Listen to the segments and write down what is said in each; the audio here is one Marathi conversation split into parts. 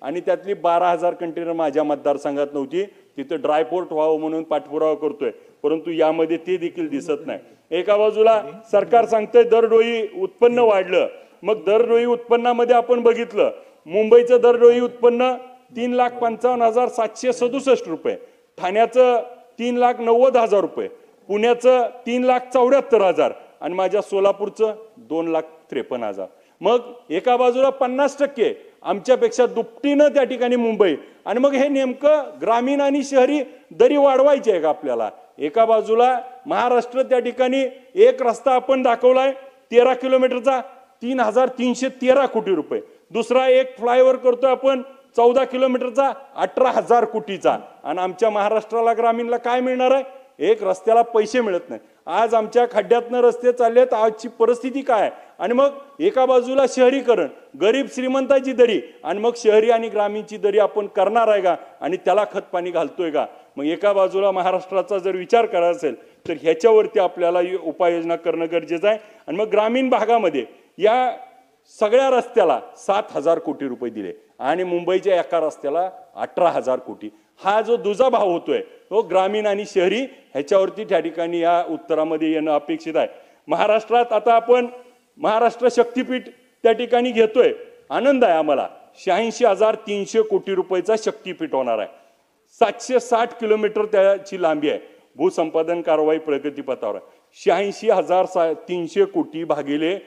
आणि त्यातली 12,000 कंटेनर माझ्या मतदारसंघात नव्हती। तिथे ड्रायपोर्ट व्हावं म्हणून पाठपुरावा करतोय, परंतु यामध्ये ते देखील दिसत नाही। एका बाजूला सरकार सांगतंय दरडोई उत्पन्न वाढलं, मग दरडोई उत्पन्नामध्ये आपण बघितलं मुंबईचं दरडोई उत्पन्न 3,55,767 रुपये, ठाण्याचं 3,90,000 रुपये, पुण्याचं 3,74,000 आणि माझ्या सोलापूरचं 2,53,000। मग एका बाजूला 50% आमच्यापेक्षा दुपटीनं त्या ठिकाणी मुंबई, आणि मग हे नेमकं ग्रामीण आणि शहरी दरी वाढवायची आहे का आपल्याला? एका बाजूला महाराष्ट्र त्या ठिकाणी एक रस्ता आपण दाखवलाय 13 किलोमीटरचा 3,313 कोटी रुपये, दुसरा एक फ्लायओव्हर करतोय आपण 14 किलोमीटरचा 18,000 कोटीचा, आणि आमच्या महाराष्ट्राला ग्रामीणला काय मिळणार आहे? एक रस्त्याला पैसे मिळत नाही। आज आमच्या खड्ड्यातनं रस्ते चाललेत, आजची परिस्थिती काय? आणि मग एका बाजूला शहरीकरण, गरीब श्रीमंताची दरी, आणि मग शहरी आणि ग्रामीणची दरी आपण करणार आहे का आणि त्याला खत पाणी घालतोय का? मग एका बाजूला महाराष्ट्राचा जर विचार करायचा असेल तर ह्याच्यावरती आपल्याला उपाययोजना करणं गरजेचं आहे। आणि मग ग्रामीण भागामध्ये या सगळ्या रस्त्याला 7,000 कोटी रुपये दिले आणि मुंबईच्या एका रस्त्याला 18,000 कोटी। हा जो दुजाभाव होतोय तो ग्रामीण आणि शहरी ह्याच्यावरती त्या ठिकाणी या उत्तरामध्ये येणं अपेक्षित आहे। महाराष्ट्रात आता आपण महाराष्ट्र शक्तीपीठ त्या ठिकाणी घेतोय, आनंद आहे आम्हाला। 86,300 कोटी रुपयाचा शक्तीपीठ होणार आहे, 760 किलोमीटर त्याची लांबी आहे, भूसंपादन कारवाई प्रगतीपथावर आहे। 86,300 कोटी भागिले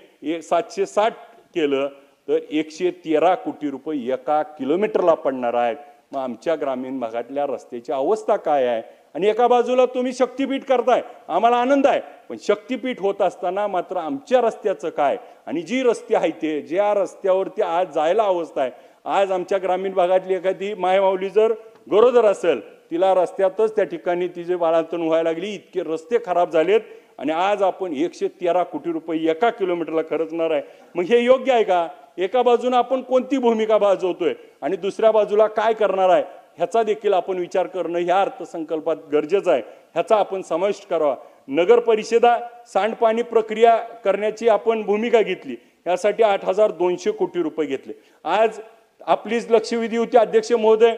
760 केलं तर 113 कोटी रुपये एका किलोमीटरला पडणार आहेत। मग आमच्या ग्रामीण भागातल्या रस्त्याची अवस्था काय आहे? आणि एका बाजूला तुम्ही शक्तीपीठ करताय, आम्हाला आनंद आहे, पण शक्तीपीठ होत असताना मात्र आमच्या रस्त्याचं काय? आणि जी रस्ते आहेत ते ज्या रस्त्यावरती आज जायला अवस्था आहे, आज आमच्या ग्रामीण भागातली एखादी मायमाऊली जर गरोदर असेल तिला रस्त्यातच त्या ठिकाणी तिचे बाळंतपण व्हायला लागली, इतके रस्ते खराब झालेत, आणि आज आपण 113 कोटी रुपये एका किलोमीटरला खर्चणार आहे। मग हे योग्य आहे का? एका बाजूला आपण कोणती भूमिका बाजवतोय आणि दुसऱ्या बाजूला काय करणार आहे ह्याचा देखील आपण विचार करणं ह्या अर्थसंकल्पात गरजेचं आहे। ह्याचा आपण समाविष्ट करावा। नगर परिषदा सांडपाणी प्रक्रिया करण्याची आपण भूमिका घेतली, यासाठी 8,200 कोटी रुपये घेतले। आज आपलीच लक्षवेधी होती अध्यक्ष महोदय,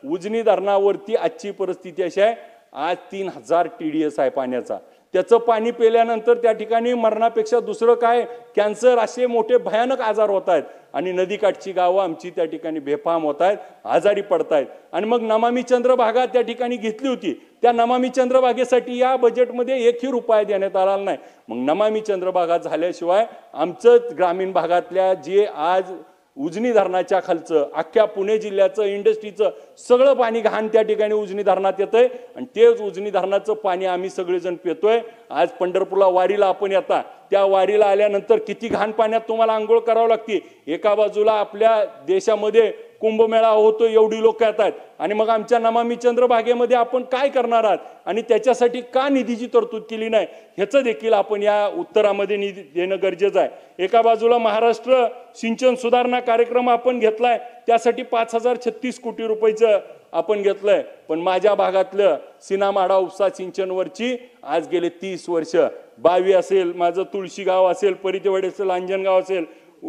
उजनी धरणावरती आजची परिस्थिती अशी आहे, आज 3,000 TDS आहे पाण्याचा, त्याचं पाणी पिल्यानंतर त्या ठिकाणी मरणापेक्षा दुसरं काय, कॅन्सर असे मोठे भयानक आजार होत आहेत, आणि नदीकाठची गावं आमची त्या ठिकाणी बेफाम होत आहेत, आजारी पडतायत। आणि मग नमामि चंद्रभागा त्या ठिकाणी घेतली होती, त्या नमामि चंद्रभागेसाठी या बजेटमध्ये एकही रुपया देण्यात आला नाही। मग नमामि चंद्रभागा झाल्याशिवाय आमचं ग्रामीण भागातल्या जे आज उजनी धरणाच्या खालचं अख्ख्या पुणे जिल्ह्याचं इंडस्ट्रीचं सगळं पाणी घाण त्या ठिकाणी उजनी धरणात येतंय, आणि तेच उजनी धरणाचं पाणी आम्ही सगळेजण पितोय। आज पंढरपूरला वारीला आपण येता, त्या वारीला आल्यानंतर किती घाण पाण्यात तुम्हाला आंघोळ करावं लागते। एका बाजूला आपल्या देशामध्ये कुंभमेळा होतो, एवढी लोक येतात, आणि मग आमच्या नमामि चंद्रभागेमध्ये आपण काय करणार आहात आणि त्याच्यासाठी का निधीची तरतूद केली नाही ह्याचं देखील आपण या उत्तरामध्ये निधी देणं गरजेचं आहे। एका बाजूला महाराष्ट्र सिंचन सुधारणा कार्यक्रम आपण घेतलाय, त्यासाठी 5,036 कोटी रुपयाचं आपण घेतलंय, पण माझ्या भागातलं सीनामाडा उपसा सिंचनवरची आज गेले 30 वर्ष, बावी असेल, माझं तुळशी गाव असेल, परितेवाडी असेल, अंजनगाव असेल,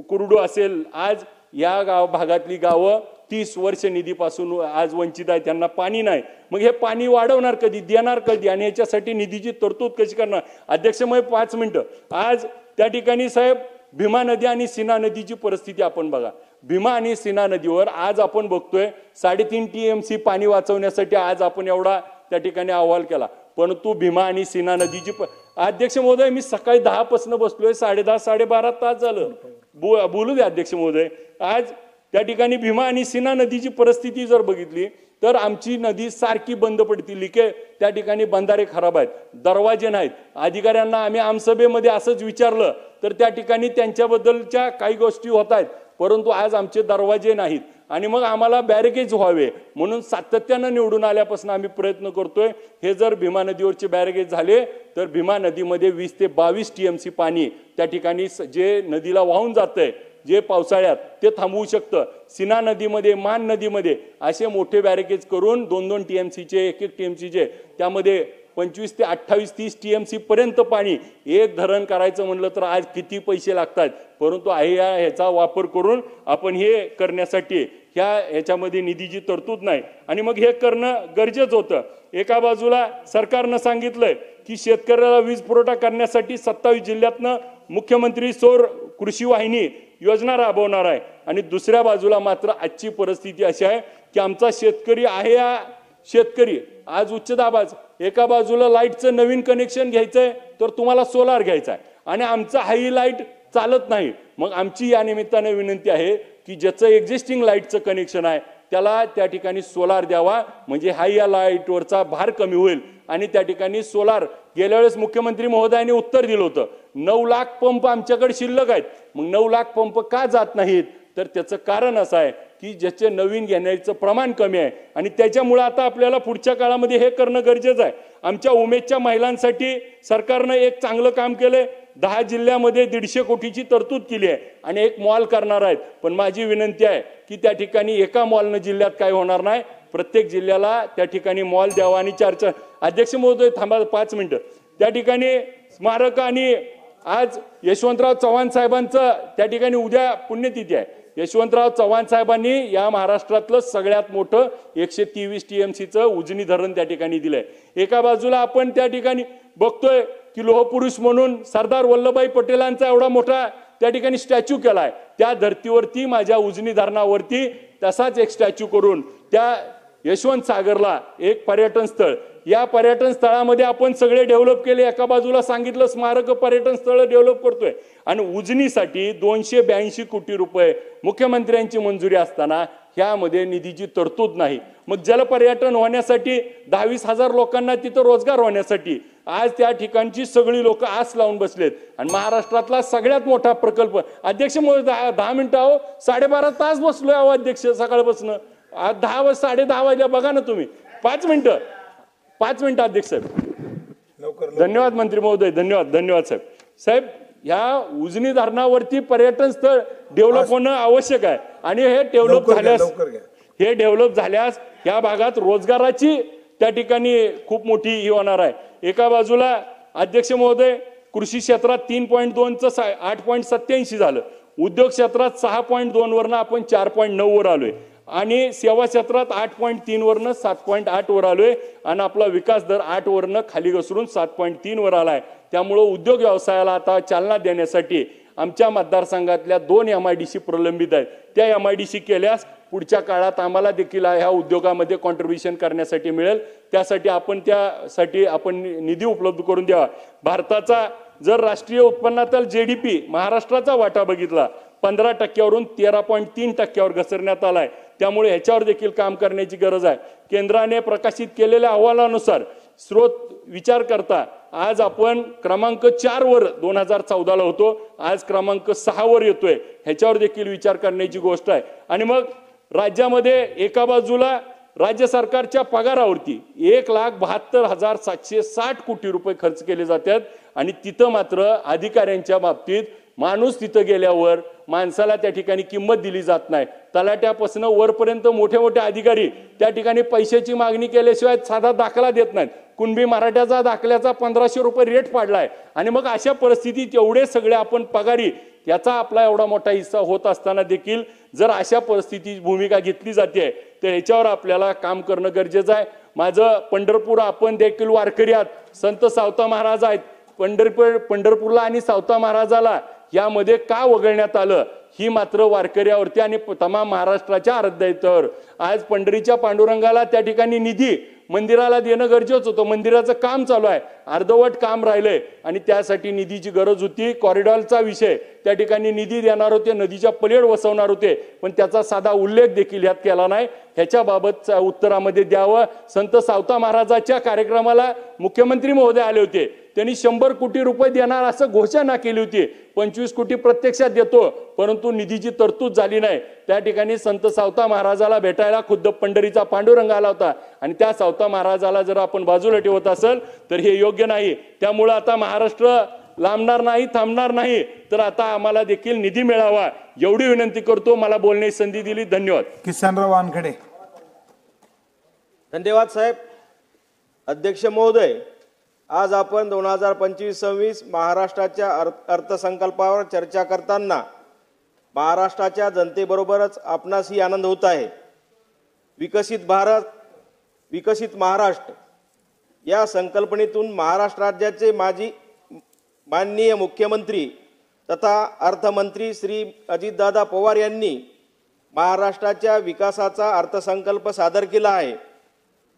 कुरडू असेल, आज या भागातली गावं 30 वर्ष निधीपासून आज वंचित आहे, त्यांना पाणी नाही। मग हे पाणी वाढवणार कधी, देणार कधी, आणि याच्यासाठी निधीची तरतूद कशी करणार? अध्यक्ष मग 5 मिनिटं, आज त्या ठिकाणी साहेब भीमा नदी आणि सीना नदीची परिस्थिती आपण बघा। भीमा आणि सीना नदीवर आज आपण बघतोय 3.5 TMC पाणी वाचवण्यासाठी आज आपण एवढा त्या ठिकाणी अहवाल केला, परंतु भीमा आणि सीना नदीची अध्यक्ष महोदय मी सकाळी 10 पासून बसलोय, 10:30 12:30 तास झालं, बोलू दे अध्यक्ष महोदय। आज त्या ठिकाणी भीमा आणि सीना नदीची परिस्थिती जर बघितली तर आमची नदी सारखी बंद पडती, लिके त्या ठिकाणी बंधारे खराब आहेत, दरवाजे नाहीत। अधिकाऱ्यांना आम्ही आमसभेमध्ये असंच विचारलं तर त्या ठिकाणी त्यांच्याबद्दलच्या काही गोष्टी होत आहेत, परंतु आज आमचे दरवाजे नाहीत, आणि मग आम्हाला बॅरिकेज व्हावे म्हणून सातत्यानं निवडून आल्यापासून आम्ही प्रयत्न करतोय। हे जर भीमा नदीवरचे बॅरिकेज झाले तर भीमा नदीमध्ये 20 ते 22 TMC पाणी त्या ठिकाणी जे नदीला वाहून जातंय जे पावसाळ्यात ते थांबवू शकतं। सीना नदीमध्ये, मान नदीमध्ये असे मोठे बॅरिकेज करून 2-2 TMCचे 1-1 TMCचे त्यामध्ये 25 ते 28-30 TMC पर्यंत पाणी एक धरण करायचं म्हणलं तर आज किती पैसे लागतात, परंतु ह्याचा वापर करून आपण हे करण्यासाठी ह्याच्यामध्ये निधीची तरतूद नाही आणि मग हे करणं गरजेचं होतं. एका बाजूला सरकारनं सांगितलंय की शेतकऱ्याला वीज पुरवठा करण्यासाठी 27 जिल्ह्यातनं मुख्यमंत्री सौर कृषी वाहिनी योजना राबवणार आहे आणि दुसऱ्या बाजूला मात्र आजची परिस्थिती अशी आहे की आमचा शेतकरी आहे, शेतकरी आज उच्च दाबाच, एका बाजूला लाईटचं नवीन कनेक्शन घ्यायचंय तर तुम्हाला सोलार घ्यायचा आहे आणि आमचं हाई लाईट चालत नाही. मग आमची या निमित्ताने विनंती आहे की ज्याचं एक्झिस्टिंग लाईटचं कनेक्शन आहे त्याला त्या ठिकाणी सोलार द्यावा, म्हणजे हाई या लाईटवरचा भार कमी होईल आणि त्या ठिकाणी सोलार. गेल्या वेळेस मुख्यमंत्री महोदयांनी उत्तर दिलं होतं 9 लाख पंप आमच्याकडे शिल्लक आहेत. मग 9 लाख पंप का जात नाहीत, तर त्याचं कारण असं आहे की ज्याचे नवीन घेण्याचं प्रमाण कमी आहे आणि त्याच्यामुळे आता आपल्याला पुढच्या काळामध्ये हे करणं गरजेचं आहे. आमच्या उमेदच्या महिलांसाठी सरकारनं एक चांगलं काम केलंय. 10 जिल्ह्यामध्ये 150 कोटीची तरतूद केली आहे आणि एक मॉल करणार आहेत. पण माझी विनंती आहे की त्या ठिकाणी एका मॉलनं जिल्ह्यात काय होणार नाही, प्रत्येक जिल्ह्याला त्या ठिकाणी मॉल द्यावा आणि 4 अध्यक्ष महोदय थांबा 5 मिनिटं. त्या ठिकाणी स्मारक आणि आज यशवंतराव चव्हाण साहेबांचं त्या ठिकाणी उद्या पुण्यतिथी आहे. यशवंतराव चव्हाण साहेबांनी या महाराष्ट्रातलं सगळ्यात मोठं 123 TMCचं उजनी धरण त्या ठिकाणी दिलंय. एका बाजूला आपण त्या ठिकाणी बघतोय की लोहपुरुष म्हणून सरदार वल्लभभाई पटेलांचा एवढा मोठा त्या ठिकाणी स्टॅच्यू केलाय. त्या धर्तीवरती माझ्या उजनी धरणावरती तसाच एक स्टॅच्यू करून त्या यशवंत सागरला एक पर्यटन स्थळ, या पर्यटन स्थळामध्ये आपण सगळे डेव्हलप केले. एका बाजूला सांगितलं स्मारक पर्यटन स्थळ डेव्हलप करतोय आणि उजनीसाठी 282 कोटी रुपये मुख्यमंत्र्यांची मंजुरी असताना ह्यामध्ये निधीची तरतूद नाही. मग जलपर्यटन होण्यासाठी 10-20 हजार लोकांना तिथं रोजगार होण्यासाठी आज त्या ठिकाणची सगळी लोक आस लावून बसलेत आणि महाराष्ट्रातला सगळ्यात मोठा प्रकल्प. अध्यक्ष महोदय 10 मिनिटं अहो 12.5 तास बसलोय अहो अध्यक्ष सकाळपासून. 10 10:30 वाजल्या बघा ना तुम्ही. 5 मिनिटं अध्यक्ष साहेब. धन्यवाद मंत्री महोदय, धन्यवाद साहेब. साहेब ह्या उजनी धरणावरती पर्यटन स्थळ डेव्हलप होणं आवश्यक आहे आणि हे डेव्हलप झाल्यास या भागात रोजगाराची त्या ठिकाणी खूप मोठी ही होणार आहे. एका बाजूला अध्यक्ष महोदय कृषी क्षेत्रात 3.2चं 8.87 झालं, उद्योग क्षेत्रात 6.2 वरनं आपण 4.9 वर आलोय आणि सेवा क्षेत्रात 8.3 वरनं 7.8 वर आलोय आणि आपला विकास दर 8 वरनं खाली घसरून 7.3 वर आलाय. त्यामुळे उद्योग व्यवसायाला आता चालना देण्यासाठी आमच्या मतदारसंघातल्या 2 MIDC प्रलंबित आहेत. त्या MIDC केल्यास पुढच्या काळात आम्हाला देखील ह्या उद्योगामध्ये कॉन्ट्रीब्युशन करण्यासाठी मिळेल. त्यासाठी आपण निधी उपलब्ध करून द्यावा. भारताचा जर राष्ट्रीय उत्पन्नातील GDP महाराष्ट्राचा वाटा बघितला 15% 13.3% घसरण्यात आलाय. त्यामुळे ह्याच्यावर देखील काम करण्याची गरज आहे. केंद्राने प्रकाशित केलेल्या अहवालानुसार स्रोत विचार करता आज आपण क्रमांक 4 वर 2014ला होतो, आज क्रमांक 6 वर येतोय. ह्याच्यावर देखील विचार करण्याची गोष्ट आहे. आणि मग राज्यामध्ये एका बाजूला राज्य सरकारच्या पगारावरती 1,72,760 कोटी रुपये खर्च केले जातात आणि तिथं मात्र अधिकाऱ्यांच्या बाबतीत माणूस तिथं गेल्यावर माणसाला त्या ठिकाणी किंमत दिली जात नाही. तलाट्यापासून वरपर्यंत मोठे मोठे अधिकारी त्या ठिकाणी पैशाची मागणी केल्याशिवाय साधा दाखला देत नाहीत. कुणबी मराठ्याचा दाखल्याचा 1500 रुपये रेट पाडलाय आणि मग अशा परिस्थितीत एवढे सगळे आपण पगारी याचा आपला एवढा मोठा हिस्सा होत असताना देखील जर अशा परिस्थितीची भूमिका घेतली जाते तर ह्याच्यावर आपल्याला काम करणं गरजेचं आहे. माझं पंढरपूर, आपण देखील वारकरी आहात, संत सावता महाराज आहेत. पंढरपूरला आणि सावता महाराजाला यामध्ये का वगळण्यात आलं ही मात्र वारकऱ्यावरती आणि तमाम महाराष्ट्राच्या आराध्यावर. आज पंढरीच्या पांडुरंगाला त्या ठिकाणी निधी मंदिराला देणं गरजेचं होतं. मंदिराचं काम चालू आहे, अर्धवट काम राहिलंय आणि त्यासाठी निधीची गरज होती. कॉरिडॉरचा विषय त्या ठिकाणी निधी देणार होते, नदीच्या पलीकडे वसवणार होते, पण त्याचा साधा उल्लेख देखील यात केला नाही. ह्याच्याबाबत उत्तरामध्ये द्यावं. संत सावता महाराजाच्या कार्यक्रमाला मुख्यमंत्री महोदय आले होते, त्यांनी 100 कोटी रुपये देणार असं घोषणा केली होती. 25 कोटी प्रत्यक्षात देतो, परंतु निधीची तरतूद झाली नाही. त्या ठिकाणी संत सावता महाराजाला भेटायला खुद्द पंढरीचा पांडुरंग आला होता आणि त्या सावता महाराजाला जर आपण बाजूला ठेवत असेल तर हे योग्य नाही. त्यामुळे आता महाराष्ट्र लांबणार नाही, थांबणार नाही, तर आता आम्हाला देखील निधी मिळावा एवढी विनंती करतो. मला बोलण्याची संधी दिली, धन्यवाद. किसनराव वानखडे. धन्यवाद साहेब. अध्यक्ष महोदय, आज आपण 2025-26 महाराष्ट्राच्या अर्थसंकल्पावर चर्चा करताना महाराष्ट्राच्या जनतेबरोबरच आपणासही आनंद होत आहे। विकसित भारत, विकसित महाराष्ट्र या संकल्पनेतून महाराष्ट्र राज्याचे माननीय मुख्यमंत्री तथा अर्थमंत्री श्री अजितदादा पवार यांनी महाराष्ट्राच्या विकासाचा अर्थसंकल्प सादर केला आहे।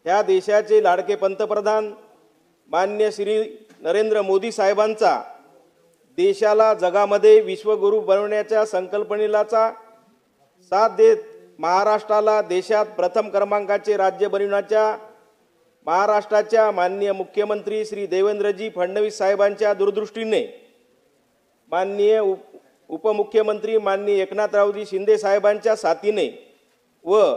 ह्या देशाचे लाडके पंतप्रधान माननीय श्री नरेंद्र मोदी साहेबांचा देशाला जगामध्ये विश्वगुरू बनवण्याच्या संकल्पनेला साथ देत महाराष्ट्राला देशात प्रथम क्रमांकाचे राज्य बनवण्याच्या महाराष्ट्राच्या माननीय मुख्यमंत्री श्री देवेंद्रजी फडणवीस साहेबांच्या दूरदृष्टीने माननीय उपमुख्यमंत्री माननीय एकनाथरावजी शिंदे साहेबांच्या साथीने व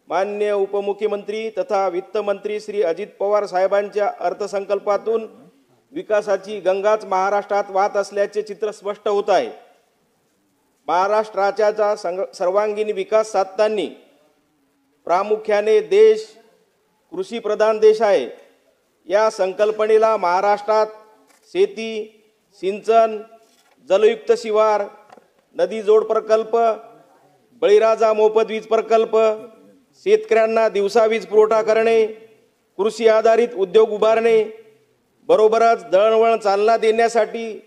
माननीय उपमुख्यमंत्री तथा वित्तमंत्री श्री अजित पवार साहेबांच्या अर्थसंकल्पातून विकासाची गंगाच महाराष्ट्रात वाहत असल्याचे चित्र स्पष्ट होत आहे। महाराष्ट्राचा सर्वांगीण विकास साधताना प्रामुख्याने देश कृषी प्रधान देश आहे। या संकल्पनेला महाराष्ट्रात शेती, सिंचन, जलयुक्त शिवार, नदी जोड प्रकल्प, बळीराजा मोफत वीज प्रकल्प, शेतकऱ्यांना दिवसा वीज पुरवठा करणे, कृषी आधारित उद्योग उभारणे, बरोबरच दळणवळण चालना देण्यासाठी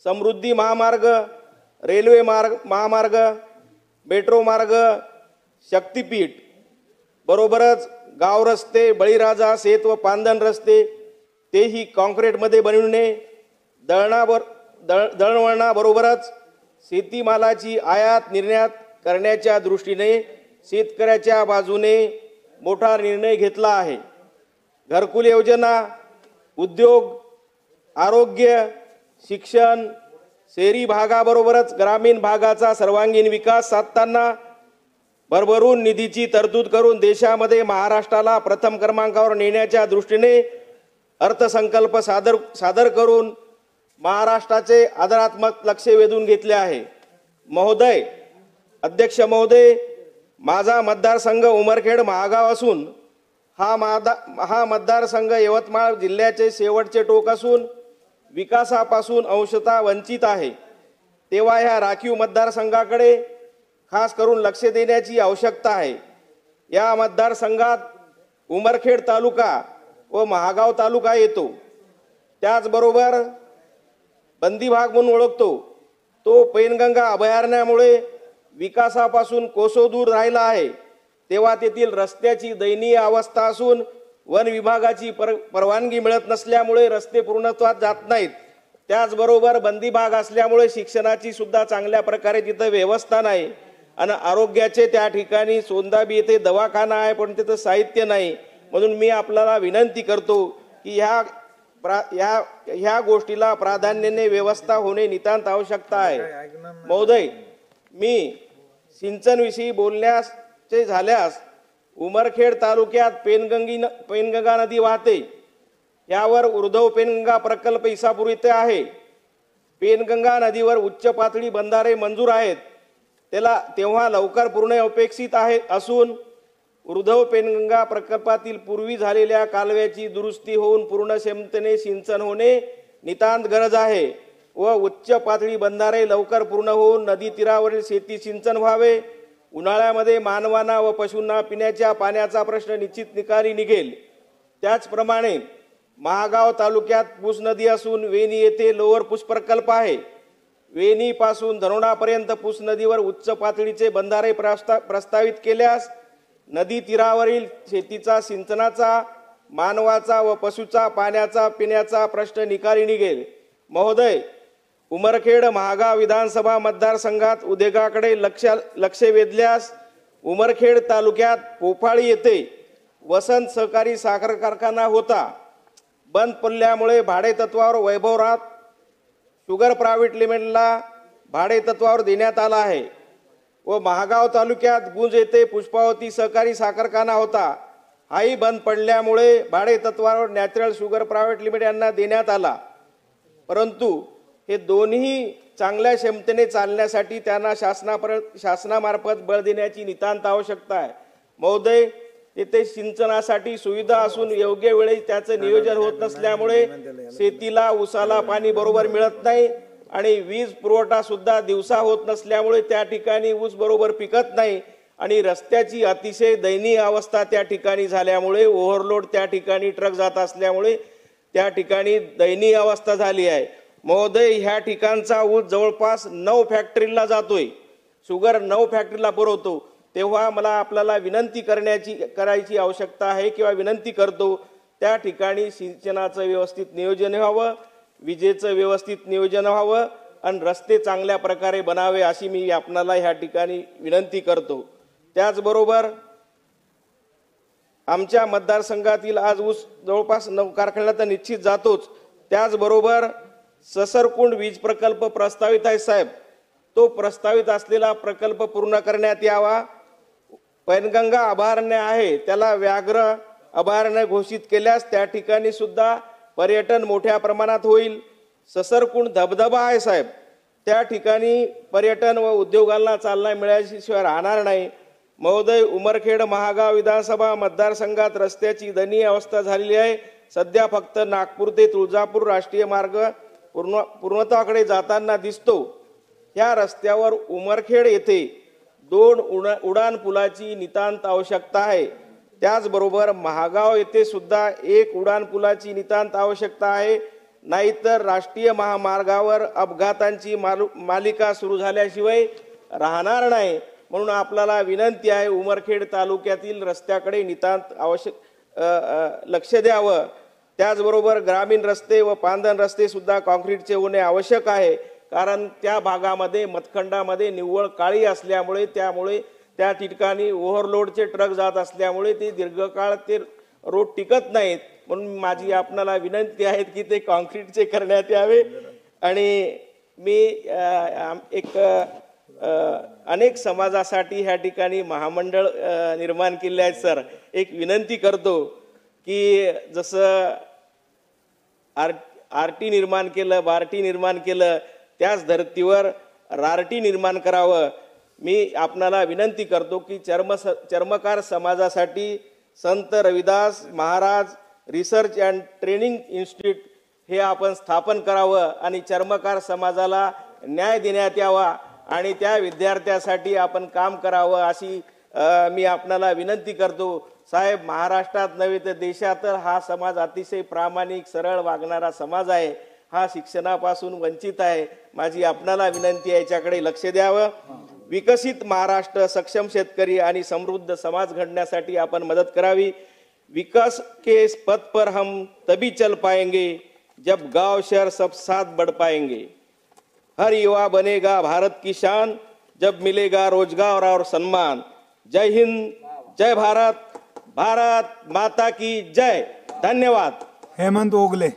समृद्धी महामार्ग, रेल्वे महामार्ग, मेट्रो मार्ग, शक्तीपीठ, बरोबरच गाव रस्ते, बळीराजा शेत व पांदन रस्ते तेही कॉन्क्रीटमध्ये बनविणे, दळणवळणाबरोबरच शेतीमालाची आयात निर्यात करण्याच्या दृष्टीने शेतकऱ्याच्या बाजूने मोठा निर्णय घेतला आहे। घरकुल योजना, उद्योग, आरोग्य, शिक्षण, शहरी भागाबरोबरच ग्रामीण भागाचा सर्वांगीण विकास साधताना भरभरून निधीची तरतूद करून देशामध्ये महाराष्ट्राला प्रथम क्रमांकावर नेण्याच्या दृष्टीने अर्थसंकल्प सादर करून महाराष्ट्राचे आदरात्मक लक्ष वेधून घेतले आहे। महोदय, अध्यक्ष महोदय, माझा मतदारसंघ उमरखेड महागाव असून हा मतदारसंघ यवतमाळ जिल्ह्याचे शेवटचे टोक असून विकासापासून अंशतः वंचित आहे। तेव्हा ह्या राखीव मतदारसंघाकडे खास करून लक्ष देण्याची आवश्यकता आहे। या मतदारसंघात उमरखेड तालुका व महागाव तालुका येतो। त्याचबरोबर बंदी भाग म्हणून ओळखतो तो पैनगंगा अभयारण्यामुळे विकासापासून कोसो दूर राहिला आहे। तेव्हा तेथील रस्त्याची दयनीय अवस्था असून वन विभागाची परवानगी मिळत नसल्यामुळे रस्ते पूर्णत्वास जात नाहीत। त्याचबरोबर बंदी भाग असल्यामुळे शिक्षणाची सुद्धा चांगल्या प्रकारे तिथे व्यवस्था नाही आणि आरोग्याचे त्या ठिकाणी सोंदाबी येथे दवाखाना आहे पण तिथे साहित्य नाही। म्हणून मी आपल्याला विनंती करतो की ह्या गोष्टीला प्राधान्याने व्यवस्था होणे नितांत आवश्यकता आहे। महोदय, मी सिंचन विषयी बोलण्याचे झाल्यास उमरखेड तालुक्यात पेनगंगा नदी वाहते। यावर उर्ध्व पेनगंगा प्रकल्प इसापूर येथे आहे। पेनगंगा नदीवर उच्च पातळी बंधारे मंजूर आहेत, तेव्हा लवकर पूर्ण अपेक्षित आहे असून उर्ध्व पेनगंगा प्रकल्पातील पूर्वी झालेल्या कालव्याची दुरुस्ती होऊन पूर्ण क्षमतेने सिंचन होणे नितांत गरज आहे व उच्च पातळी बंधारे लवकर पूर्ण होऊन नदी तीरावरील शेती सिंचन व्हावे। उन्हाळ्यामध्ये मानवांना व पशूंना पिण्याच्या पाण्याचा प्रश्न निश्चित निकाली निघेल। त्याचप्रमाणे महागाव तालुक्यात पूस नदी असून वेणी येथे लोअर पूस प्रकल्प आहे। वेणीपासून धरोणापर्यंत पूस नदीवर उच्च पातळीचे बंधारे प्रस्तावित केल्यास नदी तीरावरील शेतीचा, सिंचनाचा, मानवाचा व पशुचा पाण्याचा पिण्याचा प्रश्न निकाली निघेल। महोदय, उमरखेड महागाव विधानसभा मतदारसंघात उद्योगाकडे लक्ष वेधल्यास उमरखेड तालुक्यात पोफाळी येथे वसंत सहकारी साखर कारखाना होता, बंद पडल्यामुळे भाडे तत्वावर वैभवराज शुगर प्रायव्हेट लिमिटेडला भाडे तत्वावर देण्यात आला आहे व महागाव तालुक्यात गुंज येथे पुष्पावती सहकारी साखर कारखाना होता, हाही बंद पडल्यामुळे भाडे तत्वावर नॅचरल शुगर प्रायव्हेट लिमिटेड यांना देण्यात आला। परंतु हे दोन्ही चांगल्या क्षमतेने चालण्यासाठी त्यांना शासनामार्फत बळ देण्याची नितांत आवश्यकता आहे। महोदय, तिथे सिंचनासाठी सुविधा असून योग्य वेळी त्याचं नियोजन होत नसल्यामुळे शेतीला ऊसाला पाणी बरोबर मिळत नाही आणि वीज पुरवठा सुद्धा दिवसा होत नसल्यामुळे त्या ठिकाणी ऊस बरोबर पिकत नाही आणि रस्त्याची अतिशय दयनीय अवस्था त्या ठिकाणी झाल्यामुळे ओव्हरलोड त्या ठिकाणी ट्रक जात असल्यामुळे त्या ठिकाणी दयनीय अवस्था झाली आहे. महोदय, ह्या ठिकाणचा ऊस जवळपास 9 फॅक्टरीला जातोय, शुगर 9 फॅक्टरीला पुरवतो. तेव्हा मला आपल्याला विनंती करायची आवश्यकता आहे किंवा विनंती करतो, त्या ठिकाणी सिंचनाचं व्यवस्थित नियोजन व्हावं, विजेचं व्यवस्थित नियोजन व्हावं आणि रस्ते चांगल्या प्रकारे बनावे अशी मी आपणाला ह्या ठिकाणी विनंती करतो. त्याचबरोबर आमच्या मतदारसंघातील आज ऊस जवळपास 9 कारखान्याला तर निश्चित जातोच. त्याचबरोबर ससरकुंड वीज प्रकल्प प्रस्तावित आहे साहेब, तो प्रस्तावित असलेला प्रकल्प पूर्ण करण्यात यावा. पैनगंगा अभयारण्य आहे, त्याला व्याघ्र अभयारण्य घोषित केल्यास त्या ठिकाणी सुद्धा पर्यटन मोठ्या प्रमाणात होईल. ससरकुंड धबधबा आहे साहेब, त्या ठिकाणी पर्यटन व उद्योगांना चालना मिळाल्याशिवाय राहणार नाही. महोदय, उमरखेड महागाव विधानसभा मतदारसंघात रस्त्याची दयनीय अवस्था झालेली आहे. सध्या फक्त नागपूर ते तुळजापूर राष्ट्रीय मार्ग पूर्णत्वाकडे जाताना दिसतो. ह्या रस्त्यावर उमरखेड येथे 2 उडान पुलाची नितांत आवश्यकता आहे. त्याचबरोबर महागाव येथे सुद्धा 1 उडान पुलाची नितांत आवश्यकता आहे. नाहीतर राष्ट्रीय महामार्गावर अपघातांची मालिका सुरू झाल्याशिवाय राहणार नाही. म्हणून आपल्याला विनंती आहे, उमरखेड तालुक्यातील रस्त्याकडे नितांत लक्ष द्यावं. त्याचबरोबर ग्रामीण रस्ते व पांदन रस्ते सुद्धा काँक्रीटचे होणे आवश्यक आहे, कारण त्या भागामध्ये मतखंडामध्ये निव्वळ काळी असल्यामुळे त्यामुळे त्या ठिकाणी ओव्हरलोडचे ट्रक जात असल्यामुळे ते दीर्घकाळ ते रोड टिकत नाहीत. म्हणून माझी आपणाला विनंती आहे की ते काँक्रीटचे करण्यात यावे. आणि मी अनेक समाजासाठी ह्या ठिकाणी महामंडळ निर्माण केले आहेत सर. एक विनंती करतो की जसं आरटी निर्माण केलं, बार्टी निर्माण केलं, त्याच धर्तीवर रारटी निर्माण करावं. मी आपणाला विनंती करतो की चर्मकार समाजासाठी संत Ravidas Maharaj research and training institute हे आपण स्थापन करावं आणि चर्मकार समाजाला न्याय देण्यात यावा आणि त्या विद्यार्थ्यासाठी आपण काम करावं अशी मी आपणाला विनंती करतो. साहेब, महाराष्ट्रात नव्हे तर देशात हा समाज अतिशय प्रामाणिक सरळ वागणारा समाज आहे. हा शिक्षणापासून वंचित आहे. माझी आपणाला विनंती आहे, याच्याकडे लक्ष द्यावं. विकसित महाराष्ट्र, सक्षम शेतकरी आणि समृद्ध समाज घडण्यासाठी आपण मदत करावी. विकास के पथ पर हम तभी चल पाएंगे जब गांव शहर सब साथ बढ़ पाएंगे. हर युवा बनेगा भारत की शान जब मिलेगा रोजगार और सम्मान. जय हिंद, जय भारत, भारत माता की जय. धन्यवाद. हेमंत ओगले.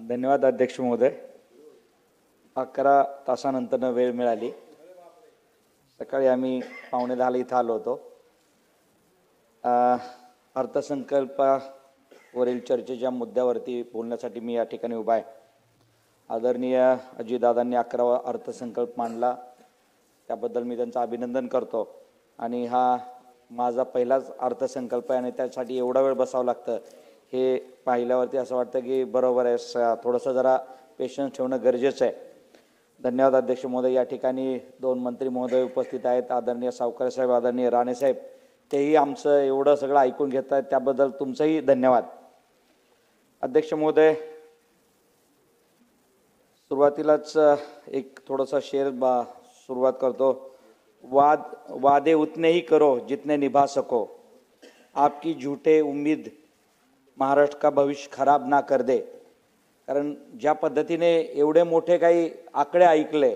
धन्यवाद अध्यक्ष महोदय. 11 तासानंतर वेळ मिळाली. सकाळी आम्ही 9:45 इथं आलो होतो. अर्थसंकल्पावरील चर्चेच्या मुद्द्यावरती बोलण्यासाठी मी या ठिकाणी उभा आहे. आदरणीय अजितदादांनी 11वा अर्थसंकल्प मांडला, त्याबद्दल मी त्यांचं अभिनंदन करतो. आणि हा माझा पहिलाच अर्थसंकल्प आहे आणि त्यासाठी एवढा वेळ बसावं लागतं हे पाहिल्यावरती असं वाटतं की बरोबर आहे, थोडंसं जरा पेशन्स ठेवणं गरजेचं आहे. धन्यवाद अध्यक्ष महोदय. या ठिकाणी 2 मंत्री महोदय उपस्थित आहेत, आदरणीय सावकारे साहेब, आदरणीय राणे साहेब. तेही आमचं एवढं सगळं ऐकून घेत आहेत, त्याबद्दल तुमचंही धन्यवाद. अध्यक्ष महोदय, सुरुवातीलाच एक थोडासा शेर सुरुवात करतो. वादे उतने ही करो जितने निभा सको, आपकी झूठे उम्मीद महाराष्ट्र का भविष्य खराब ना कर दे. कारण ज्या पद्धतीने एवढे मोठे काही आकडे ऐकले,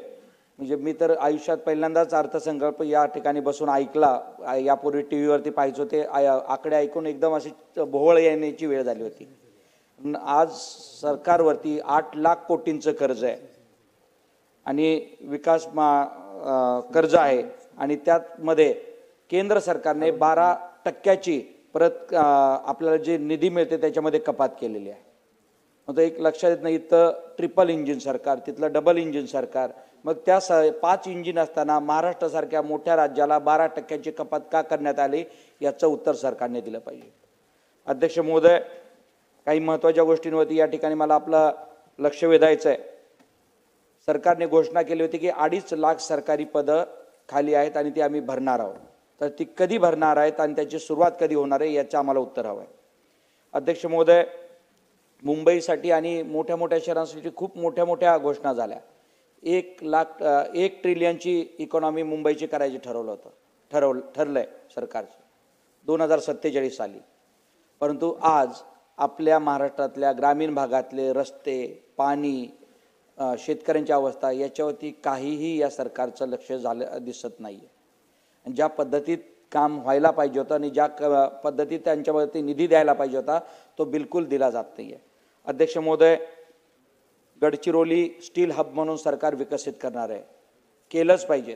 म्हणजे मी तर आयुष्यात पहिल्यांदाच अर्थसंकल्प या ठिकाणी बसून ऐकला. यापूर्वी टी व्हीवरती पाहायचो, ते आकडे ऐकून एकदम अशी भोवळ येण्याची वेळ झाली होती. आज सरकारवरती 8 लाख कोटींचं कर्ज आहे आणि विकास कर्ज आहे आणि त्यामध्ये केंद्र सरकारने 12% परत आपल्याला जे निधी मिळते त्याच्यामध्ये कपात केलेली आहे. मग एक लक्षात येत नाही, इथं ट्रिपल इंजिन सरकार, तिथलं डबल इंजिन सरकार. मग त्या 5 इंजिन असताना महाराष्ट्रासारख्या मोठ्या राज्याला 12% कपात का करण्यात आली, याचं उत्तर सरकारने दिलं पाहिजे. अध्यक्ष महोदय, काही महत्त्वाच्या गोष्टींवरती या ठिकाणी मला आपलं लक्ष वेधायचं आहे. सरकारने घोषणा केली होती की 2.5 लाख सरकारी पदं खाली आहेत आणि ती आम्ही भरणार आहोत. तर ती कधी भरणार आहेत आणि त्याची सुरुवात कधी होणार आहे, याचं आम्हाला उत्तर हवं आहे. अध्यक्ष महोदय, मुंबईसाठी आणि मोठ्या मोठ्या शहरांसाठी खूप मोठ्या मोठ्या घोषणा झाल्या. 1 ट्रिलियनची इकॉनॉमी मुंबईची करायची ठरलंय सरकारचं 2047 साली. परंतु आज आपल्या महाराष्ट्रातल्या ग्रामीण भागातले रस्ते, पाणी, शेतकऱ्यांची अवस्था याच्यावरती काहीही या सरकारचं लक्ष दिसत नाही आहे. ज्या पद्धतीत काम व्हायला पाहिजे होतं आणि ज्या पद्धतीत त्यांच्यावरती निधी द्यायला पाहिजे होता तो बिलकुल दिला जात नाही आहे. अध्यक्ष महोदय, गडचिरोली स्टील हब म्हणून सरकार विकसित करणार आहे, केलंच पाहिजे.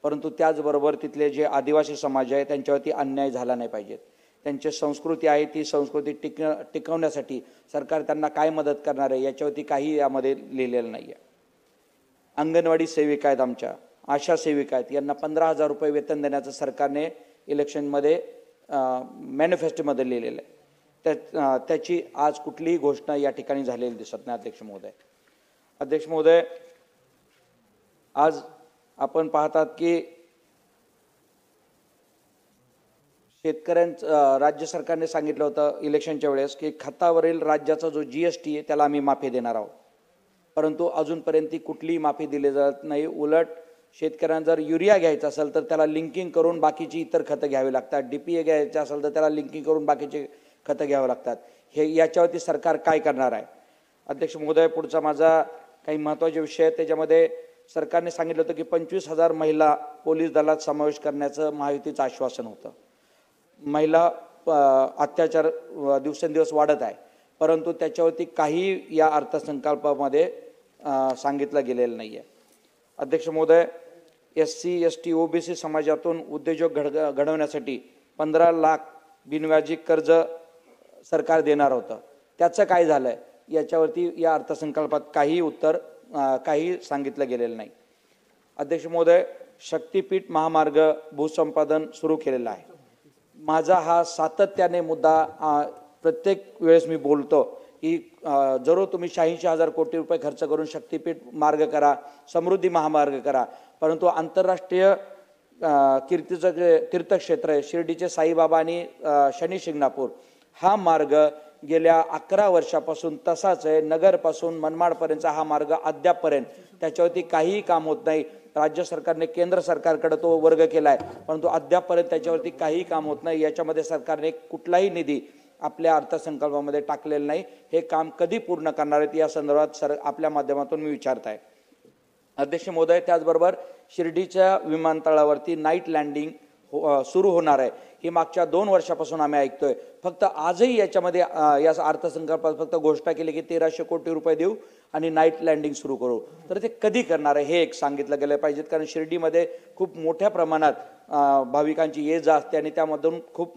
परंतु त्याचबरोबर तिथले जे आदिवासी समाज आहे त्यांच्यावरती अन्याय झाला नाही पाहिजे. त्यांची संस्कृती आहे, ती संस्कृती टिकवण्यासाठी सरकार त्यांना काय मदत करणार आहे याच्यावरती काही यामध्ये लिहिलेलं नाही आहे. अंगणवाडी सेविका आहेत, आमच्या आशा सेविका आहेत, यांना 15,000 रुपये वेतन देण्याचं सरकारने इलेक्शनमध्ये मॅनिफेस्टोमध्ये लिहिलेलं आहे. त्याची आज कुठलीही घोषणा या ठिकाणी झालेली दिसत नाही. अध्यक्ष महोदय, आज आपण पाहतात की शेतकऱ्यांचं राज्य सरकारने सांगितलं होतं इलेक्शनच्या वेळेस की खतावरील राज्याचा जो GST आहे त्याला आम्ही माफी देणार आहोत. परंतु अजूनपर्यंत ती कुठलीही माफी दिली जात नाही. उलट शेतकऱ्यांना जर युरिया घ्यायचा असेल तर त्याला लिंकिंग करून बाकीची इतर खतं घ्यावी लागतात. DPA घ्यायचं असेल तर त्याला लिंकिंग करून बाकीचे खतं घ्यावं लागतात. हे याच्यावरती सरकार काय करणार आहे? अध्यक्ष महोदय, पुढचा माझा काही महत्त्वाचे विषय आहेत. त्याच्यामध्ये सरकारने सांगितलं होतं की 25,000 महिला पोलीस दलात समावेश करण्याचं महायुतीचं आश्वासन होतं. महिला अत्याचार दिवसेंदिवस वाढत आहे, परंतु त्याच्यावरती काही या अर्थसंकल्पामध्ये सांगितलं गेलेलं नाही आहे. अध्यक्ष महोदय, SC, ST, OBC समाजातून उद्योजक घडवण्यासाठी 15 लाख बिनव्याजी कर्ज सरकार देणार होतं. त्याचं काय झालंय याच्यावरती या अर्थसंकल्पात काही सांगितलं गेलेलं नाही. अध्यक्ष महोदय, शक्तीपीठ महामार्ग भूसंपादन सुरू केलेलं आहे. माझा हा सातत्याने मुद्दा प्रत्येक वेळेस मी बोलतो की जरूर तुम्ही 86,000 कोटी रुपये खर्च करून शक्तीपीठ मार्ग करा, समृद्धी महामार्ग करा, परंतु आंतरराष्ट्रीय कीर्तीचं जे तीर्थक्षेत्र आहे शिर्डीचे साईबाबा आणि शनी शिंगणापूर, हा मार्ग गेल्या 11 वर्षापासून तसाच आहे. नगरपासून मनमाडपर्यंतचा हा मार्ग अद्यापपर्यंत त्याच्यावरती काहीही काम होत नाही. राज्य सरकारने केंद्र सरकारकडे तो वर्ग केला आहे, परंतु अद्यापपर्यंत त्याच्यावरती काहीही काम होत नाही. याच्यामध्ये सरकारने कुठलाही निधी आपल्या अर्थसंकल्पामध्ये टाकलेला नाही. हे काम कधी पूर्ण करणार आहेत या संदर्भात आपल्या माध्यमातून मी विचारत आहे. अध्यक्ष महोदय, त्याचबरोबर शिर्डीच्या विमानतळावरती नाईट लँडिंग सुरू होणार आहे. ही मागच्या 2 वर्षापासून आम्ही ऐकतोय. फक्त आजही याच्यामध्ये या अर्थसंकल्पात फक्त घोषणा केली की 1,300 कोटी रुपये देऊ आणि नाईट लँडिंग सुरू करू. तर ते कधी करणार आहे हे एक सांगितलं गेलं पाहिजे. कारण शिर्डीमध्ये खूप मोठ्या प्रमाणात भाविकांची ये जा असते आणि त्यामधून खूप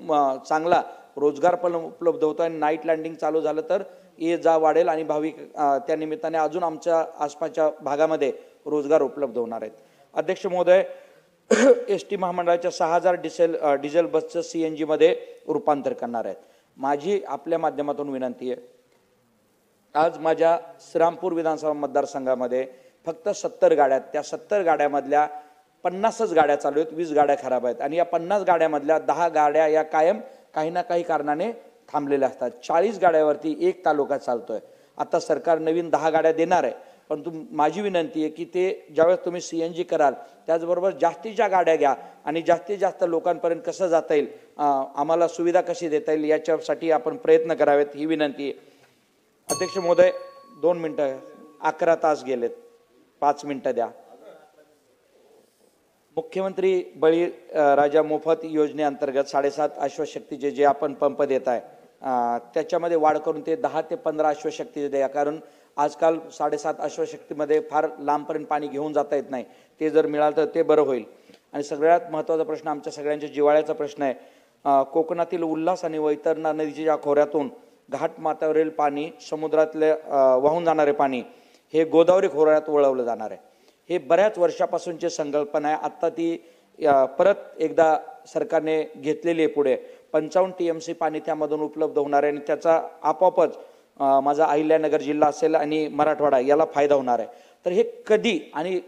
चांगला रोजगार पण उपलब्ध होतो. आणि नाईट लँडिंग चालू झालं तर ये जा वाढेल आणि भाविक त्या निमित्ताने अजून आमच्या आसपासच्या भागामध्ये रोजगार उपलब्ध होणार आहेत. अध्यक्ष महोदय, ST महामंडळाच्या 6,000 डिझेल बसचं CNG मध्ये रूपांतर करणार आहेत. माझी आपल्या माध्यमातून विनंती आहे, आज माझ्या श्रीरामपूर विधानसभा मतदारसंघामध्ये फक्त 70 गाड्या आहेत. त्या 70 गाड्यामधल्या 50च गाड्या चालू आहेत, 20 गाड्या खराब आहेत. आणि या 50 गाड्यामधल्या 10 गाड्या या कायम काही ना काही कारणाने थांबलेल्या असतात. 40 गाड्यावरती एक तालुका चालतोय. आता सरकार नवीन 10 गाड्या देणार आहे, परंतु माझी विनंती आहे की ते ज्यावेळेस तुम्ही CNG कराल त्याचबरोबर जास्तीच्या गाड्या घ्या आणि जास्तीत जास्त लोकांपर्यंत कसं जाता येईल, आम्हाला सुविधा कशी देता येईल याच्यासाठी आपण प्रयत्न करावेत, ही विनंती आहे. अध्यक्ष महोदय, 2 मिनिटं, 11 तास गेलेत, 5 मिनिटं द्या. मुख्यमंत्री बळीराजा मोफत योजनेअंतर्गत 7.5 अश्वशक्तीचे जे आपण पंप देत आहे त्याच्यामध्ये वाढ करून ते 10 ते 15 अश्वशक्ती द्या. कारण आजकाल 7.5 अश्वशक्तीमध्ये फार लांबपर्यंत पाणी घेऊन जाता येत नाही. ते जर मिळालं तर ते बरं होईल. आणि सगळ्यात महत्त्वाचा प्रश्न आमच्या सगळ्यांच्या जिव्हाळ्याचा प्रश्न आहे. कोकणातील उल्हास आणि वैतरणा नदीच्या खोऱ्यातून घाट माथ्यावरील पाणी, समुद्रातले वाहून जाणारे पाणी हे गोदावरी खोऱ्यात वळवलं जाणार आहे. हे बऱ्याच वर्षापासूनची संकल्पना आहे. आत्ता ती परत एकदा सरकारने घेतलेली आहे पुढे. 55 TMC पाणी त्यामधून उपलब्ध होणार आहे आणि त्याचा आपोआपच माझा अहिल्यानगर जिल्हा असेल आणि मराठवाडा याला फायदा होणार आहे. तर हे कधी आणि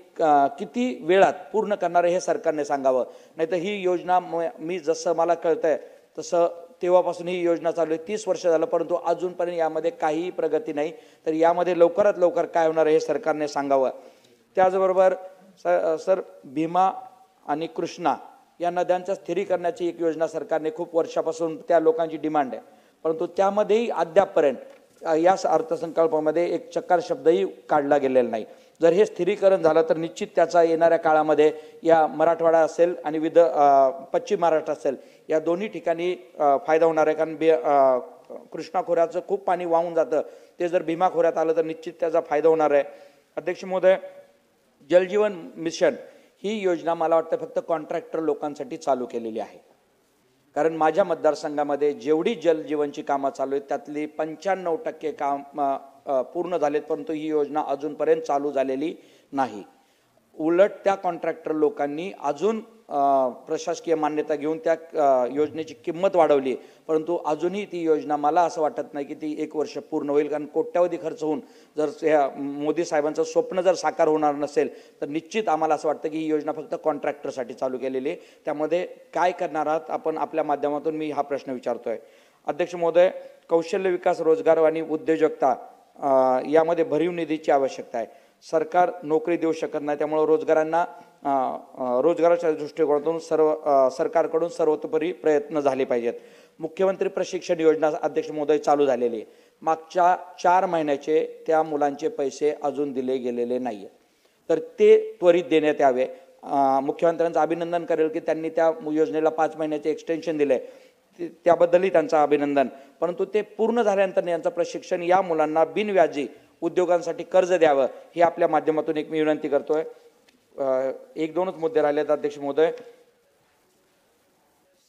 किती वेळात पूर्ण करणार आहे हे सरकारने सांगावं. नाही तर ही योजना मी जसं मला कळतंय तसं तेव्हापासून ही योजना चालू आहे, 30 वर्ष झालं, परंतु अजूनपर्यंत यामध्ये काहीही प्रगती नाही. तर यामध्ये लवकरात लवकर काय होणार आहे हे सरकारने सांगावं. त्याचबरोबर सर भीमा आणि कृष्णा या नद्यांच्या स्थिरीकरणाची एक योजना सरकारने खूप वर्षापासून त्या लोकांची डिमांड आहे, परंतु त्यामध्येही अद्यापपर्यंत या अर्थसंकल्पामध्ये एक चक्कार शब्दही काढला गेलेला नाही. जर हे स्थिरीकरण झालं तर निश्चित त्याचा येणाऱ्या काळामध्ये या मराठवाडा असेल आणि पश्चिम महाराष्ट्र असेल या दोन्ही ठिकाणी फायदा होणार आहे. कारण कृष्णा खोऱ्याचं खूप पाणी वाहून जातं, ते जर भीमा खोऱ्यात आलं तर निश्चित त्याचा फायदा होणार आहे. अध्यक्ष महोदय, जलजीवन मिशन ही योजना मला वाटतं फक्त कॉन्ट्रॅक्टर लोकांसाठी चालू केलेली आहे. कारण माझ्या मतदारसंघामध्ये जेवढी जलजीवनची कामं चालू आहेत त्यातली 95% काम पूर्ण झालेत, परंतु ही योजना अजूनपर्यंत चालू झालेली नाही. उलट त्या कॉन्ट्रॅक्टर लोकांनी अजून प्रशासकीय मान्यता घेऊन त्या योजनेची किंमत वाढवली, परंतु अजूनही ती योजना मला असं वाटत नाही की ती 1 वर्ष पूर्ण होईल. कारण कोट्यावधी खर्च होऊन जर मोदी साहेबांचं स्वप्न जर साकार होणार नसेल तर निश्चित आम्हाला असं वाटतं की ही योजना फक्त कॉन्ट्रॅक्टरसाठी चालू केलेली आहे. त्यामध्ये काय करणार आहात आपण आपल्या माध्यमातून मी हा प्रश्न विचारतोय. अध्यक्ष महोदय, कौशल्य विकास, रोजगार आणि उद्योजकता यामध्ये भरीव निधीची आवश्यकता आहे. सरकार नोकरी देऊ शकत नाही, त्यामुळे रोजगाराच्या दृष्टिकोनातून सरकारकडून सर्वतोपरी प्रयत्न झाले पाहिजेत. मुख्यमंत्री प्रशिक्षण योजना अध्यक्ष महोदय चालू झालेली आहे. मागच्या 4 महिन्याचे त्या मुलांचे पैसे अजून दिले गेलेले नाहीये, तर ते त्वरित देण्यात यावे. मुख्यमंत्र्यांचं अभिनंदन करेल की त्यांनी त्या योजनेला 5 महिन्याचे एक्सटेन्शन दिले, त्याबद्दलही त्यांचं अभिनंदन. परंतु ते पूर्ण झाल्यानंतर यांचं प्रशिक्षण या मुलांना बिनव्याजी उद्योगांसाठी कर्ज द्यावं ही आपल्या माध्यमातून एक मी विनंती करतोय. 1-2च मुद्दे राहिलेत अध्यक्ष महोदय.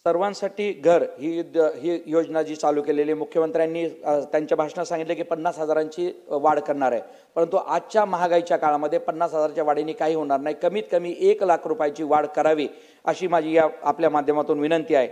सर्वांसाठी घर ही योजना जी चालू केलेली मुख्यमंत्र्यांनी त्यांच्या भाषणात सांगितले की 50,000ची वाढ करणार आहे, परंतु आजच्या महागाईच्या काळामध्ये 50,000च्या वाढीने काही होणार नाही. कमीत कमी 1 लाख रुपयाची वाढ करावी अशी माझी या आपल्या माध्यमातून विनंती आहे.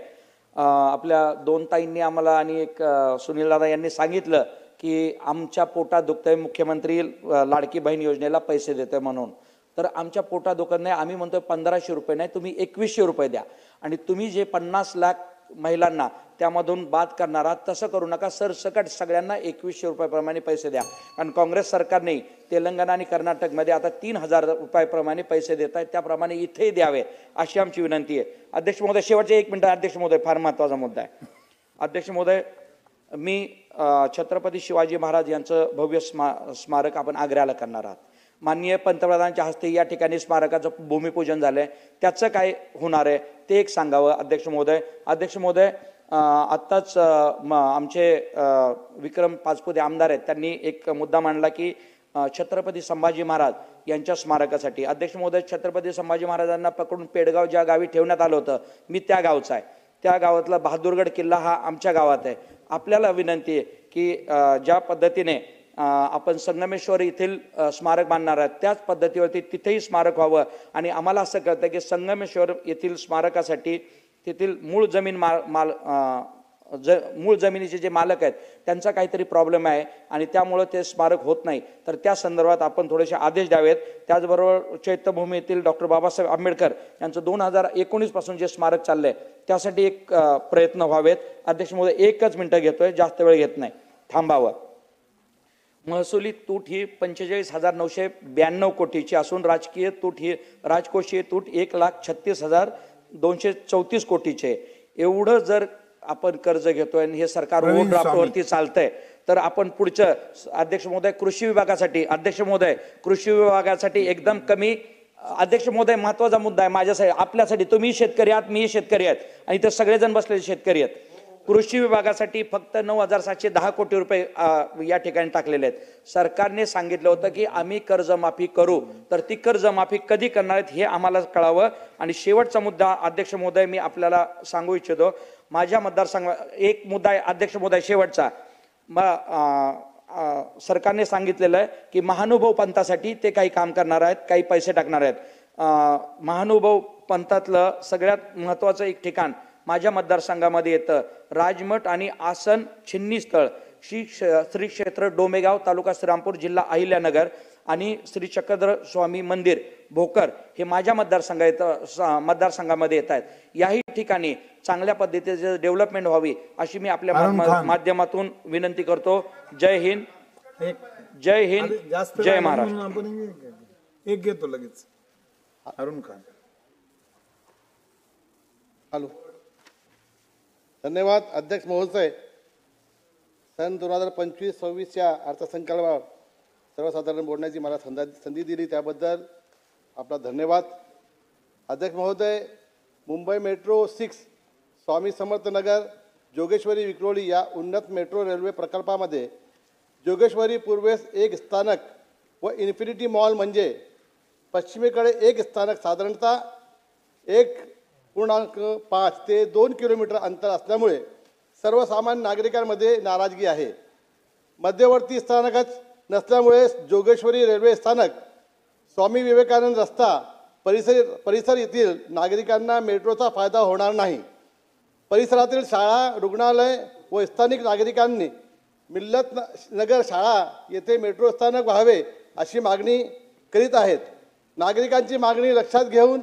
आपल्या 2 ताईंनी आम्हाला आणि एक सुनील दादा यांनी सांगितलं की आमच्या पोटात दुखतंय, मुख्यमंत्री लाडकी बहीण योजनेला पैसे देतोय म्हणून. तर आमच्या पोटात दुखत नाही, आम्ही म्हणतोय 1500 रुपये नाही, तुम्ही 2100 रुपये द्या. आणि तुम्ही जे 50 लाख महिलांना त्यामधून बाद करणार आहात तसं करू नका, सरसकट सगळ्यांना 2100 रुपयाप्रमाणे पैसे द्या. कारण काँग्रेस सरकारने तेलंगणा आणि कर्नाटकमध्ये आता 3000 रुपयाप्रमाणे पैसे देत आहेत, त्याप्रमाणे इथेही द्यावे अशी आमची विनंती आहे. अध्यक्ष महोदय, शेवटचे 1 मिनिट अध्यक्ष महोदय, फार महत्त्वाचा मुद्दा आहे. अध्यक्ष महोदय, मी छत्रपती शिवाजी महाराज यांचं भव्य स्मारक आपण आग्र्याला करणार आहात. माननीय पंतप्रधानांच्या हस्ते या ठिकाणी स्मारकाचं भूमिपूजन झालंय, त्याचं काय होणार आहे ते एक सांगावं अध्यक्ष महोदय. अध्यक्ष महोदय, आत्ताच आमचे विक्रम पाचपुते आमदार आहेत, त्यांनी एक मुद्दा मांडला की छत्रपती संभाजी महाराज यांच्या स्मारकासाठी. अध्यक्ष महोदय, छत्रपती संभाजी महाराजांना पकडून पेडगाव ज्या गावी ठेवण्यात आलं होतं, मी त्या गावचा आहे. त्या गावातला बहादूरगड किल्ला हा आमच्या गावात आहे. आपल्याला विनंती आहे की ज्या पद्धतीने आपण संगमेश्वर येथील स्मारक बांधणार आहात त्याच पद्धतीवरती तिथेही स्मारक व्हावं. आणि आम्हाला असं कळतं की संगमेश्वर येथील स्मारकासाठी तेथील मूळ जमिनीचे जे मालक आहेत त्यांचा काहीतरी प्रॉब्लेम आहे आणि त्यामुळे ते स्मारक होत नाही. तर त्या संदर्भात आपण थोडेसे आदेश द्यावेत. त्याचबरोबर चैत्यभूमी येथील डॉक्टर बाबासाहेब आंबेडकर यांचं 2019 पासून जे स्मारक चाललंय त्यासाठी एक प्रयत्न व्हावेत. अध्यक्ष महोदय, 1च मिनिटं घेतोय, जास्त वेळ घेत नाही, थांबावं. महसुली तूट ही 45,992 कोटीची असून राजकीय तूट ही राजकोषीय तूट 1,36,234 कोटीचे. एवढं जर आपण कर्ज घेतोय आणि हे सरकार ओव्हरड्राफ्टवरती चालतंय तर आपण पुढचं अध्यक्ष महोदय कृषी विभागासाठी एकदम कमी. अध्यक्ष महोदय, महत्वाचा मुद्दा आहे माझ्यासाठी, आपल्यासाठी. तुम्ही शेतकरी आहात, मी शेतकरी आहेत आणि इथे सगळेजण बसलेले शेतकरी आहेत. कृषी विभागासाठी फक्त 9,710 कोटी रुपये या ठिकाणी टाकलेले आहेत. सरकारने सांगितलं होतं की आम्ही कर्जमाफी करू, तर ती कर्जमाफी कधी करणार आहेत हे आम्हाला कळावं. आणि शेवटचा मुद्दा अध्यक्ष महोदय मी आपल्याला सांगू इच्छितो. माझ्या मतदारसंघात एक मुद्दा आहे अध्यक्ष महोदय शेवटचा. सरकारने सांगितलेलं आहे की महानुभाव पंथासाठी ते काही काम करणार आहेत, काही पैसे टाकणार आहेत. महानुभाव पंथातलं सगळ्यात महत्त्वाचं एक ठिकाण माझ्या मतदारसंघामध्ये येतं. राजमठ आणि आसन छिन्नी स्थळ श्री क्षेत्र डोमेगाव, तालुका श्रीरामपूर, जिल्हा अहिल्यानगर आणि श्री चक्रधर स्वामी मंदिर भोकर हे माझ्या मतदारसंघामध्ये येत आहेत. याही ठिकाणी चांगल्या पद्धतीचे डेव्हलपमेंट व्हावी अशी मी आपल्या माध्यमातून विनंती करतो. जय हिंद, जय हिंद, जय महाराष्ट्र. एक घेतो लगेच. अरुण खान. हॅलो, धन्यवाद अध्यक्ष महोदय. सन 2025-26च्या अर्थसंकल्पावर सर्वसाधारण बोलण्याची मला संधी दिली त्याबद्दल आपला धन्यवाद. अध्यक्ष महोदय, मुंबई मेट्रो 6 स्वामी समर्थ नगर जोगेश्वरी विक्रोळी या उन्नत मेट्रो रेल्वे प्रकल्पामध्ये जोगेश्वरी पूर्वेस एक स्थानक व इन्फिनिटी मॉल म्हणजे पश्चिमेकडे एक स्थानक साधारणतः 1.5 ते 2 किलोमीटर अंतर असल्यामुळे सर्वसामान्य नागरिकांमध्ये नाराजगी आहे. मध्यवर्ती स्थानकच नसल्यामुळे जोगेश्वरी रेल्वे स्थानक, स्वामी विवेकानंद रस्ता परिसर येथील नागरिकांना मेट्रोचा फायदा होणार नाही. परिसरातील शाळा, रुग्णालय व स्थानिक नागरिकांनी मिल्लत नगर शाळा येथे मेट्रो स्थानक व्हावे अशी मागणी करीत आहेत. नागरिकांची मागणी लक्षात घेऊन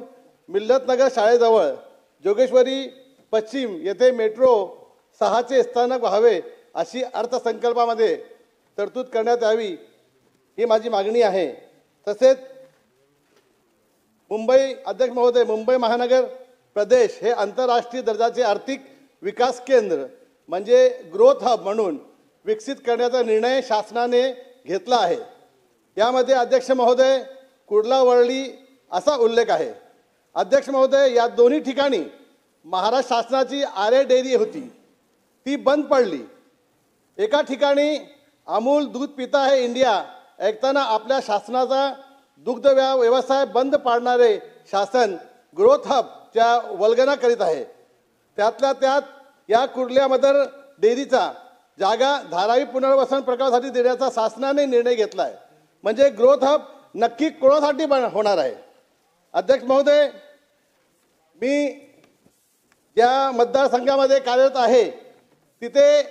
मिल्लत नगर शाळेजवळ जोगेश्वरी पश्चिम येथे मेट्रो 6चे स्थानक व्हावे अशी अर्थसंकल्पामध्ये तरतूद करण्यात यावी ही माझी मागणी आहे. तसेच अध्यक्ष महोदय, मुंबई महानगर प्रदेश हे आंतरराष्ट्रीय दर्जाचे आर्थिक विकास केंद्र म्हणजे ग्रोथ हब म्हणून विकसित करण्याचा निर्णय शासनाने घेतला आहे. यामध्ये अध्यक्ष महोदय कुर्ला वरळी असा उल्लेख आहे. अध्यक्ष महोदय, या दोन्ही ठिकाणी महाराष्ट्र शासनाची आरे डेअरी होती, ती बंद पडली. एका ठिकाणी अमूल दूध पिता है इंडिया ऐकताना आपल्या शासनाचा दुग्ध व्यवसाय बंद पाडणारे शासन ग्रोथ हबच्या वल्गना करीत आहे. त्यातल्या त्यात या कुर्ल्या मदर डेअरीचा जागा धारावी पुनर्वसन प्रकल्पासाठी देण्याचा शासनाने निर्णय घेतला आहे. म्हणजे ग्रोथ हब नक्की कोणासाठी होणार आहे? अध्यक्ष महोदय, मी ज्या मतदारसंघामध्ये कार्यरत आहे तिथे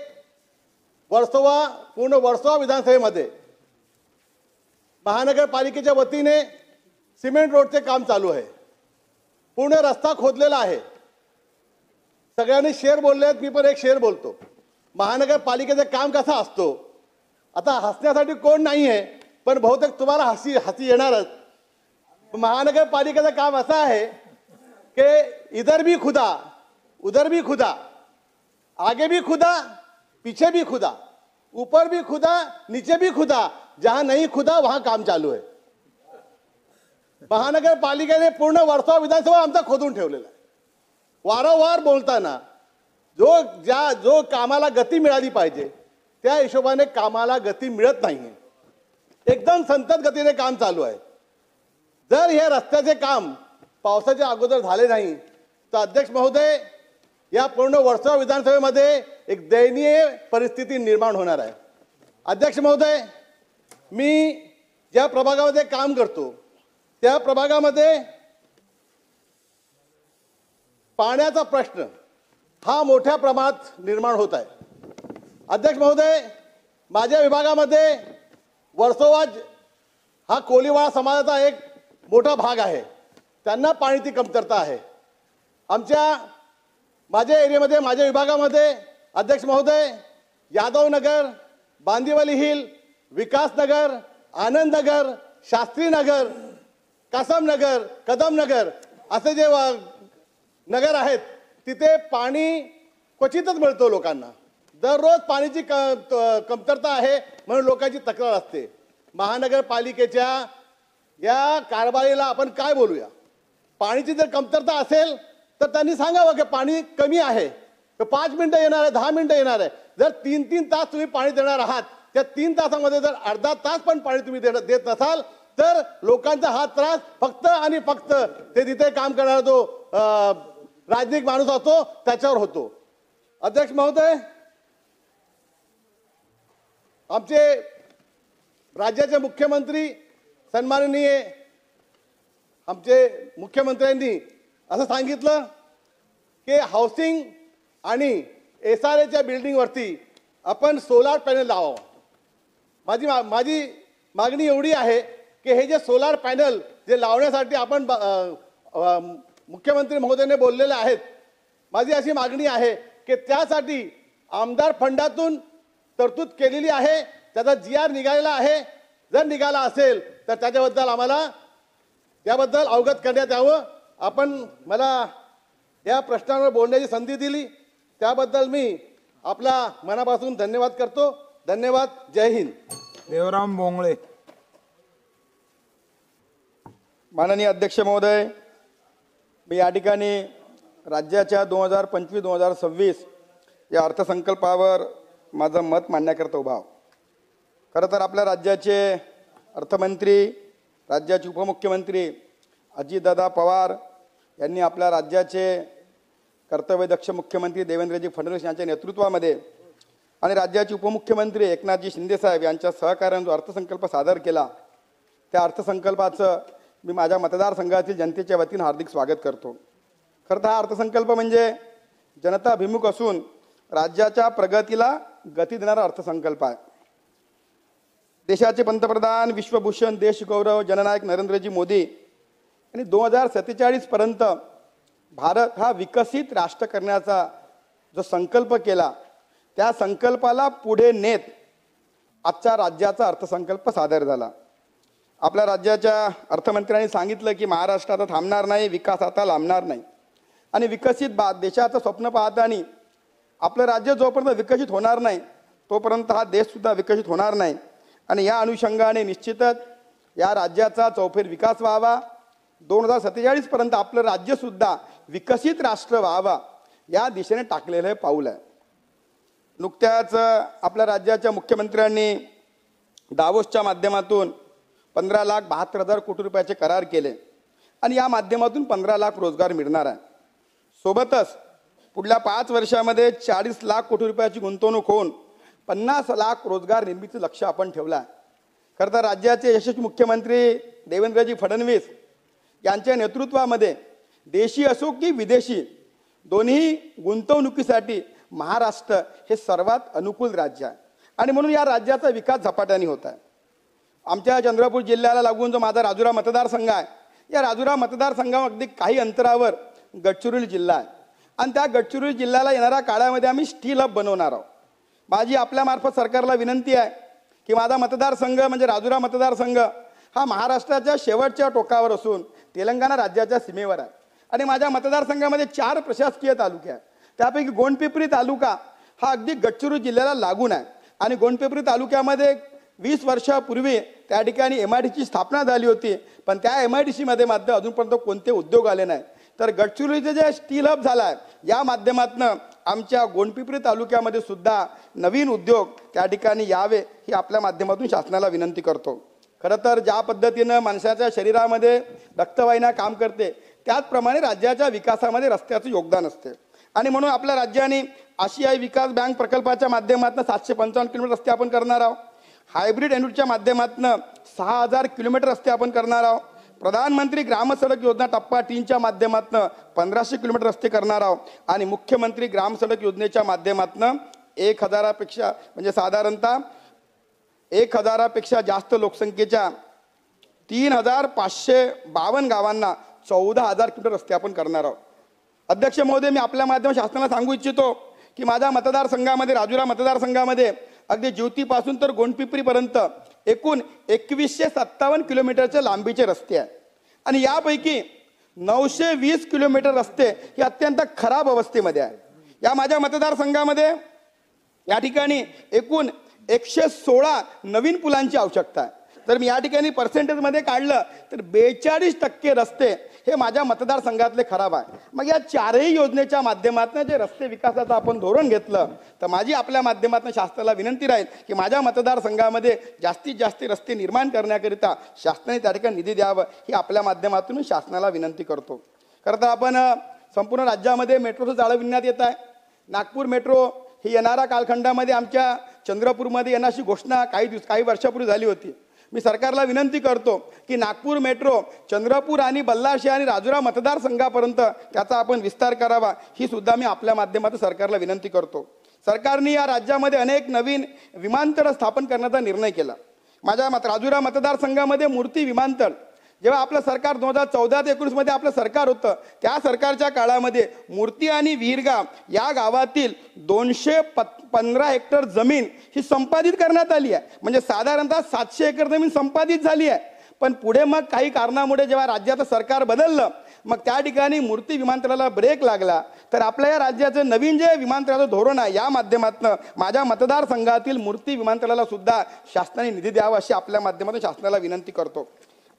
पूर्ण वर्सोवा विधानसभेमध्ये महानगरपालिकेच्या वतीने सिमेंट रोडचे काम चालू आहे. पूर्ण रस्ता खोदलेला आहे. सगळ्यांनी शेर बोलले आहेत, मी पण एक शेर बोलतो. महानगरपालिकेचं काम कसं असतो, आता हसण्यासाठी कोण नाही आहे, पण बहुतेक तुम्हाला हसी येणारच. महानगरपालिकेचं काम असं आहे की इधर भी खुदा, उधर भी खुदा, आगे भी खुदा, पीछे भी खुदा, ऊपर भी खुदा, नीचे भी खुदा, जहां नहीं खुदा वहां काम चालू आहे. महानगरपालिकेने पूर्ण वर्सोवा विधानसभा आमचा खोदून ठेवलेला आहे. वारंवार बोलताना जो कामाला गती मिळाली पाहिजे त्या हिशोबाने कामाला गती मिळत नाहीये. एकदम संतत गतीने काम चालू आहे. जर हे रस्त्याचे काम पावसाच्या अगोदर झाले नाही तर अध्यक्ष महोदय, या पूर्ण वर्सोवा विधानसभेमध्ये एक दयनीय परिस्थिती निर्माण होणार आहे. अध्यक्ष महोदय, मी ज्या प्रभागामध्ये काम करतो त्या प्रभागामध्ये पाण्याचा प्रश्न हा मोठ्या प्रमाणात निर्माण होत आहे. अध्यक्ष महोदय, माझ्या विभागामध्ये वर्सोवा हा कोळीवाडा समाजाचा एक मोठा भाग आहे. त्यांना पाण्याची कमतरता आहे. माझ्या एरियामध्ये, माझ्या विभागामध्ये अध्यक्ष महोदय, यादवनगर, बांदिवली हिल, विकासनगर, आनंदनगर, शास्त्रीनगर, कासमनगर, कदमनगर असे जे नगर आहेत तिथे पाणी क्वचितच मिळतो लोकांना. दररोज पाण्याची कमतरता आहे म्हणून लोकांची तक्रार असते. महानगरपालिकेच्या या कारभारीला आपण काय बोलूया? पाण्याची जर कमतरता असेल तर त्यांनी सांगावं की पाणी कमी आहे, 5 मिनिटं येणार आहे, 10 मिनिटं येणार आहे. जर 3-3 तास तुम्ही पाणी देणार आहात, त्या 3 तासामध्ये जर अर्धा तास पण पाणी तुम्ही देत नसाल तर लोकांचा हा त्रास फक्त आणि फक्त ते तिथे काम करणारा जो राजनीतिक माणूस असतो त्याच्यावर होतो. अध्यक्ष महोदय, आमचे राज्याचे मुख्यमंत्री सन्माननीय आमचे मुख्यमंत्र्यांनी असं सांगितलं की हाऊसिंग आणि SRAच्या बिल्डिंगवरती आपण सोलार पॅनल लावावं. माझी मागणी एवढी आहे की हे जे सोलार पॅनल जे लावण्यासाठी आपण मुख्यमंत्री महोदयाने बोललेले आहेत, माझी अशी मागणी आहे की त्यासाठी आमदार फंडातून तरतूद केलेली आहे. त्याचा GR निघालेला आहे. जर निघाला असेल तर त्याच्याबद्दल आम्हाला त्याबद्दल अवगत करण्यात यावं. आपण मला या प्रश्नावर बोलण्याची संधी दिली त्याबद्दल मी आपला मनापासून धन्यवाद करतो. धन्यवाद. जय हिंद. देवराम बोंगळे. माननीय अध्यक्ष महोदय, मी या ठिकाणी राज्याच्या 2025-2026 या अर्थसंकल्पावर माझं मत मांडण्याकरता उभा आहो. खरं तर आपल्या राज्याचे अर्थमंत्री, राज्याचे उपमुख्यमंत्री अजितदादा पवार यांनी आपल्या राज्याचे कर्तव्यदक्ष मुख्यमंत्री देवेंद्रजी फडणवीस यांच्या नेतृत्वामध्ये आणि राज्याचे उपमुख्यमंत्री एकनाथजी शिंदेसाहेब यांच्या सहकार्याने जो अर्थसंकल्प सादर केला, त्या अर्थसंकल्पाचं मी माझ्या मतदारसंघातील जनतेच्या वतीने हार्दिक स्वागत करतो. खरं तर हा अर्थसंकल्प म्हणजे जनताभिमुख असून राज्याच्या प्रगतीला गती देणारा अर्थसंकल्प आहे. देशाचे पंतप्रधान, विश्वभूषण, देशगौरव, जननायक नरेंद्रजी मोदी यांनी 2047 पर्यंत भारत हा विकसित राष्ट्र करण्याचा जो संकल्प केला, त्या संकल्पाला पुढे नेत आजच्या राज्याचा अर्थसंकल्प सादर झाला. आपल्या राज्याच्या अर्थमंत्र्यांनी सांगितलं की महाराष्ट्र आता थांबणार नाही, विकास आता लांबणार नाही. आणि विकसित देशाचं स्वप्न पाहताना आपलं राज्य जोपर्यंत विकसित होणार नाही तोपर्यंत हा देशसुद्धा विकसित होणार नाही. आणि या अनुषंगाने निश्चितच या राज्याचा चौफेर विकास व्हावा. 2047 पर्यंत आपलं राज्यसुद्धा विकसित राष्ट्र व्हावा या दिशेने टाकलेलं हे पाऊल आहे. नुकत्याच आपल्या राज्याच्या मुख्यमंत्र्यांनी दावोसच्या माध्यमातून 15,72,000 कोटी रुपयाचे करार केले आणि या माध्यमातून 15 लाख रोजगार मिळणार आहे. सोबतच पुढल्या 5 वर्षामध्ये 40 लाख कोटी रुपयाची गुंतवणूक होऊन 50 लाख रोजगार निर्मितीचं लक्ष्य आपण ठेवलं आहे. खरं तर राज्याचे यशस्वी मुख्यमंत्री देवेंद्रजी फडणवीस यांच्या नेतृत्वामध्ये देशी असो की विदेशी दोन्ही गुंतवणुकीसाठी महाराष्ट्र हे सर्वात अनुकूल राज्य आहे आणि म्हणून या राज्याचा विकास झपाट्याने होत आहे. आमच्या चंद्रपूर जिल्ह्याला लागून जो माझा राजुरा मतदारसंघ आहे, या राजुरा मतदारसंघावर अगदी काही अंतरावर गडचिरोली जिल्हा आहे आणि त्या गडचिरोली जिल्ह्याला येणाऱ्या काळामध्ये आम्ही स्टील हब बनवणार आहोत. माझी आपल्यामार्फत सरकारला विनंती आहे की माझा मतदारसंघ म्हणजे राजुरा मतदारसंघ हा महाराष्ट्राच्या शेवटच्या टोकावर असून तेलंगणा राज्याच्या सीमेवर आहे आणि माझ्या मतदारसंघामध्ये 4 प्रशासकीय तालुके आहेत. त्यापैकी गोंडपिंपरी तालुका हा अगदी गडचिरोली जिल्ह्याला लागून आहे आणि गोंडपिंपरी तालुक्यामध्ये 20 वर्षापूर्वी त्या ठिकाणी MIDCची स्थापना झाली होती, पण त्या MIDCमध्ये मात्र अजूनपर्यंत कोणते उद्योग आले नाही. तर गडचिरोलीचे जे स्टील हब झाला आहे या माध्यमातून आमच्या गोंडपिंपरी तालुक्यामध्ये सुद्धा नवीन उद्योग त्या ठिकाणी यावे ही आपल्या माध्यमातून शासनाला विनंती करतो. खरं तर ज्या पद्धतीनं माणसाच्या शरीरामध्ये रक्तवाहिन्या काम करते त्याचप्रमाणे राज्याच्या विकासामध्ये रस्त्याचं योगदान असते आणि म्हणून आपल्या राज्याने आशियाई विकास बँक प्रकल्पाच्या माध्यमातून 755 किलोमीटर रस्ते आपण करणार आहोत. हायब्रिड एन्यूटच्या माध्यमातून 6000 किलोमीटर रस्ते आपण करणार आहोत. प्रधानमंत्री ग्राम सडक योजना टप्पा 3च्या माध्यमातून 1500 किलोमीटर रस्ते करणार आहोत आणि मुख्यमंत्री ग्राम सडक योजनेच्या माध्यमातून 1000पेक्षा म्हणजे साधारणतः 1000पेक्षा जास्त लोकसंख्येच्या 3552 गावांना 14,000 किलोमीटर रस्ते आपण करणार आहोत. अध्यक्ष महोदय, मी आपल्या माध्यमातून शासनाला सांगू इच्छितो की माझ्या मतदारसंघामध्ये राजुरा मतदारसंघामध्ये अगदी ज्योतीपासून तर गोंडपिंपरीपर्यंत एकूण 2157 किलोमीटरचे लांबीचे रस्ते आहेत आणि यापैकी 920 किलोमीटर रस्ते हे अत्यंत खराब अवस्थेमध्ये आहे. या माझ्या मतदारसंघामध्ये या ठिकाणी एकूण 116 नवीन पुलांची आवश्यकता आहे. तर मी या ठिकाणी पर्सेंटेजमध्ये काढलं तर 42% रस्ते हे माझ्या मतदारसंघातले खराब आहे. मग या 4ही योजनेच्या माध्यमातून जे रस्ते विकासाचं आपण धोरण घेतलं तर माझी आपल्या माध्यमातून शासनाला विनंती राहील की माझ्या मतदारसंघामध्ये जास्तीत जास्त रस्ते निर्माण करण्याकरिता शासनाने त्या ठिकाणी निधी द्यावं ही आपल्या माध्यमातून शासनाला विनंती करतो. खरं तर आपण संपूर्ण राज्यामध्ये मेट्रोचं जाळं विणण्यात येत आहे. नागपूर मेट्रो ही येणाऱ्या कालखंडामध्ये आमच्या चंद्रपूरमध्ये यांना अशी घोषणा काही वर्षापूर्वी झाली होती. मी सरकारला विनंती करतो की नागपूर मेट्रो चंद्रपूर आणि बल्लारशाह आणि राजुरा मतदारसंघापर्यंत त्याचा आपण विस्तार करावा, ही सुद्धा मी आपल्या माध्यमातून सरकारला विनंती करतो. सरकारने या राज्यामध्ये अनेक नवीन विमानतळ स्थापन करण्याचा निर्णय केला. माझ्या राजुरा मतदारसंघामध्ये मूर्ती विमानतळ, जेव्हा आपलं सरकार 2014 ते 19 आपलं सरकार होतं, त्या सरकारच्या काळामध्ये मूर्ती आणि विहिरगाव या गावातील 215 हेक्टर जमीन ही संपादित करण्यात आली आहे. म्हणजे साधारणतः 700 एकर जमीन संपादित झाली आहे. पण पुढे मग काही कारणामुळे जेव्हा राज्याचं सरकार बदललं, मग त्या ठिकाणी मूर्ती विमानतळाला ब्रेक लागला. तर आपल्या या राज्याचं नवीन जे विमानतळाचं धोरण आहे, या माध्यमातून माझ्या मतदारसंघातील मूर्ती विमानतळाला सुद्धा शासनाने निधी द्यावा, अशी आपल्या माध्यमातून शासनाला विनंती करतो.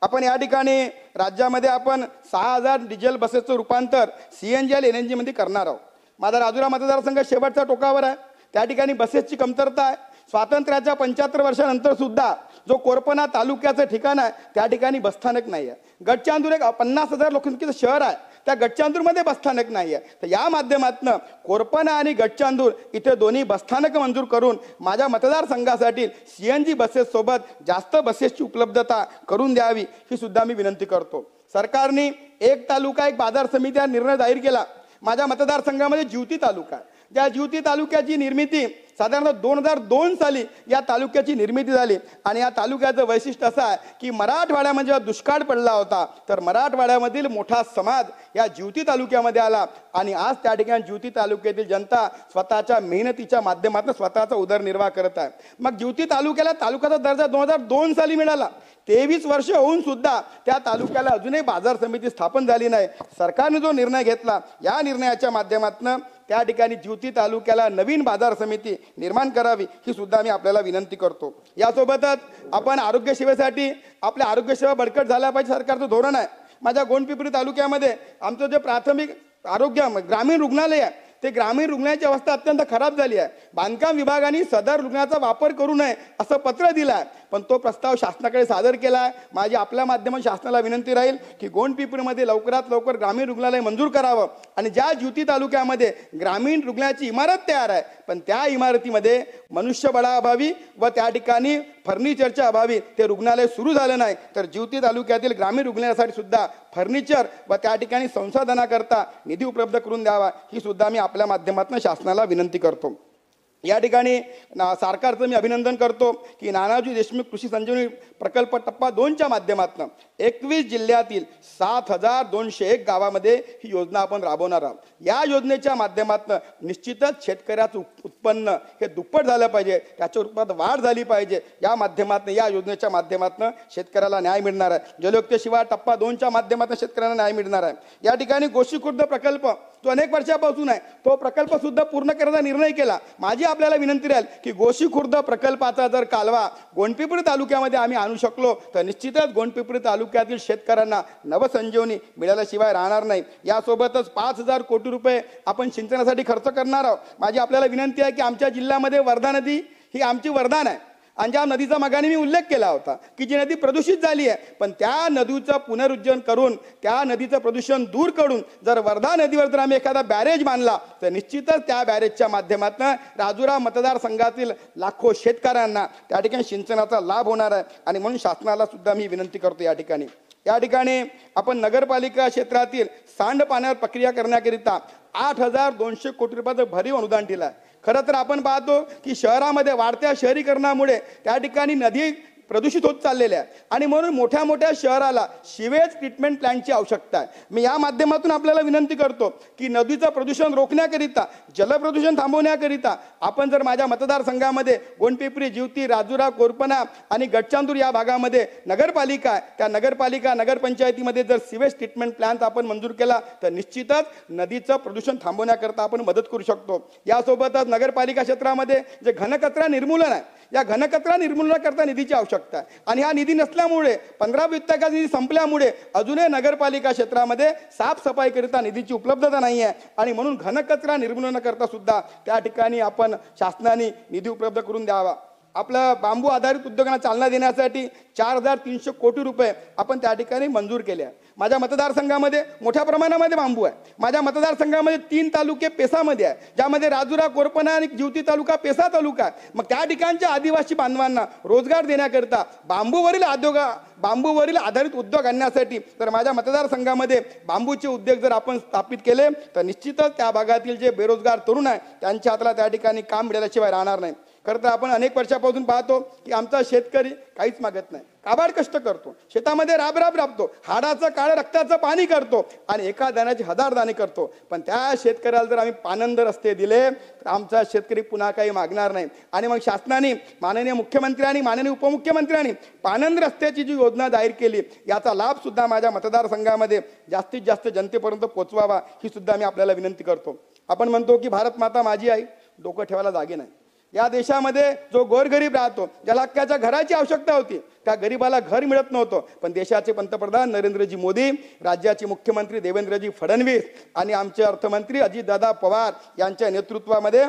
आपण या ठिकाणी राज्यामध्ये आपण 6000 डिझेल बसेसचं रूपांतर CNG आणि LNG मध्ये करणार आहोत. माझा राजुरा मतदारसंघ शेवटच्या टोकावर आहे. त्या ठिकाणी बसेसची कमतरता आहे. स्वातंत्र्याच्या 75 वर्षानंतर सुद्धा जो कोरपना तालुक्याचं ठिकाण आहे, त्या ठिकाणी बसस्थानक नाही आहे. गडचांदूर एक 50,000 लोकसंख्येचं शहर आहे, त्या गडचांदूरमध्ये बसस्थानक नाही आहे. तर या माध्यमातून कोरपना आणि गडचांदूर इथे दोन्ही बसस्थानक मंजूर करून माझ्या मतदारसंघासाठी CNG बसेस सोबत जास्त बसेसची उपलब्धता करून द्यावी, ही सुद्धा मी विनंती करतो. सरकारने एक तालुका एक बाजार समिती हा निर्णय जाहीर केला. माझ्या मतदारसंघामध्ये जिवती तालुका आहे. त्या जिवती तालुक्याची निर्मिती साधारणतः 2002 साली या तालुक्याची निर्मिती झाली. आणि या तालुक्याचं वैशिष्ट्य असं आहे की मराठवाड्यामध्ये जेव्हा दुष्काळ पडला होता, तर मराठवाड्यामधील मोठा समाज या जिवती तालुक्यामध्ये आला. आणि आज त्या ठिकाणी जिवती तालुक्यातील जनता स्वतःच्या मेहनतीच्या माध्यमातून स्वतःचा उदरनिर्वाह करत आहे. मग जिवती तालुक्याला तालुक्याचा दर्जा 2002 साली मिळाला. 23 वर्ष होऊन सुद्धा त्या तालुक्याला अजूनही बाजार समिती स्थापन झाली नाही. सरकारने जो निर्णय घेतला, या निर्णयाच्या माध्यमातून त्या ठिकाणी जिवती तालुक्याला नवीन बाजार समिती निर्माण करावी, ही सुद्धा मी आपल्याला विनंती करतो. यासोबतच आपण आरोग्य सेवेसाठी आपल्या आरोग्य सेवा बळकट झाल्या पाहिजे, सरकारचं धोरण आहे. माझ्या गोंडपिंपरी तालुक्यामध्ये आमचं जे प्राथमिक आरोग्य ग्रामीण रुग्णालय आहे, ते ग्रामीण रुग्णालयाची अवस्था अत्यंत खराब झाली आहे. बांधकाम विभागाने सदर रुग्णाचा वापर करू नये असं पत्र दिलं आहे, पण तो प्रस्ताव शासनाकडे सादर केला आहे. माझी आपल्या माध्यमातून शासनाला विनंती राहील की गोंडपिंपरीमध्ये लवकरात लवकर ग्रामीण रुग्णालय मंजूर करावं. आणि ज्या जिवती तालुक्यामध्ये ग्रामीण रुग्णालयाची इमारत तयार आहे, पण त्या इमारतीमध्ये मनुष्यबळाअभावी व त्या ठिकाणी फर्निचरच्या अभावी ते रुग्णालय सुरू झालं नाही, तर जिवती तालुक्यातील ग्रामीण रुग्णालयासाठी सुद्धा फर्निचर व त्या ठिकाणी संसाधनाकरता निधी उपलब्ध करून द्यावा, ही सुद्धा मी आपल्या माध्यमातून शासनाला विनंती करतो. या ठिकाणी सरकारचं मी अभिनंदन करतो की नानाजी देशमुख कृषी संजीवनी प्रकल्प टप्पा 2च्या माध्यमातून 21 जिल्ह्यातील 7201 गावामध्ये ही योजना आपण राबवणार आहोत. या योजनेच्या माध्यमातून निश्चितच शेतकऱ्याचं उत्पन्न हे दुप्पट झालं पाहिजे, त्याच्या उत्पन्नात वाढ झाली पाहिजे. या माध्यमातून या योजनेच्या माध्यमातून शेतकऱ्याला न्याय मिळणार आहे. जलयुक्त शिवार टप्पा 2च्या माध्यमातून शेतकऱ्यांना न्याय मिळणार आहे. या ठिकाणी गोशी खुर्द प्रकल्प जो अनेक वर्षापासून आहे, तो प्रकल्प सुद्धा पूर्ण करण्याचा निर्णय केला. माझी आपल्याला विनंती राहील की गोशी खुर्द प्रकल्पाचा जर कालवा गोंडपिंपरी तालुक्यामध्ये आम्ही आणू शकलो, तर निश्चितच गोंडपिंपरी तालुक्यातील शेतकऱ्यांना नवसंजीवनी मिळाल्याशिवाय राहणार नाही. यासोबतच 5000 कोटी रुपये आपण सिंचनासाठी खर्च करणार आहोत. माझी आपल्याला विनंती आहे की आमच्या जिल्ह्यामध्ये वर्धा नदी ही आमची वरदान आहे. आणि ज्या नदीचा मगाने मी उल्लेख केला होता की जी नदी प्रदूषित झाली आहे, पण त्या नदीचं पुनरुज्जीवन करून त्या नदीचं प्रदूषण दूर करून जर वर्धा नदीवर जर आम्ही एखादा बॅरेज बांधला, तर निश्चितच त्या बॅरेजच्या माध्यमातून राजुरा मतदारसंघातील लाखो शेतकऱ्यांना त्या ठिकाणी सिंचनाचा लाभ होणार आहे. आणि म्हणून शासनाला सुद्धा मी विनंती करतो या ठिकाणी आपण नगरपालिका क्षेत्रातील सांडपाण्यावर प्रक्रिया करण्याकरिता 8200 कोटी रुपयाचं भरीव अनुदान दिलं आहे. खरं तर आपण पाहतो की शहरामध्ये वाढत्या शहरीकरणामुळे त्या ठिकाणी नदी प्रदूषित होत चाललेल्या आहे आणि म्हणून मोठ्या मोठ्या शहराला सिवेज ट्रीटमेंट प्लॅनची आवश्यकता आहे. मी या माध्यमातून आपल्याला विनंती करतो की नदीचं प्रदूषण रोखण्याकरिता, जलप्रदूषण थांबवण्याकरिता आपण जर माझ्या मतदारसंघामध्ये गोंडपिंपरी, जिवती, राजुरा, कोरपना आणि गडचांदूर या भागामध्ये नगरपालिका आहे, त्या नगरपालिका नगरपंचायतीमध्ये जर सिवेज ट्रीटमेंट प्लॅन आपण मंजूर केला, तर निश्चितच नदीचं प्रदूषण थांबवण्याकरता आपण मदत करू शकतो. यासोबतच नगरपालिका क्षेत्रामध्ये जे घनकचरा निर्मूलन आहे, या घनकचरा निर्मूलनाकरता निधीची आवश्यकता आहे. आणि हा निधी नसल्यामुळे 15 वित्तका निधी संपल्यामुळे अजूनही नगरपालिका क्षेत्रामध्ये साफसफाईकरिता निधीची उपलब्धता नाही आहे. आणि म्हणून घनकचरा निर्मूलनाकरता सुद्धा त्या ठिकाणी आपण शासनाने निधी उपलब्ध करून द्यावा. आपल्या बांबू आधारित उद्योगांना चालना देण्यासाठी 4,300 कोटी रुपये आपण त्या ठिकाणी मंजूर केले आहे. माझ्या मतदारसंघामध्ये मोठ्या प्रमाणामध्ये बांबू आहे. माझ्या मतदारसंघामध्ये 3 तालुके पेसामध्ये आहे, ज्यामध्ये राजुरा, कोरपणा आणि जिवती तालुका पेसा तालुका आहे. मग त्या ठिकाणच्या आदिवासी बांधवांना रोजगार देण्याकरता बांबूवरील आधारित उद्योग आणण्यासाठी तर माझ्या मतदारसंघामध्ये बांबूचे उद्योग जर आपण स्थापित केले तर निश्चितच त्या भागातील जे बेरोजगार तरुण आहे त्यांच्या हाताला त्या ठिकाणी काम मिळाल्याशिवाय राहणार नाही. खरं तर आपण अनेक वर्षापासून पाहतो की आमचा शेतकरी काहीच मागत नाही, काबाड कष्ट करतो, शेतामध्ये राबतो, हाडाचं काळं रक्ताचं पाणी करतो आणि एका दाण्याचे 1000 दाणे करतो. पण त्या शेतकऱ्याला जर आम्ही पानंद रस्ते दिले तर आमचा शेतकरी पुन्हा काही मागणार नाही. आणि मग शासनाने, माननीय मुख्यमंत्र्यांनी, माननीय उपमुख्यमंत्र्यांनी पानंद रस्त्याची जी योजना जाहीर केली याचा लाभ सुद्धा माझ्या मतदारसंघामध्ये जास्तीत जास्त जनतेपर्यंत पोहोचवावा ही सुद्धा मी आपल्याला विनंती करतो. आपण म्हणतो की भारत माता माझी आई, डोकं ठेवायला जागे नाही. या देशामध्ये जो गोरगरीब राहतो, ज्याला हक्काच्या घराची आवश्यकता होती, त्या गरीबाला घर मिळत नव्हतं. पण देशाचे पंतप्रधान नरेंद्रजी मोदी, राज्याचे मुख्यमंत्री देवेंद्रजी फडणवीस आणि आमचे अर्थमंत्री अजितदादा पवार यांच्या नेतृत्वामध्ये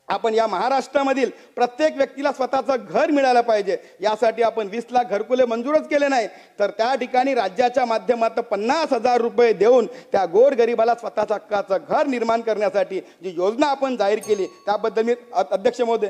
आपण या महाराष्ट्रामधील प्रत्येक व्यक्तीला स्वतःचं घर मिळालं पाहिजे यासाठी आपण 20 लाख घरकुले मंजूरच केले नाही तर त्या ठिकाणी राज्याच्या माध्यमातून 50,000 रुपये देऊन त्या गोरगरिबाला स्वतःचं हक्काचं घर निर्माण करण्यासाठी जी योजना आपण जाहीर केली त्याबद्दल मी अध्यक्ष महोदय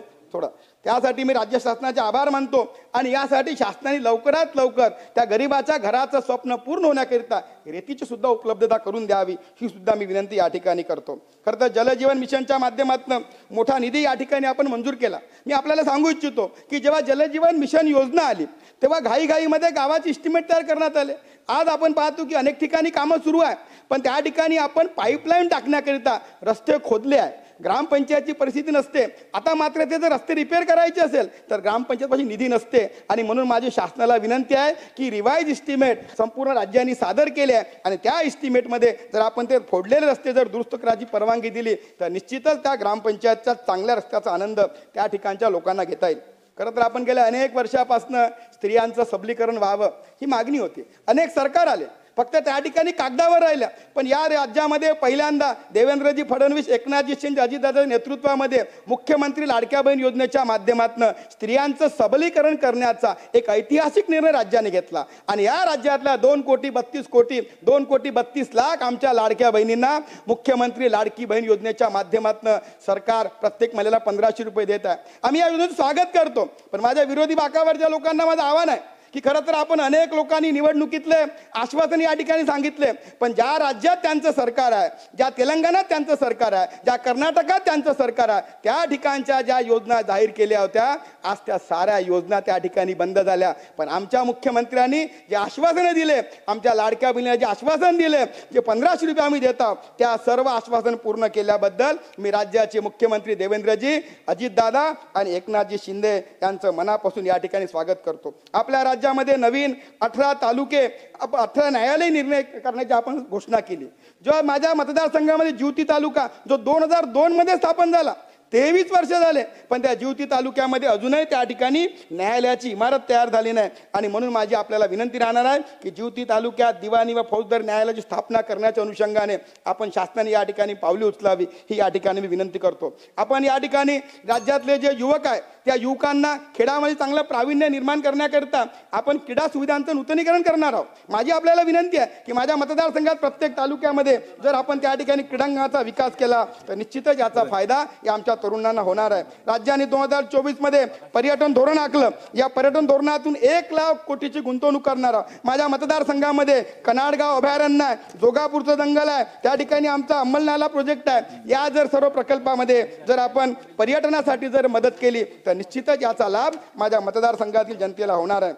त्यासाठी मी राज्य शासनाचे आभार मानतो. आणि यासाठी शासनाने लवकरात लवकर त्या गरिबाच्या घराचं स्वप्न पूर्ण होण्याकरिता रेतीची सुद्धा उपलब्धता करून द्यावी ही सुद्धा मी विनंती या ठिकाणी करतो. खरं तर जलजीवन मिशनच्या माध्यमातून मोठा निधी या ठिकाणी आपण मंजूर केला. मी आपल्याला सांगू इच्छितो की जेव्हा जलजीवन मिशन योजना आली तेव्हा घाईघाईमध्ये गावाचे इस्टिमेट तयार करण्यात आले. आज आपण पाहतो की अनेक ठिकाणी कामं सुरू आहे, पण त्या ठिकाणी आपण पाईपलाईन टाकण्याकरिता रस्ते खोदले आहे. ग्रामपंचायतची परिस्थिती नसते. आता मात्र ते जर रस्ते रिपेअर करायचे असेल तर ग्रामपंचायतपाशी निधी नसते. आणि म्हणून माझी शासनाला विनंती आहे की रिवाइज इस्टिमेट संपूर्ण राज्यांनी सादर केले आहे आणि त्या इस्टिमेटमध्ये जर आपण ते फोडलेले रस्ते जर दुरुस्त करायची परवानगी दिली तर निश्चितच त्या ग्रामपंचायतच्या चांगल्या रस्त्याचा आनंद त्या ठिकाणच्या लोकांना घेता येईल. खरं तर आपण गेल्या अनेक वर्षापासून स्त्रियांचं सबलीकरण व्हावं ही मागणी होती. अनेक सरकार आले, फक्त त्या ठिकाणी कागदावर राहिल्या. पण या राज्यामध्ये पहिल्यांदा देवेंद्रजी फडणवीस, एकनाथजी शिंदे, अजितदादांच्या नेतृत्वामध्ये मुख्यमंत्री लाडक्या बहीण योजनेच्या माध्यमातून स्त्रियांचं सबलीकरण करण्याचा एक ऐतिहासिक निर्णय राज्याने घेतला. आणि या राज्यातल्या 2,32,00,000 आमच्या लाडक्या बहिणींना मुख्यमंत्री लाडकी बहीण योजनेच्या माध्यमातून सरकार प्रत्येक महिलेला 1,500 रुपये देत आहे. आम्ही या योजनेचं स्वागत करतो. पण माझ्या विरोधी बाकावरच्या लोकांना माझं आव्हान आहे की खरं तर आपण अनेक लोकांनी निवडणुकीतले आश्वासन या ठिकाणी सांगितले, पण ज्या राज्यात त्यांचं सरकार आहे, ज्या तेलंगणात त्यांचं सरकार आहे, ज्या कर्नाटकात त्यांचं सरकार आहे, त्या ठिकाणच्या ज्या योजना जाहीर केल्या होत्या आज त्या साऱ्या योजना त्या ठिकाणी बंद झाल्या. पण आमच्या मुख्यमंत्र्यांनी जे आश्वासनं दिले, आमच्या लाडक्या बहिणीला जे आश्वासन दिले, जे 1,500 रुपये आम्ही देतो त्या सर्व आश्वासन पूर्ण केल्याबद्दल मी राज्याचे मुख्यमंत्री देवेंद्रजी, अजितदादा आणि एकनाथजी शिंदे यांचं मनापासून या ठिकाणी स्वागत करतो. आपल्या राज्यामध्ये नवीन 18 तालुके, 18 न्यायालय निर्णय करण्याची आपण घोषणा केली. जो माझ्या मतदारसंघामध्ये जिवती तालुका जो 2002 मध्ये स्थापन झाला, 23 वर्ष झाले, पण त्या जिवती तालुक्यामध्ये अजूनही त्या ठिकाणी न्यायालयाची इमारत तयार झाली नाही. आणि म्हणून माझी आपल्याला विनंती राहणार आहे की जिवती तालुक्यात दिवाणी व फौजदार न्यायालयाची स्थापना करण्याच्या अनुषंगाने आपण शासनाने या ठिकाणी पावले उचलावी ही या ठिकाणी मी विनंती करतो. आपण या ठिकाणी राज्यातले जे युवक आहे त्या युवकांना खेळामध्ये चांगलं प्रावीण्य निर्माण करण्याकरिता आपण क्रीडा सुविधांचं नूतनीकरण करणार आहोत. माझी आपल्याला विनंती आहे की माझ्या मतदारसंघात प्रत्येक तालुक्यामध्ये जर आपण त्या ठिकाणी क्रीडांगणाचा विकास केला तर निश्चितच याचा फायदा या आमच्या तरुणांना होणार आहे. राज्याने 2024 मध्ये पर्यटन धोरण आखलं. या पर्यटन धोरणातून 1,00,000 कोटीची गुंतवणूक करणार आहोत. माझ्या मतदारसंघामध्ये कनाडगाव अभयारण्य आहे, जोगापूरचं जंगल आहे, त्या ठिकाणी आमचा अंमलनाला प्रोजेक्ट आहे. या जर सर्व प्रकल्पामध्ये जर आपण पर्यटनासाठी जर मदत केली तर निश्चितच याचा लाभ माझ्या मतदारसंघातील जनतेला होणार आहे.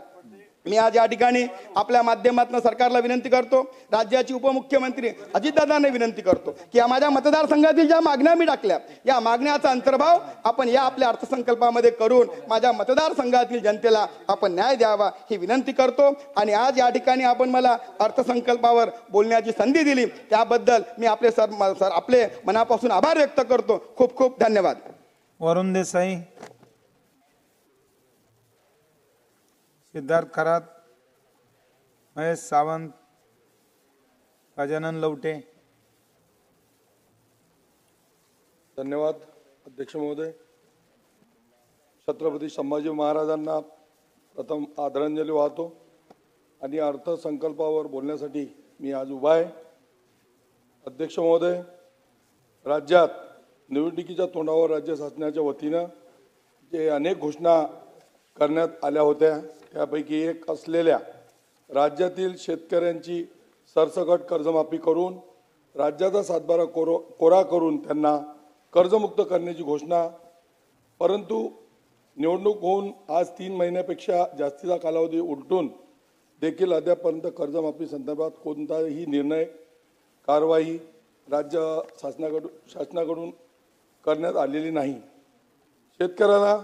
मी आज या ठिकाणी आपल्या माध्यमातून सरकारला विनंती करतो, राज्याचे उपमुख्यमंत्री अजितदादांना विनंती करतो की माझ्या मतदारसंघातील ज्या मागण्या मी टाकल्या या मागण्याचा अंतर्भाव आपण या आपल्या अर्थसंकल्पामध्ये करून माझ्या मतदारसंघातील जनतेला आपण न्याय द्यावा ही विनंती करतो. आणि आज या ठिकाणी आपण मला अर्थसंकल्पावर बोलण्याची संधी दिली त्याबद्दल मी आपले मनापासून आभार व्यक्त करतो. खूप खूप धन्यवाद. वरुण देसाई, सिद्धार्थ खरात, महेश सावंत, गजानन लवटे. धन्यवाद अध्यक्ष महोदय. छत्रपती संभाजी महाराजांना प्रथम आदरांजली वाहतो आणि अर्थसंकल्पावर बोलण्यासाठी मी आज उभा आहे. अध्यक्ष महोदय, राज्यात निवडणुकीच्या तोंडावर राज्य शासनाच्या वतीनं जे अनेक घोषणा करण्यात आल्या होत्या त्यापैकी एक असलेल्या राज्यातील शेतकऱ्यांची सरसकट कर्जमाफी करून राज्याचा सातबारा कोरा करून त्यांना कर्जमुक्त करण्याची घोषणा, परंतु निवडणूक होऊन आज 3 महिन्यापेक्षा जास्तीचा कालावधी उलटून देखील अद्यापर्यंत कर्जमाफी संदर्भात कोणताही निर्णय कारवाई राज्य शासनाकडून करण्यात आलेली नाही. शेतकऱ्याला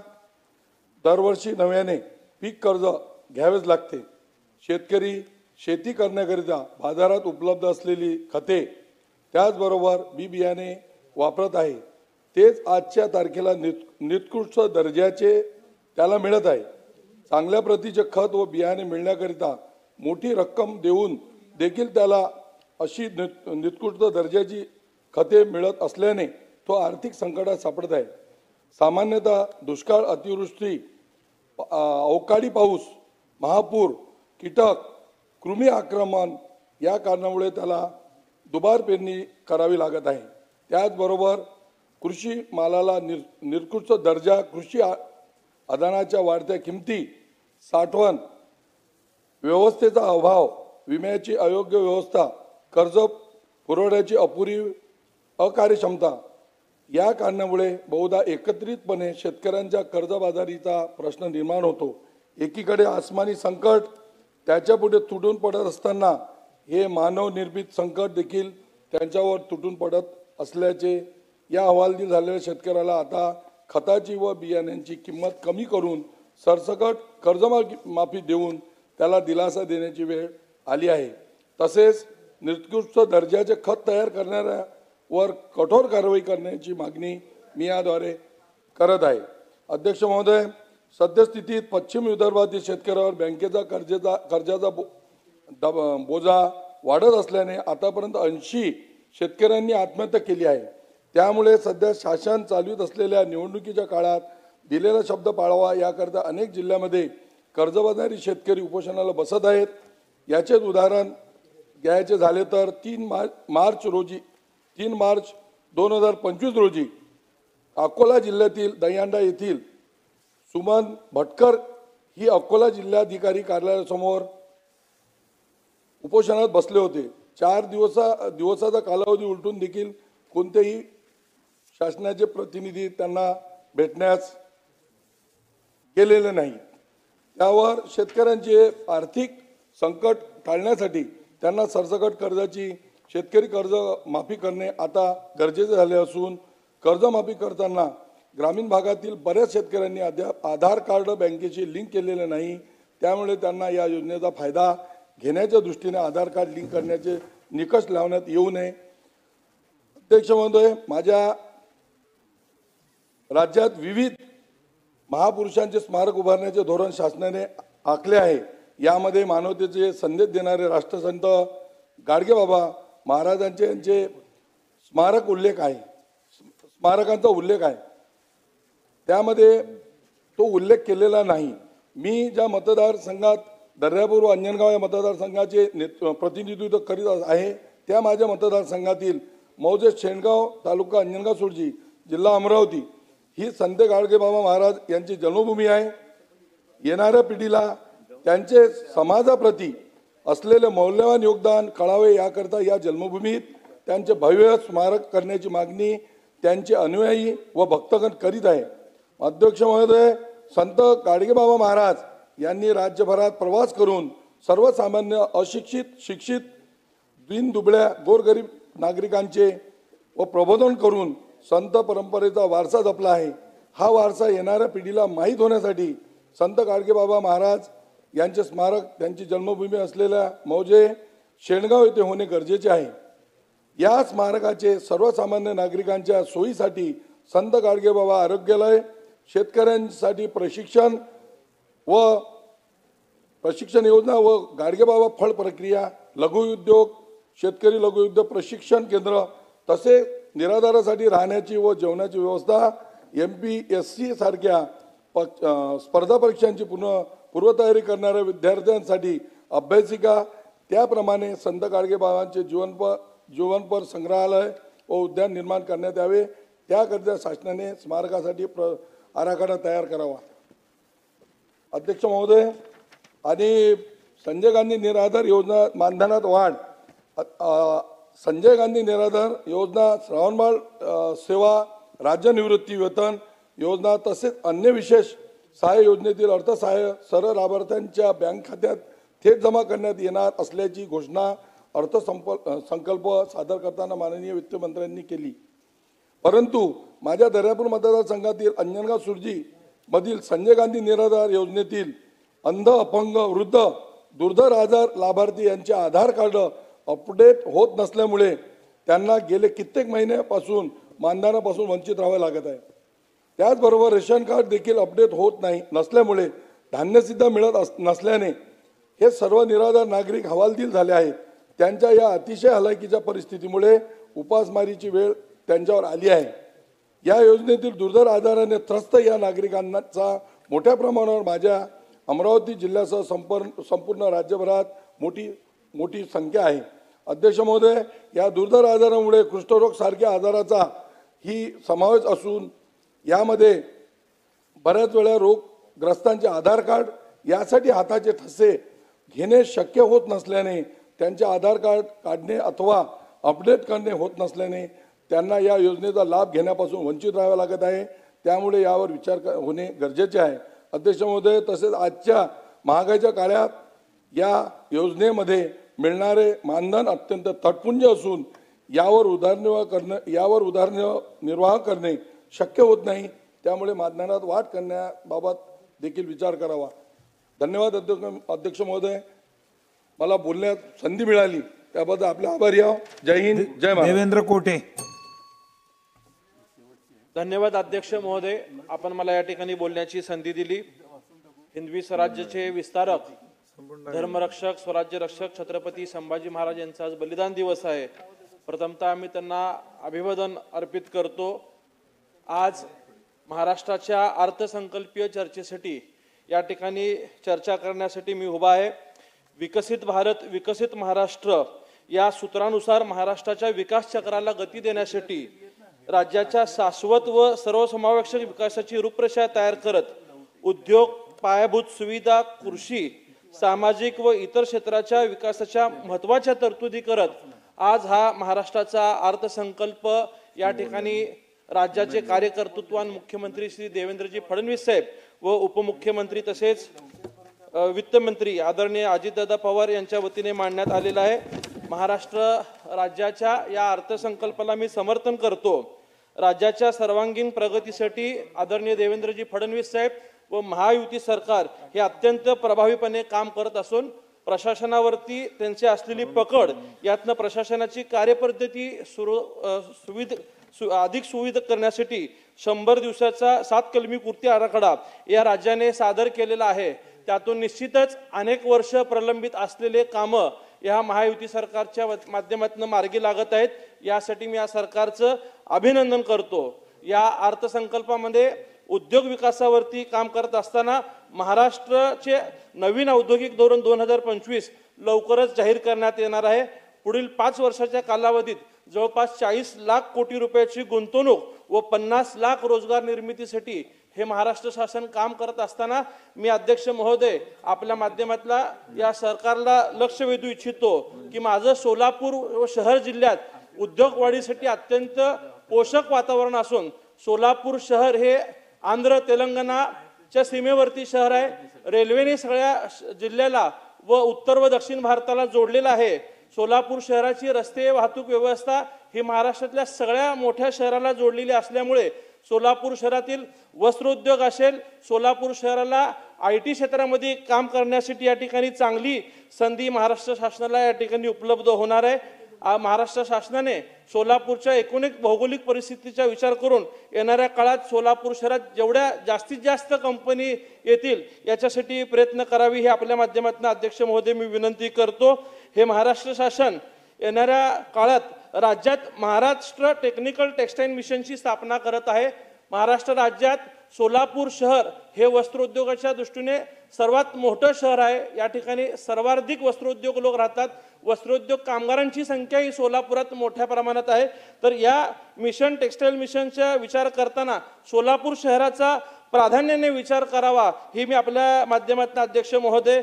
दरवर्षी नव्याने पीक कर्ज घ्यावेच लागते. शेतकरी शेती करण्याकरिता बाजारात उपलब्ध असलेली खते त्याचबरोबर बी बियाणे वापरत आहे. तेच आजच्या तारखेला निकृष्ट दर्जाचे त्याला मिळत आहे. चांगल्या प्रतीचे खत व बियाणे मिळण्याकरिता मोठी रक्कम देऊन देखील त्याला अशी निकृष्ट दर्जाची खते मिळत असल्याने तो आर्थिक संकटात सापडत आहे. सामान्यतः दुष्काळ, अतिवृष्टी, अवकाळी पाऊस, महापूर, कीटक, कृमी आक्रमण या कारणामुळे त्याला दुबार पेरणी करावी लागत आहे. त्याचबरोबर कृषी मालाला निकृष्ट दर्जा, कृषी आधानाच्या वाढत्या किमती, साठवण व्यवस्थेचा अभाव, विम्याची अयोग्य व्यवस्था, कर्ज पुरवठ्याची अपुरी अकार्यक्षमता या कारणामुळे बहुधा एकत्रितपणे शेतकऱ्यांच्या कर्जबाजारीचा प्रश्न निर्माण होतो. एकीकडे आसमानी संकट त्याच्यापुढे तुटून पडत असताना हे मानवनिर्मित संकट देखील त्यांच्यावर तुटून पडत असल्याचे या अहवालातील झालेल्या शेतकऱ्याला आता खताची व बियाण्यांची किंमत कमी करून सरसकट कर्जमाफी देऊन त्याला दिलासा देण्याची वेळ आली आहे. तसेच निकृष्ट दर्जाचे खत तयार करणाऱ्यावर कठोर कारवाई करण्याची मागणी मी याद्वारे करत आहे. अध्यक्ष महोदय, सद्यस्थितीत पश्चिम विदर्भातील शेतकऱ्यावर बँकेचा कर्जाचा बोजा वाढत असल्याने आतापर्यंत 80 शेतकऱ्यांनी आत्महत्या केली आहे. त्यामुळे सध्या शासन चालवित असलेल्या निवडणुकीच्या काळात दिलेला शब्द पाळावा याकरता अनेक जिल्ह्यामध्ये कर्जबाजारी शेतकरी उपोषणाला बसत आहेत. याचेच उदाहरण घ्यायचे झाले तर 3 मार्च 2025 रोजी अकोला जिल्ह्यातील दहीहंडा येथील सुमन भटकर ही अकोला जिल्हाधिकारी कार्यालयासमोर उपोषणात बसले होते. 4 दिवसाचा कालावधी उलटून देखील कोणतेही शासनाचे प्रतिनिधी त्यांना भेटण्यास गेलेले नाही. त्यावर शेतकऱ्यांचे आर्थिक संकट टाळण्यासाठी त्यांना सरसकट कर्जाची शेतकरी कर्ज माफी करणे आता गरजेचे झाले असून कर्जमाफी करताना ग्रामीण भागातील बऱ्याच शेतकऱ्यांनी अद्याप आधार कार्ड बँकेशी लिंक केलेले नाही. त्यामुळे त्यांना या योजनेचा फायदा घेण्याच्या दृष्टीने आधार कार्ड लिंक करण्याचे निकष लावण्यात येऊ नये. अध्यक्ष महोदय, माझ्या राज्यात विविध महापुरुषांचे स्मारक उभारण्याचे धोरण शासनाने आखले आहे. यामध्ये मानवतेचे संदेश देणारे राष्ट्रसंत गाडगेबाबा महाराजांचे यांचे स्मारकांचा उल्लेख आहे. त्यामध्ये तो उल्लेख केलेला नाही. मी ज्या मतदारसंघात दर्यापूर व अंजनगाव या मतदारसंघाचे प्रतिनिधित्व करीत आहे त्या माझ्या मतदारसंघातील मौजे शेणगाव तालुका अंजनगाव सुरजी जिल्हा अमरावती ही संत गाडगेबाबा महाराज यांची जन्मभूमी आहे. येणाऱ्या पिढीला त्यांचे समाजाप्रती असलेले मौल्यवान योगदान कळावे याकरता या जन्मभूमीत त्यांचे भव्य स्मारक करण्याची मागणी त्यांचे अनुयायी व भक्तगण करीत आहे. अध्यक्ष महोदय, संत गाडगेबाबा महाराज यांनी राज्यभरात प्रवास करून सर्वसामान्य अशिक्षित, शिक्षित, दीनदुबळ्या गोरगरीब नागरिकांचे व प्रबोधन करून संत परंपरेचा वारसा जपला आहे. हा वारसा येणाऱ्या पिढीला माहीत होण्यासाठी संत गाडगेबाबा महाराज यांचे स्मारक त्यांची जन्मभूमी असलेल्या मौजे शेणगाव येथे होणे गरजेचे आहे. या स्मारकाचे सर्वसामान्य नागरिकांच्या सोयीसाठी संत गाडगेबाबा आरोग्यालय, शेतकऱ्यांसाठी प्रशिक्षण योजना व गाडगेबाबा फळ प्रक्रिया, लघुउद्योग, शेतकरी लघुउद्योग प्रशिक्षण केंद्र तसेच निराधारासाठी राहण्याची व जेवणाची व्यवस्था, MPSC सारख्या स्पर्धा परीक्षांची पूर्वतयारी करणाऱ्या विद्यार्थ्यांसाठी अभ्यासिका, त्याप्रमाणे संत गाडगेबाबांचे जीवनपर संग्रहालय व उद्यान निर्माण करण्यात यावे। त्याकरिता शासनाने स्मारकासाठी आराखडा तयार करावा। अध्यक्ष महोदय, आणि संजय गांधी निराधार योजना मानधनात वाढ, संजय गांधी निराधार योजना, श्रावणबाळ सेवा, राज्य निवृत्ती वेतन योजना तसेच अन्य विशेष सहाय्य योजनेतील अर्थसहाय्य सर्व लाभार्थ्यांच्या बँक खात्यात थेट जमा करण्यात येणार असल्याची घोषणा अर्थसंकल्प सादर करताना माननीय वित्तमंत्र्यांनी केली। परंतु माझ्या दर्यापूर मतदारसंघातील अंजनगाव सुरजी मधील संजय गांधी निराधार योजनेतील अंध, अपंग, वृद्ध, दुर्धर आजार लाभार्थी यांचे आधार कार्ड अपडेट होत नसल्यामुळे त्यांना गेले कित्येक महिन्यापासून मानधनापासून वंचित राहावे लागत आहे। त्याचबरोबर रेशन कार्ड देखील अपडेट होत नसल्यामुळे धान्यसिद्धा मिळत नसल्याने हे सर्व निराधार नागरिक हवालदिल झाले आहेत। त्यांच्या या अतिशय हलाखीच्या परिस्थितीमुळे उपासमारीची वेळ त्यांच्यावर आली आहे। या योजनेतील दुर्धर आजाराने त्रस्त या नागरिकांचा मोठ्या प्रमाणावर माझ्या अमरावती जिल्ह्यासह संपूर्ण राज्यभरात मोठी संख्या आहे। अध्यक्ष महोदय, या दुर्धर आजारामुळे कुष्ठरोग सारख्या आजाराचा ही समावेश असून यामध्ये बऱ्याच वेळा रोगग्रस्तांचे आधार कार्ड यासाठी हाताचे ठसे घेणे शक्य होत नसल्याने त्यांचे आधार कार्ड काढणे अथवा अपडेट करणे होत नसल्याने त्यांना या योजनेचा लाभ घेण्यापासून वंचित राहावे लागत आहे। त्यामुळे यावर विचार होणे गरजेचे आहे। अध्यक्ष महोदय, तसेच आजच्या महागाईच्या काळात या योजनेमध्ये मिळणारे मानधन अत्यंत तटपुंज असून यावर उदरनिर्वाह करणे शक्य होत नाही। त्यामुळे मानधनात वाढ करण्याबाबत देखील विचार करावा। धन्यवाद अध्यक्ष महोदय, मला बोलण्यात संधी मिळाली त्याबद्दल आपले आभारी आहो। जय हिंद, जय महाराष्ट्र। देवेंद्र कोटे। धन्यवाद अध्यक्ष महोदय, आपण मला या ठिकाणी बोलण्याची संधी दिली। हिंदवी स्वराज्याचे विस्तारक, धर्मरक्षक, स्वराज्य रक्षक छत्रपती संभाजी महाराज यांचा आज बलिदान दिवस आहे। प्रथमतः आम्ही त्यांना अभिवादन अर्पित करतो। आज महाराष्ट्राच्या अर्थसंकल्पीय चर्चेसाठी या ठिकाणी चर्चा करण्यासाठी मी उभा आहे। विकसित भारत, विकसित महाराष्ट्र या सूत्रानुसार महाराष्ट्राच्या विकास चक्राला गती देण्यासाठी राज्याच्या शाश्वत व सर्वसमावेशक विकासाची रूपरेषा तयार करत उद्योग, पायाभूत सुविधा, कृषी, सामाजिक व इतर क्षेत्राच्या विकासाच्या महत्त्वाच्या तरतुदी करत आज हा महाराष्ट्राचा अर्थसंकल्प या ठिकाणी राज्याचे कार्यकर्तृत्वान मुख्यमंत्री श्री देवेंद्रजी फडणवीस साहेब व उपमुख्यमंत्री तसेच वित्तमंत्री आदरणीय अजितदादा पवार यांच्या वतीने मांडण्यात आलेला आहे। महाराष्ट्र राज्याच्या या अर्थसंकल्पाला मी समर्थन करतो। राज्याच्या सर्वांगीण प्रगतीसाठी आदरणीय देवेंद्रजी फडणवीस साहेब व महायुती सरकार हे अत्यंत प्रभावीपणे काम करत असून प्रशासनावरती त्यांची असलेली पकड यातनं प्रशासनाची कार्यपद्धती अधिक सुविधा करण्यासाठी 100 दिवसाचा 7 कलमी कृती आराखडा या राज्याने सादर केलेला आहे। त्यातून निश्चितच अनेक वर्ष प्रलंबित असलेले कामं या महायुती सरकारच्या माध्यमातून मार्गी लागत आहेत। यासाठी मी या सरकारचं अभिनंदन करतो। या अर्थसंकल्पामध्ये उद्योग विकासावरती काम करत असताना महाराष्ट्राचे नवीन औद्योगिक धोरण 2025 लवकरच जाहीर करण्यात येणार आहे। पुढील 5 वर्षाच्या कालावधीत जवळपास 40 लाख कोटी रुपयाची गुंतवणूक व 50 लाख रोजगार निर्मितीसाठी हे महाराष्ट्र शासन काम करत असताना मी अध्यक्ष महोदय आपल्या माध्यमातला या सरकारला लक्ष वेधू इच्छितो की माझं सोलापूर व शहर जिल्ह्यात उद्योग वाढीसाठी अत्यंत पोषक वातावरण असून सोलापूर शहर हे आंध्र तेलंगणाच्या सीमेवरती शहर आहे। रेल्वेने सगळ्या जिल्ह्याला व उत्तर व दक्षिण भारताला जोडलेलं आहे। सोलापूर शहराची रस्ते वाहतूक व्यवस्था ही महाराष्ट्रातल्या सगळ्या मोठ्या शहराला जोडलेली असल्यामुळे सोलापूर शहरातील वस्त्रोद्योग असेल, सोलापूर शहराला IT क्षेत्रामध्ये काम करण्यासाठी या ठिकाणी चांगली संधी महाराष्ट्र शासनाला या ठिकाणी उपलब्ध होणार आहे। महाराष्ट्र शासनाने सोलापूरच्या एकूण भौगोलिक परिस्थितीचा विचार करून येणाऱ्या काळात सोलापूर शहरात जेवढ्या जास्तीत जास्त कंपनी येतील याच्यासाठी प्रयत्न करावी हे आपल्या माध्यमातून अध्यक्ष महोदय मी विनंती करतो। हे महाराष्ट्र शासन येणाऱ्या काळात राज्यात महाराष्ट्र टेक्निकल टेक्सटाईल मिशनची स्थापना करत आहे। महाराष्ट्र राज्यात सोलापूर शहर हे वस्त्रोद्योगाच्या दृष्टीने सर्वात मोठं शहर आहे. या ठिकाणी सर्वाधिक वस्त्रोद्योग लोक राहतात. वस्त्रोद्योग कामगारांची संख्या ही सोलापुरात मोठ्या प्रमाणात आहे. तर या मिशन टेक्सटाईल मिशनचा विचार करताना सोलापूर शहराचा प्राधान्याने विचार करावा ही मी आपल्या माध्यमातून अध्यक्ष महोदय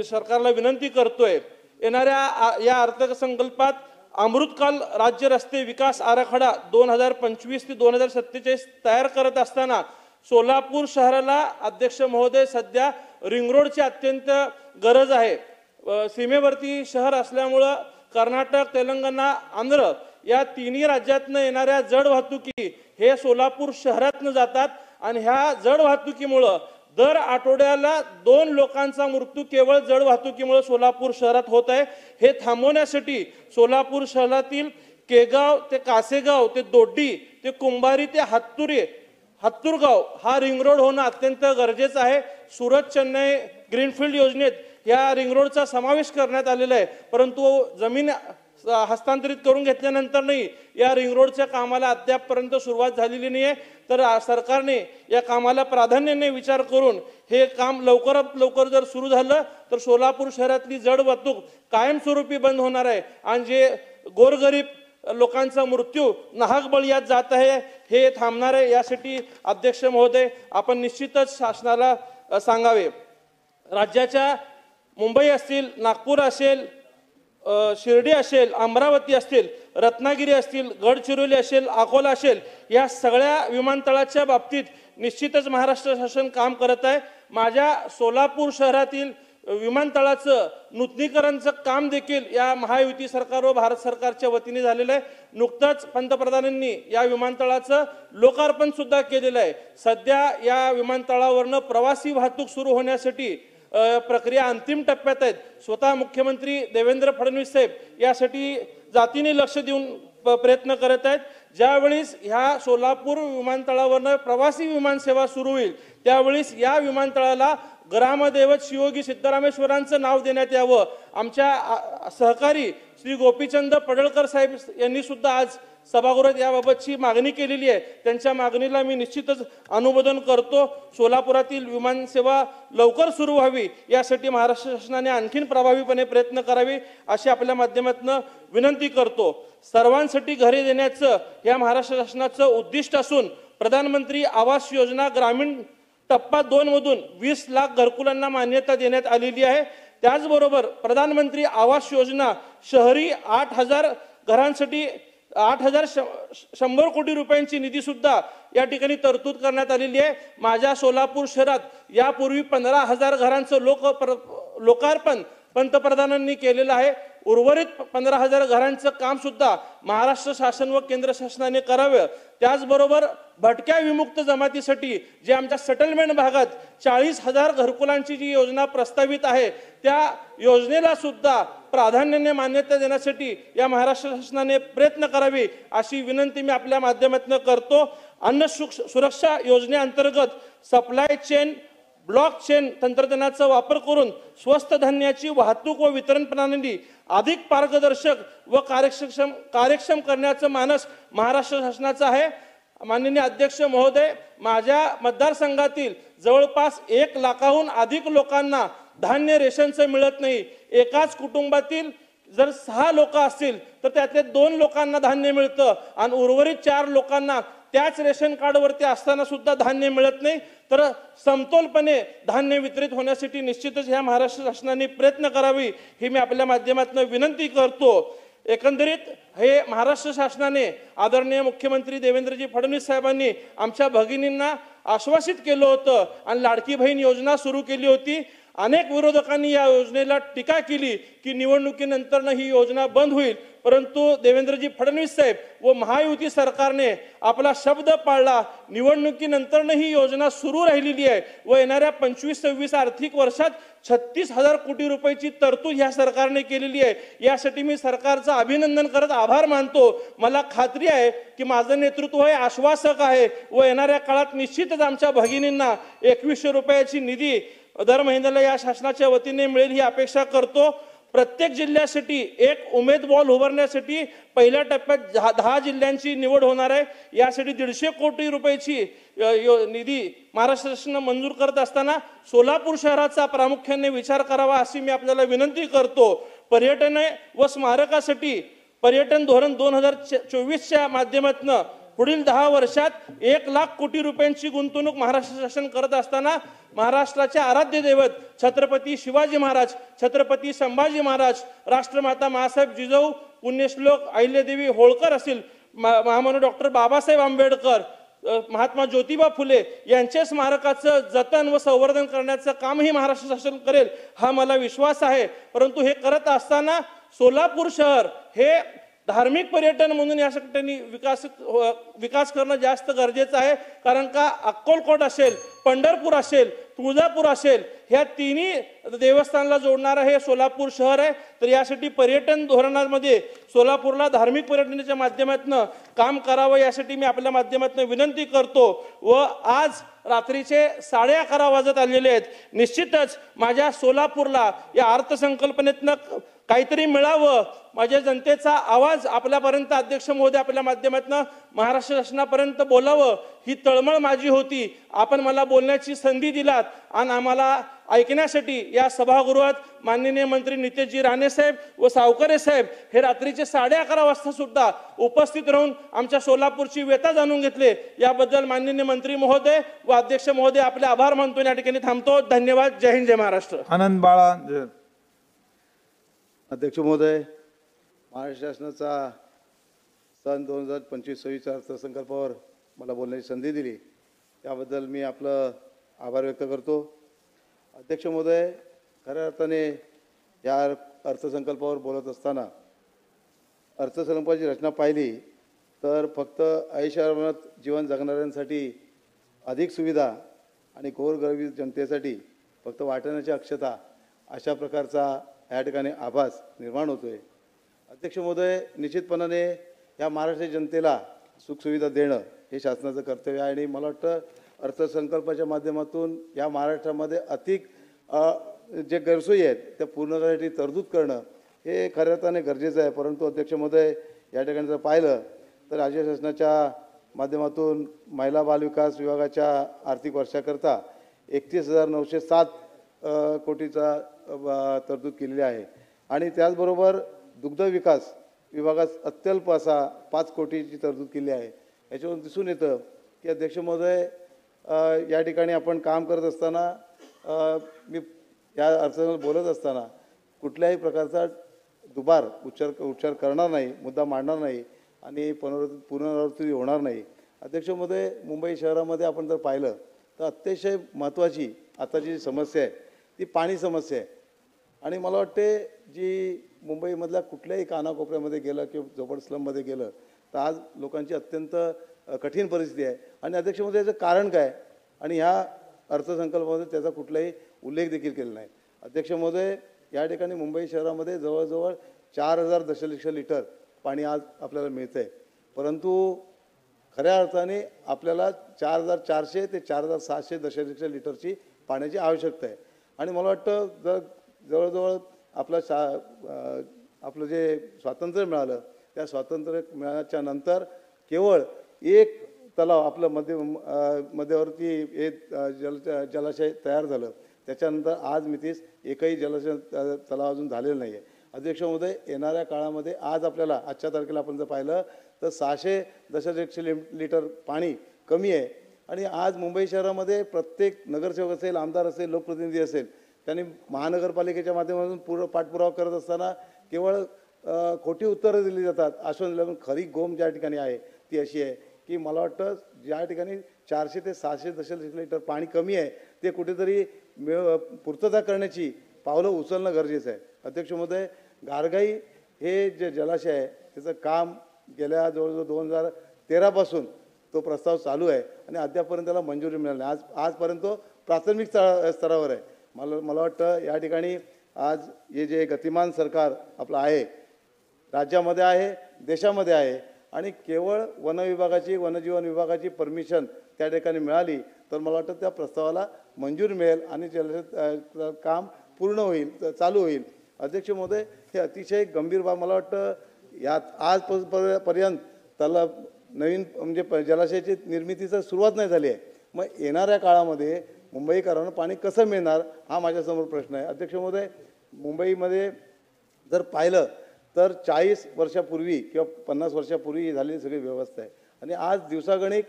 सरकारला विनंती करतोय. येणाऱ्या या अर्थसंकल्पात अमृतकाल राज्य रस्ते विकास आराखडा 2025 ते 2047 तयार करत असताना सोलापूर शहराला अध्यक्ष महोदय सध्या रिंग रोडची अत्यंत गरज आहे. सीमेवरती शहर असल्यामुळं कर्नाटक, तेलंगणा, आंध्र या तिन्ही राज्यातनं येणाऱ्या जड वाहतुकी हे सोलापूर शहरातनं जातात आणि ह्या जड वाहतुकीमुळं दर आठवड्याला 2 लोकांचा मृत्यू केवळ जड वाहतुकीमुळे सोलापूर शहरात होत आहे. हे थांबवण्यासाठी सोलापूर शहरातील केगाव ते कासेगाव ते दोड्डी ते कुंभारी ते हत्तूरगाव हा रिंग रोड होणं अत्यंत गरजेचं आहे. सुरत चेन्नई ग्रीनफील्ड योजनेत या रिंग रोडचा समावेश करण्यात आलेला आहे, परंतु जमीन हस्तांतरित करून घेतल्यानंतर नाही या रिंग रोडच्या कामाला अद्यापपर्यंत सुरुवात झालेली नाही आहे. तर सरकारने या कामाला प्राधान्याने विचार करून हे काम लवकरात लवकर जर सुरू झालं तर सोलापूर शहरातली जड वाहतूक कायमस्वरूपी बंद होणार आहे आणि जे गोरगरीब लोकांचा मृत्यू नाहक बळीयात जात आहे हे थांबणार आहे. यासाठी अध्यक्ष महोदय आपण निश्चितच शासनाला सांगावे. राज्याच्या मुंबई असतील, नागपूर असेल, शिर्डी असेल, अमरावती असतील, रत्नागिरी असतील, गडचिरोली असेल, अकोला असेल या सगळ्या विमानतळाच्या बाबतीत निश्चितच महाराष्ट्र शासन काम करत आहे. माझ्या सोलापूर शहरातील विमानतळाचं नूतनीकरणचं काम देखील या महायुती सरकार व भारत सरकारच्या वतीने झालेलं आहे. नुकतंच पंतप्रधानांनी या विमानतळाचं लोकार्पण सुद्धा केलेलं आहे. सध्या या विमानतळावरनं प्रवासी वाहतूक सुरू होण्यासाठी प्रक्रिया अंतिम टप्प्यात आहेत. स्वतः मुख्यमंत्री देवेंद्र फडणवीस साहेब यासाठी जातीने लक्ष देऊन प्रयत्न करत आहेत. ज्यावेळेस ह्या सोलापूर विमानतळावरनं प्रवासी विमान सेवा सुरू होईल त्यावेळेस या विमानतळाला ग्रामदैवत शिवयोगी सिद्धरामेश्वरांचं नाव देण्यात यावं. आमच्या सहकारी श्री गोपीचंद पडळकर साहेब यांनी सुद्धा आज सभागृहात याबाबतची मागणी केलेली आहे. त्यांच्या मागणीला मी निश्चितच अनुमोदन करतो. सोलापुरातील विमानसेवा लवकर सुरू व्हावी यासाठी महाराष्ट्र शासनाने आणखीन प्रभावीपणे प्रयत्न करावे अशी आपल्या माध्यमातून विनंती करतो. सर्वांसाठी घरे देण्याचं या महाराष्ट्र शासनाचं उद्दिष्ट असून प्रधानमंत्री आवास योजना ग्रामीण टप्पा 2 मधून 20 लाख घरकुलांना मान्यता देण्यात आलेली आहे. त्याचबरोबर प्रधानमंत्री आवास योजना शहरी 8,000 घरांसाठी 8,100 कोटी रुपयांची निधी सुद्धा या ठिकाणी तरतूद करण्यात आलेली आहे. माझ्या सोलापूर शहरात यापूर्वी 15,000 घरांचं लोकार्पण पंतप्रधानांनी केलेलं आहे. उर्वरित 15,000 घरांचं काम सुद्धा महाराष्ट्र शासन व केंद्र शासनाने करावे. त्याचबरोबर भटक्या विमुक्त जमातीसाठी जे आमच्या सेटलमेंट भागात 40,000 घरकुलांची जी योजना प्रस्तावित आहे त्या योजनेला सुद्धा प्राधान्याने मान्यता देण्यासाठी या महाराष्ट्र शासनाने प्रयत्न करावे अशी विनंती मी आपल्या माध्यमातून करतो. अन्न सुरक्षा योजनेअंतर्गत सप्लाय चेन ब्लॉक चेन तंत्रज्ञानाचा वापर करून स्वस्त धान्याची वाहतूक व वितरण प्रणाली अधिक पारदर्शक व कार्यक्षम करण्याचं मानस महाराष्ट्र शासनाचं आहे. माननीय अध्यक्ष महोदय, माझ्या मतदारसंघातील जवळपास 1 लाखाहून अधिक लोकांना धान्य रेशनचं मिळत नाही. एकाच कुटुंबातील जर 6 लोक असतील तर त्यातले 2 लोकांना धान्य मिळतं आणि उर्वरित 4 लोकांना त्याच रेशन कार्डवरती असताना सुद्धा धान्य मिळत नाही. तर समतोलपणे धान्य वितरित होण्यासाठी निश्चितच ह्या महाराष्ट्र शासनाने प्रयत्न करावी ही मी आपल्या माध्यमातून विनंती करतो. एकंदरीत हे महाराष्ट्र शासनाने आदरणीय मुख्यमंत्री देवेंद्रजी फडणवीस साहेबांनी आमच्या भगिनींना आश्वासित केलं होतं आणि लाडकी बहीण योजना सुरू केली होती. अनेक विरोधकांनी या योजनेला टीका केली की निवडणुकीनंतर ही योजना बंद होईल, परंतु देवेंद्रजी फडणवीस साहेब व महायुती सरकारने आपला शब्द पाळला. निवडणुकीनंतर ही योजना सुरू राहिलेली आहे व येणाऱ्या 25-26 आर्थिक वर्षात 36,000 कोटी रुपयाची तरतूद ह्या सरकारने केलेली आहे. यासाठी मी सरकारचं अभिनंदन करत आभार मानतो. मला खात्री आहे की माझं नेतृत्व हे आश्वासक आहे व येणाऱ्या काळात निश्चितच आमच्या भगिनींना 2100 रुपयाची निधी दर महिन्याला या शासनाच्या वतीने मिळेल ही अपेक्षा करतो. प्रत्येक जिल्ह्यासाठी एक उमेद बॉल उभारण्यासाठी पहिल्या टप्प्यात 10 जिल्ह्यांची निवड होणार आहे. यासाठी 150 कोटी रुपयाची निधी महाराष्ट्र शासनाने मंजूर करत असताना सोलापूर शहराचा प्रामुख्याने विचार करावा अशी मी आपल्याला विनंती करतो. पर्यटन व स्मारकासाठी पर्यटन धोरण 2024च्या माध्यमातून पुढील 10 वर्षात 1 लाख कोटी रुपयांची गुंतवणूक महाराष्ट्र शासन करत असताना महाराष्ट्राचे आराध्य दैवत छत्रपती शिवाजी महाराज, छत्रपती संभाजी महाराज, राष्ट्रमाता मासाहेब जिजाऊ, पुण्यश्लोक अहिल्यादेवी होळकर असतील, महामानव डॉक्टर बाबासाहेब आंबेडकर, महात्मा ज्योतिबा फुले यांच्या स्मारकाचं जतन व संवर्धन करण्याचं कामही महाराष्ट्र शासन करेल हा मला विश्वास आहे. परंतु हे करत असताना सोलापूर शहर हे धार्मिक पर्यटन म्हणून या ठिकाणी विकास करणं जास्त गरजेचं आहे. कारण का अक्कलकोट असेल, पंढरपूर असेल, तुळजापूर असेल, ह्या तिन्ही देवस्थानाला जोडणारं हे सोलापूर शहर आहे. तर यासाठी पर्यटन धोरणामध्ये सोलापूरला धार्मिक पर्यटनाच्या माध्यमातून काम करावं यासाठी मी आपल्या माध्यमातून विनंती करतो. व आज रात्रीचे 11:30 वाजत आलेले आहेत. निश्चितच माझ्या सोलापूरला या अर्थसंकल्पनेतनं काहीतरी मिळावं, माझ्या जनतेचा आवाज आपल्यापर्यंत अध्यक्ष महोदय आपल्या माध्यमातून महाराष्ट्र शासनापर्यंत बोलावं ही तळमळ माझी होती. आपण मला बोलण्याची संधी दिलात आणि आम्हाला ऐकण्यासाठी या सभागृहात माननीय मंत्री नितेशजी राणे साहेब व सावकारे साहेब हे रात्रीचे 11:30 वाजता सुद्धा उपस्थित राहून आमच्या सोलापूरची व्यथा जाणून घेतले. याबद्दल माननीय मंत्री महोदय व अध्यक्ष महोदय आपले आभार मानतो. या ठिकाणी थांबतो. धन्यवाद. जय हिंद, जय महाराष्ट्र. आनंद बाळा. अध्यक्ष महोदय, महाराष्ट्र शासनाचा सन 2025-26 अर्थसंकल्पावर मला बोलण्याची संधी दिली त्याबद्दल मी आपलं आभार व्यक्त करतो. अध्यक्ष महोदय, खऱ्या अर्थाने या अर्थसंकल्पावर बोलत असताना अर्थसंकल्पाची रचना पाहिली तर फक्त ऐशारामात जीवन जगणाऱ्यांसाठी अधिक सुविधा आणि गोरगरीब जनतेसाठी फक्त वाटण्याची अक्षता अशा प्रकारचा या ठिकाणी आभास निर्माण होतोय. अध्यक्ष महोदय, निश्चितपणाने या महाराष्ट्राच्या जनतेला सुखसुविधा देणं हे शासनाचं कर्तव्य आहे आणि मला वाटतं अर्थसंकल्पाच्या माध्यमातून या महाराष्ट्रामध्ये अधिक जे गैरसोयी आहेत त्या पूर्ण करण्यासाठी तरतूद करणं हे खऱ्या अर्थाने गरजेचं आहे. परंतु अध्यक्ष महोदय, या ठिकाणी जर पाहिलं तर राज्य शासनाच्या माध्यमातून महिला बालविकास विभागाच्या आर्थिक वर्षाकरता 31,907 कोटीचा तरतूद केलेली आहे आणि त्याचबरोबर दुग्ध विकास विभागात अत्यल्प असा 5 कोटीची तरतूद केली आहे. याच्यावरून दिसून येतं की अध्यक्ष महोदय, या ठिकाणी आपण काम करत असताना मी या अर्थसंकल्प बोलत असताना कुठल्याही प्रकारचा दुबार उच्चार करणार नाही, मुद्दा मांडणार नाही आणि पुनरावृत्ती होणार नाही. अध्यक्ष महोदय, मुंबई शहरामध्ये आपण जर पाहिलं तर अतिशय महत्त्वाची आताची जी समस्या आहे ती पाणी समस्या आहे आणि मला वाटते जी मुंबईमधल्या कुठल्याही कानाकोपऱ्यामध्ये गेलं किंवा झोपड स्लममध्ये गेलं तर आज लोकांची अत्यंत कठीण परिस्थिती आहे. आणि अध्यक्ष महोदय, याचं कारण काय आणि ह्या अर्थसंकल्पामध्ये त्याचा कुठलाही उल्लेख देखील केला नाही. अध्यक्ष महोदय, या ठिकाणी मुंबई शहरामध्ये जवळजवळ 4,000 दशलक्ष लिटर पाणी आज आपल्याला मिळतं आहे. परंतु खऱ्या अर्थाने आपल्याला 4,400 ते 4,700 दशलक्ष लिटरची पाण्याची आवश्यकता आहे. आणि मला वाटतं जर जवळजवळ आपलं जे स्वातंत्र्य मिळालं त्या स्वातंत्र्य मिळाल्याच्या नंतर केवळ एक तलाव आपलं मध्यवर्ती एक जलाशय तयार झालं. त्याच्यानंतर आज मितीस एकही जलाशय तलाव अजून झालेलं नाही आहे. अध्यक्ष महोदय, येणाऱ्या काळामध्ये आज आपल्याला आजच्या तारखेला आपण जर पाहिलं तर 600 दशलक्ष लिटर पाणी कमी आहे आणि आज मुंबई शहरामध्ये प्रत्येक नगरसेवक असेल, आमदार असेल, लोकप्रतिनिधी असेल त्यांनी महानगरपालिकेच्या माध्यमातून पाठपुरावा करत असताना केवळ खोटी उत्तरं दिली जातात, आश्वासन दिलं. खरी गोम ज्या ठिकाणी आहे ती अशी आहे की मला वाटतं ज्या ठिकाणी 400 ते 600 दशलक्ष लिटर पाणी कमी आहे ते कुठेतरी पूर्तता करण्याची पावलं उचलणं गरजेचं आहे. अध्यक्ष महोदय, गारगाई हे जे जलाशय आहे त्याचं काम गेल्या जवळजवळ 2013 पासून तो प्रस्ताव चालू आहे आणि अद्यापपर्यंत त्याला मंजुरी मिळाली नाही. आजपर्यंत तो प्राथमिक स्तरावर आहे. मला वाटतं या ठिकाणी आज हे जे गतिमान सरकार आपलं आहे, राज्यामध्ये आहे, देशामध्ये आहे आणि केवळ वन विभागाची, वन्यजीवन विभागाची परमिशन त्या ठिकाणी मिळाली तर मला वाटतं त्या प्रस्तावाला मंजूर मिळेल आणि काम पूर्ण होईल, चालू होईल. अध्यक्ष महोदय, हे अतिशय गंभीर बाब. मला वाटतं यात आजपर्यंत त्याला नवीन म्हणजे जलाशयाची निर्मितीची सुरुवात नाही झाली आहे. मग येणाऱ्या काळामध्ये मुंबईकरांना पाणी कसं मिळणार हा माझ्यासमोर प्रश्न आहे. अध्यक्ष महोदय, मुंबईमध्ये जर पाहिलं तर 40 वर्षापूर्वी किंवा 50 वर्षापूर्वी ही झालेली सगळी व्यवस्था आहे आणि आज दिवसागणिक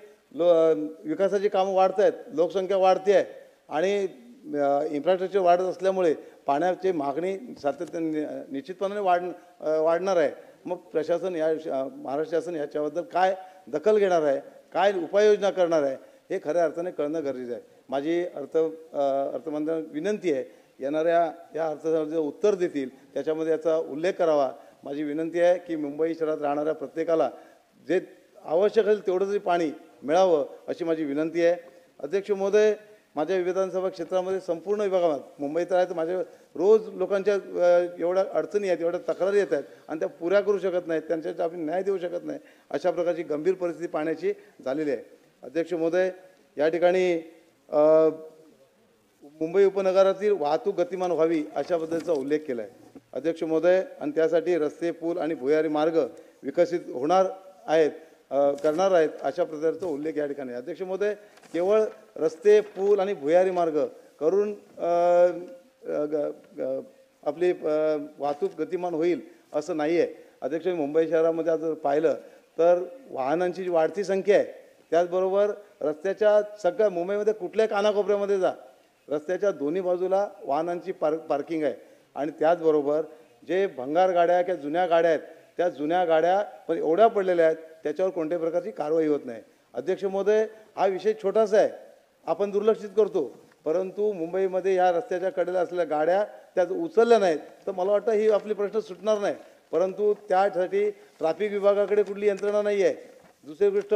विकासाची कामं वाढत आहेत, लोकसंख्या वाढते आहे आणि इन्फ्रास्ट्रक्चर वाढत असल्यामुळे पाण्याची मागणी सातत्याने निश्चितपणाने वाढणार आहे. मग प्रशासन महाराष्ट्र शासन याच्याबद्दल काय दखल घेणार आहे, काय उपाययोजना करणार आहे हे खऱ्या अर्थाने कळणं गरजेचं आहे. माझी अर्थमंत्र्यांना विनंती आहे, येणाऱ्या या अर्थसंकल्पाचं उत्तर देतील त्याच्यामध्ये याचा उल्लेख करावा. माझी विनंती आहे की मुंबई शहरात राहणाऱ्या प्रत्येकाला जे आवश्यक असेल तेवढं तरी पाणी मिळावं अशी माझी विनंती आहे. अध्यक्ष महोदय, माझ्या विधानसभा क्षेत्रामध्ये संपूर्ण विभागात मुंबईत आहे तर माझ्या रोज लोकांच्या एवढ्या अडचणी आहेत, एवढ्या तक्रारी येत आहेत आणि त्या पुऱ्या करू शकत नाहीत, त्यांच्यात आपण न्याय देऊ शकत नाही. अशा प्रकारची गंभीर परिस्थिती पाण्याची झालेली आहे. अध्यक्ष महोदय, या ठिकाणी मुंबई उपनगरातील वाहतूक गतिमान व्हावी अशाबद्दलचा उल्लेख केला आहे. अध्यक्ष महोदय, आणि त्यासाठी रस्ते, पूल आणि भुयारी मार्ग विकसित करणार आहेत अशा प्रकारचा उल्लेख या ठिकाणी. अध्यक्ष महोदय, केवळ रस्ते, पूल आणि भुयारी मार्ग करून आपली वाहतूक गतिमान होईल असं नाही आहे. अध्यक्ष, मुंबई शहरामध्ये जर पाहिलं तर वाहनांची जी वाढती संख्या आहे त्याचबरोबर रस्त्याच्या सगळ्या मुंबईमध्ये कुठल्याही कानाकोपऱ्यामध्ये जा, रस्त्याच्या दोन्ही बाजूला वाहनांची पार्किंग आहे आणि त्याचबरोबर जे भंगार गाड्या किंवा जुन्या गाड्या आहेत त्या जुन्या गाड्या पण एवढ्या पडलेल्या आहेत त्याच्यावर कोणत्याही प्रकारची कारवाई होत नाही. अध्यक्ष महोदय, हा विषय छोटासा आहे, आपण दुर्लक्षित करतो, परंतु मुंबईमध्ये ह्या रस्त्याच्या कडेला असलेल्या गाड्या त्या उचलल्या नाहीत तर मला वाटतं ही आपली प्रश्न सुटणार नाही. परंतु त्यासाठी ट्रॅफिक विभागाकडे कुठली यंत्रणा नाही आहे. दुसरी गोष्ट,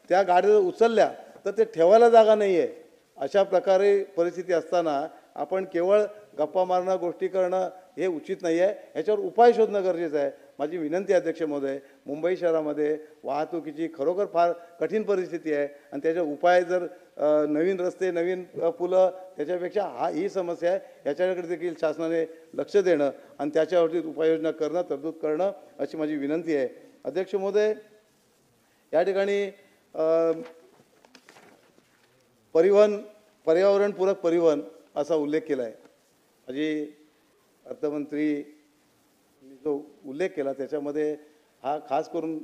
त्या गाड्या उचलल्या तर ते ठेवायला जागा नाही आहे. अशा प्रकारे परिस्थिती असताना आपण केवळ गप्पा मारणं, गोष्टी करणं हे उचित नाही आहे, ह्याच्यावर उपाय शोधणं गरजेचं आहे. माझी विनंती आहे अध्यक्ष महोदय, मुंबई शहरामध्ये वाहतुकीची खरोखर फार कठीण परिस्थिती आहे आणि त्याचे उपाय जर नवीन रस्ते, नवीन पुलं त्याच्यापेक्षा ही समस्या आहे, याच्याकडे देखील शासनाने लक्ष देणं आणि त्याच्यावरती उपाययोजना करणं, तरतूद करणं अशी माझी विनंती आहे. अध्यक्ष महोदय, या ठिकाणी पर्यावरणपूरक परिवहन असा उल्लेख केला आहे. माझी अर्थमंत्री जो उल्लेख केला त्याच्यामध्ये हा खास करून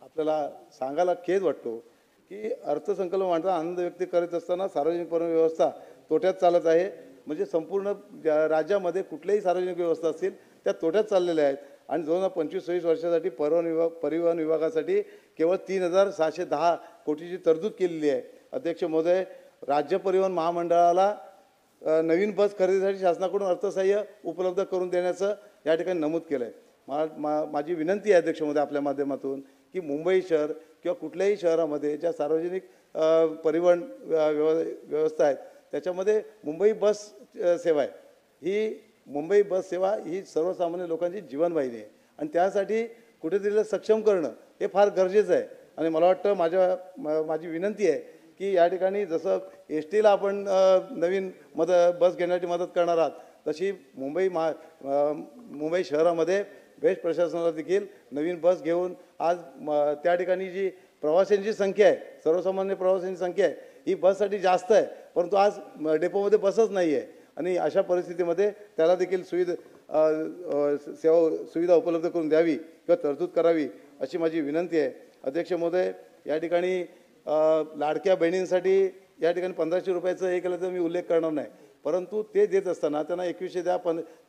आपल्याला सांगायला खेद वाटतो की अर्थसंकल्प मांडताना आनंद व्यक्त करत असताना सार्वजनिक परिवहन व्यवस्था तोट्यात चालत आहे. म्हणजे संपूर्ण राज्यामध्ये कुठल्याही सार्वजनिक व्यवस्था असतील त्या तोट्यात चाललेल्या आहेत आणि 2025-26 वर्षासाठी परिवहन विभागासाठी केवळ 3,610 कोटीची तरतूद केलेली आहे. अध्यक्ष महोदय, राज्य परिवहन महामंडळाला नवीन बस खरेदीसाठी शासनाकडून अर्थसहाय्य उपलब्ध करून देण्याचं या ठिकाणी नमूद केलं आहे. माझी विनंती आहे अध्यक्ष महोदय आपल्या माध्यमातून की मुंबई शहर किंवा कुठल्याही शहरामध्ये ज्या सार्वजनिक परिवहन व्यवस्था आहेत त्याच्यामध्ये मुंबई बस सेवा आहे. ही मुंबई बस सेवा ही सर्वसामान्य लोकांची जीवनवाहिनी आहे आणि त्यासाठी कुठेतरी सक्षम करणं हे फार गरजेचं आहे. आणि मला वाटतं माझी विनंती आहे की या ठिकाणी जसं STला आपण नवीन बस घेण्याची मदत करणार आहात तशी मुंबई शहरामध्ये बेस्ट प्रशासनाला देखील नवीन बस घेऊन आज त्या ठिकाणी जी प्रवाशांची संख्या आहे, सर्वसामान्य प्रवाशांची संख्या आहे ही बससाठी जास्त आहे, परंतु आज डेपोमध्ये बसच नाही आहे आणि अशा परिस्थितीमध्ये त्याला देखील सुविधा उपलब्ध करून द्यावी किंवा तरतूद करावी अशी माझी विनंती आहे. अध्यक्ष महोदय, या ठिकाणी लाडक्या बहिणींसाठी या ठिकाणी 1,500 रुपयाचं हे केलं तर मी उल्लेख करणार नाही, परंतु ते देत असताना त्यांना 2100 द्या,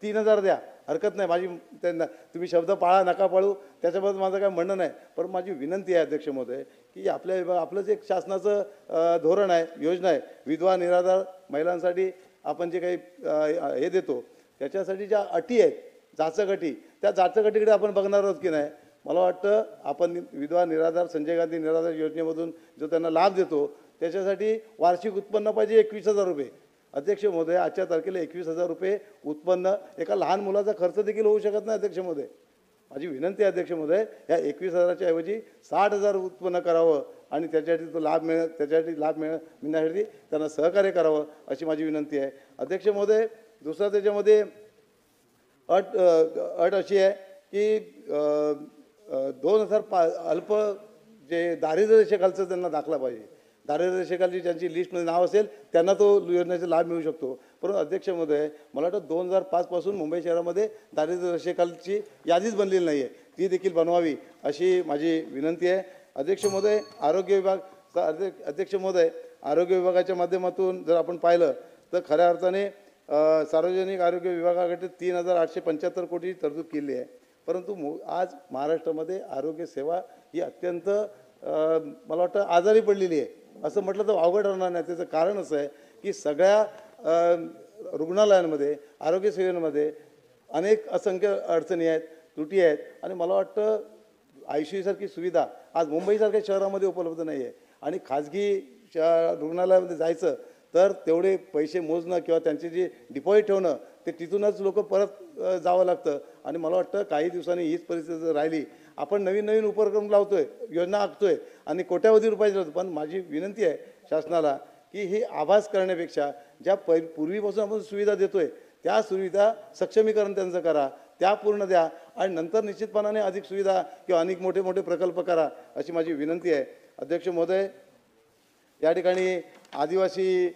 3,000 द्या, हरकत नाही. त्यांना तुम्ही शब्द पाळा नका पाळू त्याच्याबद्दल माझं काय म्हणणं नाही, पण माझी विनंती आहे अध्यक्ष महोदय की आपलं जे शासनाचं धोरण आहे, योजना आहे, विधवा निराधार महिलांसाठी आपण जे काही हे देतो त्याच्यासाठी ज्या अटी आहेत, जाचक अटी, त्या जाचक अटीकडे आपण बघणार आहोत की नाही. मला वाटतं आपण विधवा निराधार, संजय गांधी निराधार योजनेमधून जो त्यांना लाभ देतो त्याच्यासाठी वार्षिक उत्पन्न पाहिजे 21,000 रुपये. अध्यक्ष महोदय, आजच्या तारखेला 21,000 रुपये उत्पन्न एका लहान मुलाचा खर्च देखील होऊ शकत नाही. अध्यक्ष महोदय, माझी विनंती आहे अध्यक्ष महोदय, या 21,000च्या ऐवजी 60,000 उत्पन्न करावं आणि त्याच्यासाठी तो लाभ मिळण्यासाठी त्यांना सहकार्य करावं अशी माझी विनंती आहे. अध्यक्ष महोदय, दुसरा त्याच्यामध्ये अट अशी आहे की 2005 अल्प जे दारिद्र्य रेषेखालचं त्यांना दाखला पाहिजे. दारिद्र्य रेषेखालची ज्यांची लिस्टमध्ये नाव असेल त्यांना तो योजनेचा लाभ मिळू शकतो. परंतु अध्यक्ष महोदय, मला वाटतं 2005 पासून मुंबई शहरामध्ये दारिद्र्य रेषेखालची यादीच बनलेली नाही आहे, ती देखील बनवावी अशी माझी विनंती आहे. अध्यक्ष महोदय, अध्यक्ष महोदय, आरोग्य विभागाच्या माध्यमातून जर आपण पाहिलं तर खऱ्या अर्थाने सार्वजनिक आरोग्य विभागाकडे 3,875 कोटी तरतूद केली आहे. परंतु आज महाराष्ट्रामध्ये आरोग्य सेवा ही अत्यंत मला वाटतं आजारी पडलेली आहे. असं म्हटलं तर अवघड राहणार नाही. त्याचं कारण असं आहे की सगळ्या रुग्णालयांमध्ये, आरोग्य सेवेमध्ये अनेक असंख्य अडचणी आहेत, त्रुटी आहेत. आणि मला वाटतं ICU सारखी सुविधा आज मुंबईसारख्या शहरामध्ये उपलब्ध नाही आहे. आणि खाजगी रुग्णालयामध्ये जायचं तर तेवढे पैसे मोजणं किंवा त्यांची जी डिपॉझिट ठेवणं ते तिथूनच लोक परत जावं लागतं. आणि मला वाटतं काही दिवसांनी हीच परिस्थिती जर राहिली, आपण नवीन उपक्रम लावतोय, योजना आखतोय आणि कोट्यावधी रुपयाची लावतो. पण माझी विनंती आहे शासनाला की ही आभास करण्यापेक्षा ज्या पूर्वीपासून आपण सुविधा देतोय त्या सुविधा सक्षमीकरण त्यांचं करा, त्या पूर्ण द्या आणि नंतर निश्चितपणाने अधिक सुविधा किंवा अनेक मोठे मोठे प्रकल्प करा अशी माझी विनंती आहे. अध्यक्ष महोदय, या ठिकाणी आदिवासी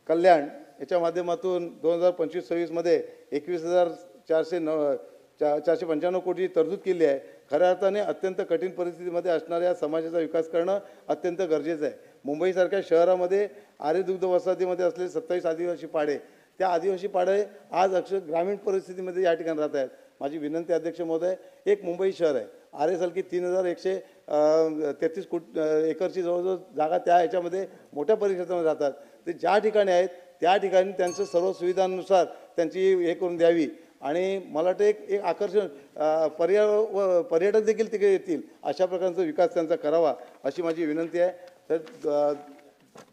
कल्याण याच्या माध्यमातून 2025-26मध्ये 21,495 कोटी तरतूद केली आहे. खऱ्या अर्थाने अत्यंत कठीण परिस्थितीमध्ये असणाऱ्या समाजाचा विकास करणं अत्यंत गरजेचं आहे. मुंबईसारख्या शहरामध्ये आरेदुग्ध वसाहतीमध्ये असलेले 27 आदिवासी पाडे, त्या आदिवासी पाडे आज अक्षर ग्रामीण परिस्थितीमध्ये या ठिकाणी राहत आहेत. माझी विनंती अध्यक्ष महोदय, एक मुंबई शहर आहे, आरेसारखी 3,133 एकरची जवळजवळ जागा त्या ह्याच्यामध्ये मोठ्या परिसरामध्ये राहतात. ते ज्या ठिकाणी आहेत त्या ठिकाणी त्यांचं सर्व सुविधांनुसार त्यांची हे करून द्यावी. आणि मला वाटतं एक आकर्षण पर्यटक देखील तिकडे येतील अशा प्रकारचा विकास त्यांचा करावा अशी माझी विनंती आहे. तर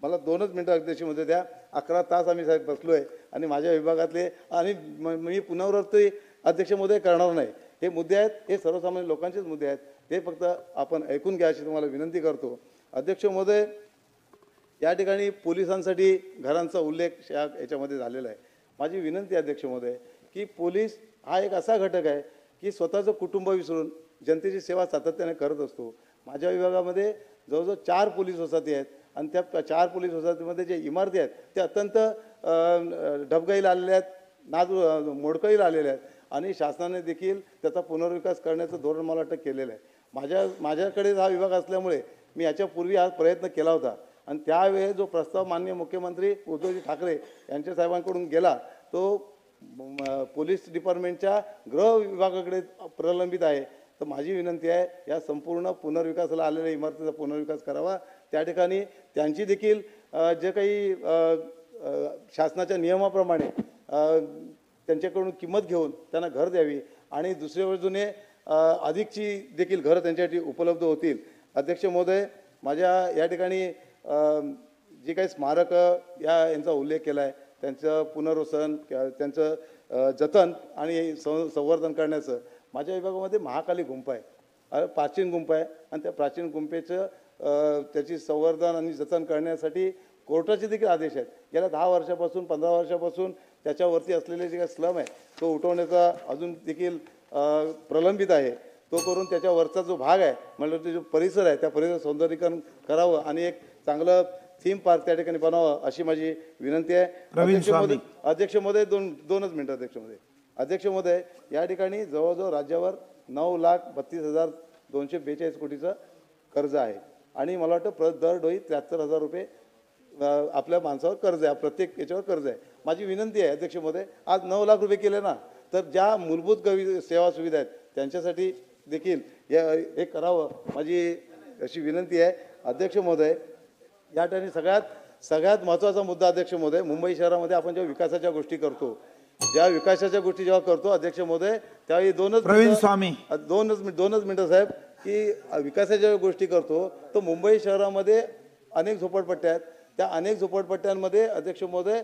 मला 2च मिनटं अध्यक्षमध्ये द्या. 11 तास आम्ही साहेब बसलो आहे आणि माझ्या विभागातले आणि मी पुनरावृत्ती अध्यक्ष महोदय करणार नाही. हे मुद्दे आहेत, हे सर्वसामान्य लोकांचेच मुद्दे आहेत, ते फक्त आपण ऐकून घ्या अशी तुम्हाला विनंती करतो. अध्यक्ष महोदय, या ठिकाणी पोलिसांसाठी घरांचा उल्लेख याच्यामध्ये झालेला आहे. माझी विनंती अध्यक्ष महोदय की पोलीस हा एक असा घटक आहे की स्वतःचं कुटुंब विसरून जनतेची सेवा सातत्याने करत असतो. माझ्या विभागामध्ये जवळजवळ 4 पोलीस वसाहती आहेत आणि त्या 4 पोलीस वसाहतीमध्ये जे इमारती आहेत ते अत्यंत ढबगाईला आलेल्या आहेत, मोडकळीला आलेल्या आहेत आणि शासनाने देखील त्याचा पुनर्विकास करण्याचं धोरण मला वाटतं केलेलं आहे. माझ्याकडे हा विभाग असल्यामुळे मी याच्यापूर्वी हा प्रयत्न केला होता आणि त्यावेळेस जो प्रस्ताव माननीय मुख्यमंत्री उद्धवजी ठाकरे यांच्या साहेबांकडून गेला तो पोलीस डिपार्टमेंटच्या गृह विभागाकडे प्रलंबित आहे. तर माझी विनंती आहे या संपूर्ण पुनर्विकासाला आलेल्या इमारतीचा पुनर्विकास करावा. त्या ठिकाणी त्यांची देखील जे काही शासनाच्या नियमाप्रमाणे त्यांच्याकडून किंमत घेऊन त्यांना घर द्यावी आणि दुसऱ्या बाजूने अधिकची देखील घरं त्यांच्यासाठी उपलब्ध होतील. अध्यक्ष महोदय, माझ्या या ठिकाणी जे काही स्मारकं यांचा उल्लेख केला आहे त्यांचं पुनर्वसन, त्यांचं जतन आणि संवर्धन करण्याचं माझ्या विभागामध्ये महाकाली गुंफा आहे, प्राचीन गुंफा आहे आणि त्या प्राचीन गुंफेचं त्याची संवर्धन आणि जतन करण्यासाठी कोर्टाचे देखील आदेश आहेत. गेल्या 10 वर्षापासून 15 वर्षापासून त्याच्यावरती असलेले जे काही स्लम आहे तो उठवण्याचा अजून देखील प्रलंबित आहे. तो करून त्याच्यावरचा जो भाग आहे म्हणजे जो परिसर आहे त्या परिसर सौंदर्यीकरण करावं आणि एक चांगलं थीम पार्क त्या ठिकाणी बनावं अशी माझी विनंती आहे. अध्यक्ष महोदय 2च मिनिटं अध्यक्ष महोदय, या ठिकाणी जवळजवळ राज्यावर 9,32,242 कोटीचं कर्ज आहे आणि मला वाटतं दर डोळी 73,000 रुपये आपल्या माणसावर कर्ज आहे, प्रत्येक याच्यावर कर्ज आहे. माझी विनंती आहे अध्यक्ष महोदय, आज 9 लाख रुपये केले ना तर ज्या मूलभूत सेवा सुविधा आहेत त्यांच्यासाठी देखील हे करावं माझी अशी विनंती आहे. अध्यक्ष महोदय, या ठिकाणी सगळ्यात महत्त्वाचा मुद्दा अध्यक्ष महोदय, मुंबई शहरामध्ये आपण जेव्हा विकासाच्या गोष्टी करतो अध्यक्ष महोदय त्यावेळी 2च मिनिटं साहेब की विकासाच्या गोष्टी करतो तर मुंबई शहरामध्ये अनेक झोपडपट्ट्या आहेत. त्या अनेक झोपडपट्ट्यांमध्ये अध्यक्ष महोदय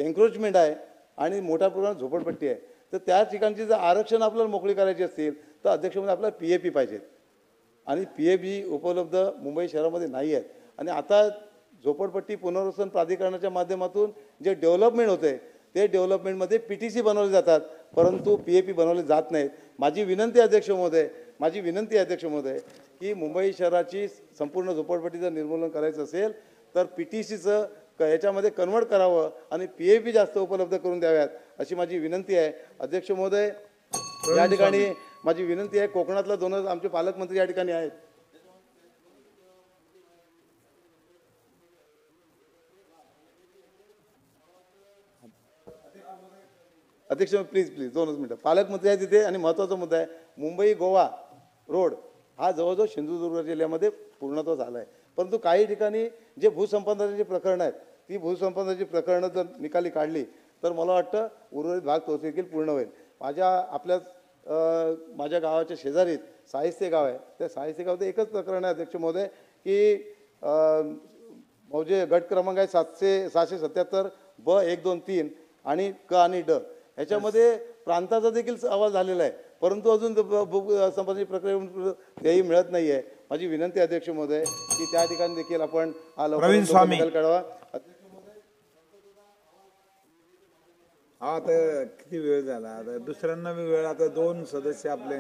एन्क्रोचमेंट आहे आणि मोठ्या प्रमाणात झोपडपट्टी आहे. तर त्या ठिकाणची जर आरक्षण आपल्याला मोकळी करायची असतील तर अध्यक्ष महोदय आपल्याला PAP पाहिजेत आणि PAP उपलब्ध मुंबई शहरामध्ये नाही आहेत. आणि आता झोपडपट्टी पुनर्वसन प्राधिकरणाच्या माध्यमातून जे डेव्हलपमेंट होते ते डेव्हलपमेंटमध्ये PTC बनवले जातात. परंतु PAP बनवले जात नाहीत. माझी विनंती आहे अध्यक्ष महोदय की मुंबई शहराची संपूर्ण झोपडपट्टीचं निर्मूलन करायचं असेल तर PTCचं याच्यामध्ये कन्वर्ट करावं आणि PAP जास्त उपलब्ध करून द्याव्यात अशी माझी विनंती आहे. अध्यक्ष महोदय, या ठिकाणी माझी विनंती आहे, कोकणातला 2 आमचे पालकमंत्री या ठिकाणी आहेत. अध्यक्ष प्लीज 2 मिनिटं. पालकमंत्री आहेत तिथे आणि महत्त्वाचा मुद्दा आहे, मुंबई गोवा रोड हा जवळजवळ सिंधुदुर्ग जिल्ह्यामध्ये पूर्णत्व झाला आहे. परंतु काही ठिकाणी जे भूसंपादनाची प्रकरणं आहेत ती भूसंपादनाची प्रकरणं जर निकाली काढली तर मला वाटतं उर्वरित भाग तो देखील पूर्ण होईल. माझ्या गावाच्या शेजारीत साहिस्ते गाव आहे. त्या साहिस्ते गावात एकच प्रकरण आहे अध्यक्ष महोदय की मौजे गट क्रमांक आहे 777 ब 1 2 3 आणि क आणि ड ह्याच्यामध्ये प्रांताचा देखील आवाज झालेला आहे, परंतु अजून भूसंपादनाची प्रक्रिया तेही मिळत नाही आहे. माझी विनंती आहे अध्यक्ष महोदय की त्या ठिकाणी देखील आपण हा लवकर बदल काढावा. हा आता किती वेळ झाला, आता दुसऱ्यांना बी वेळ, आता 2 सदस्य आपले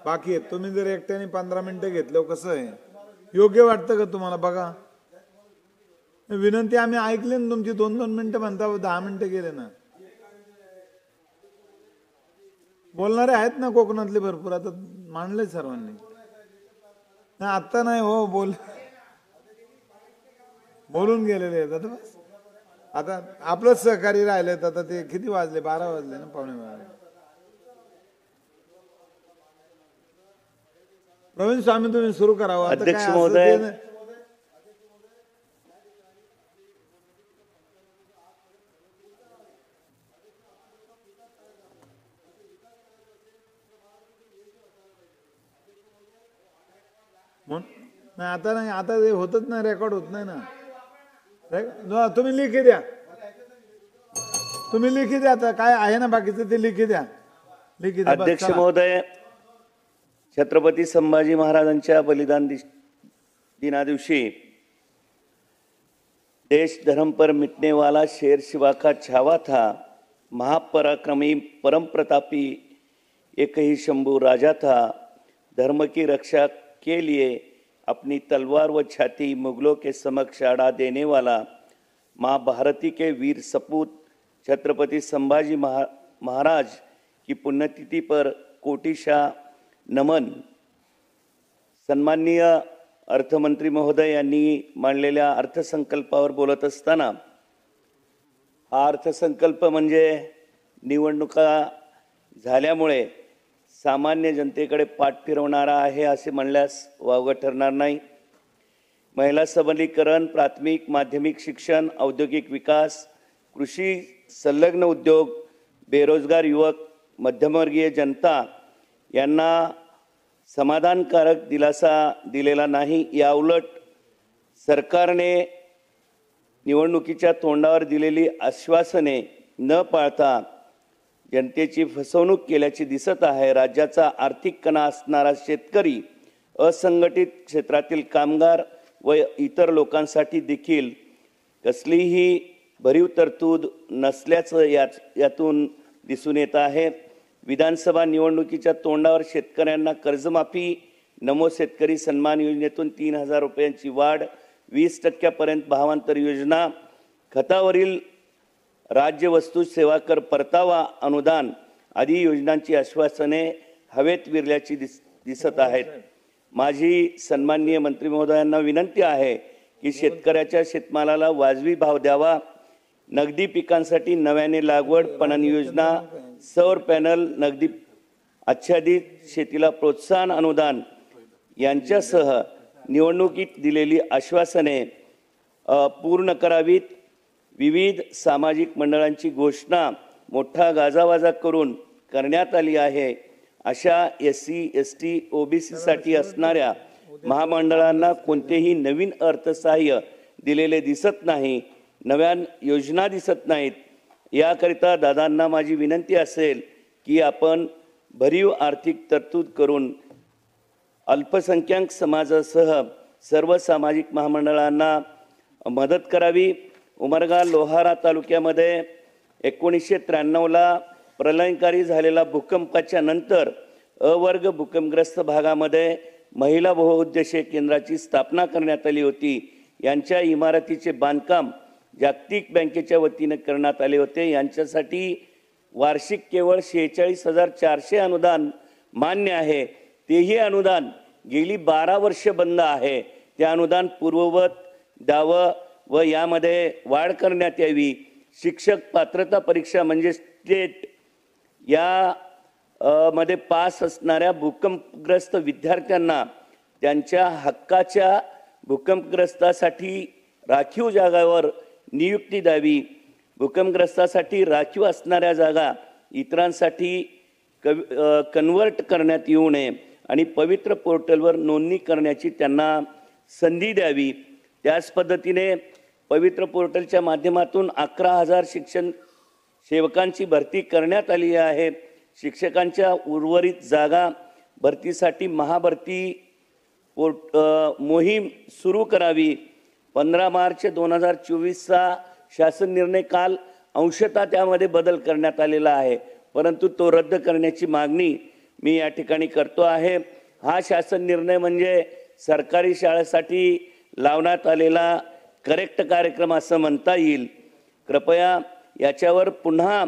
बाकी आहेत. तुम्ही जर एकट्याने 15 मिनिटं घेतलं कसं आहे, योग्य वाटतं का तुम्हाला? बघा, विनंती आम्ही ऐकली ना तुमची. 2-2 मिनिटं म्हणता, 10 मिनिटं गेले ना. बोलणारे आहेत ना कोकणातले भरपूर, आता मांडले सर्वांनी. नाही आत्ता नाही हो, बोलून गेलेले आहेत. आता बस, आता आपलंच सहकारी राहिलेत. आता ते किती वाजले? 12 वाजले ना, 12:15. प्रवीण स्वामी तुम्ही सुरू करावं. अध्यक्ष महोदय, नाही आता नाही, आता ते होतच नाही, रेकॉर्ड होत नाही ना. तुम्ही लिखी द्या, आता काय आहे ना बाकीचं ते लिखी द्या. अध्यक्ष महोदय, छत्रपती संभाजी महाराजांच्या बलिदान दिना दिवशी देश धर्म पर मिटने वाला शेर शिवा का छावा था, महापराक्रमी परम प्रतापी एक ही शंभू राजा था, धर्म की रक्षा के लिए अपनी तलवार व छाती मुगलों के समक्ष अड़ा देने वाला माँ भारती के वीर सपूत छत्रपति संभाजी महाराज की पुण्यतिथि पर कोटिशा नमन. सन्माननीय अर्थमंत्री महोदय यांनी मांडलेल्या अर्थसंकल्पावर बोलत असताना, हा अर्थसंकल्प म्हणजे निवडणुका झाल्यामुळे सामान्य जनतेकडे पाठ फिरवणारा आहे असे म्हणल्यास वावगं ठरणार नाही. महिला सबलीकरण, प्राथमिक माध्यमिक शिक्षण, औद्योगिक विकास, कृषी संलग्न उद्योग, बेरोजगार युवक, मध्यमवर्गीय जनता यांना समाधानकारक दिलासा दिलेला नाही. याउलट सरकारने निवडणुकीच्या तोंडावर दिलेली आश्वासने न पाळता जनतेची फसवणूक केल्याची दिसत आहे. राज्याचा आर्थिक कणा असणारा शेतकरी, असंघटित क्षेत्रातील कामगार व इतर लोकांसाठी देखील कसलीही भरीव तरतूद नसल्याचं यातून दिसून येत आहे. विधानसभा निवडणुकीच्या तोंडावर शेतकऱ्यांना कर्जमाफी, नमो शेतकरी सन्मान योजनेतून 3,000 रुपयांची वाढ, 20% भावांतर योजना, खतावरील राज्य वस्तू सेवा कर परतावा अनुदान आदी योजनांची आश्वासने हवेत विरल्याची दिसत आहेत. माझी सन्माननीय मंत्री महोदयांना विनंती आहे की शेतकऱ्याच्या शेतमालाला वाजवी भाव द्यावा. नगदी पिकांसाठी नव्याने लागवड, पणन योजना, सौर पॅनल, नगदी आच्छादित शेतीला प्रोत्साहन अनुदान यांच्यासह निवडणुकीत दिलेली आश्वासने पूर्ण करावीत. विविध सामाजिक मंडळांची घोषणा मोठा गाजावाजा करून करण्यात आली आहे. अशा SC, ST, OBC साठी असणाऱ्या महामंडळांना कोणतेही नवीन अर्थसहाय्य दिलेले दिसत नाही, नव्या योजना दिसत नाहीत. याकरिता दादांना माझी विनंती असेल की आपण भरीव आर्थिक तरतूद करून अल्पसंख्याक समाजासह सर्व सामाजिक महामंडळांना मदत करावी. उमरगा लोहारा तालुक्यामध्ये 1993ला प्रलयंकारी झालेला भूकंपाच्या नंतर अवर्ग भूकंपग्रस्त भागामध्ये महिला बहुउद्देशीय केंद्राची स्थापना करण्यात आली होती. यांच्या इमारतीचे बांधकाम जागतिक बँकेच्या वतीने करण्यात आले होते. यांच्यासाठी वार्षिक केवळ 46,400 अनुदान मान्य आहे. तेही अनुदान गेली 12 वर्ष बंद आहे. ते अनुदान पूर्ववत द्यावं व यामध्ये वाढ करण्यात यावी. शिक्षक पात्रता परीक्षा म्हणजे स्टेट या मध्ये पास असणाऱ्या भूकंपग्रस्त विद्यार्थ्यांना त्यांच्या हक्काच्या भूकंपग्रस्तासाठी राखीव जागावर नियुक्ती द्यावी. भूकंपग्रस्तासाठी राखीव असणाऱ्या जागा इतरांसाठी कन्वर्ट करण्यात येऊ नये आणि पवित्र पोर्टलवर नोंदणी करण्याची त्यांना संधी द्यावी. त्याच पद्धतीने पवित्र पोर्टलच्या माध्यमातून 11,000 शिक्षण सेवकांची भरती करण्यात आली आहे. शिक्षकांच्या उर्वरित जागा भरतीसाठी महाभरती मोहीम सुरू करावी. 15 मार्च 2024चा शासन निर्णय काल अंशतः त्यामध्ये बदल करण्यात आलेला आहे, परंतु तो रद्द करण्याची मागणी मी या ठिकाणी करतो आहे. हा शासन निर्णय म्हणजे सरकारी शाळेसाठी लावण्यात आलेला करेक्ट कार्यक्रम असं म्हणता येईल. कृपया याच्यावर पुन्हा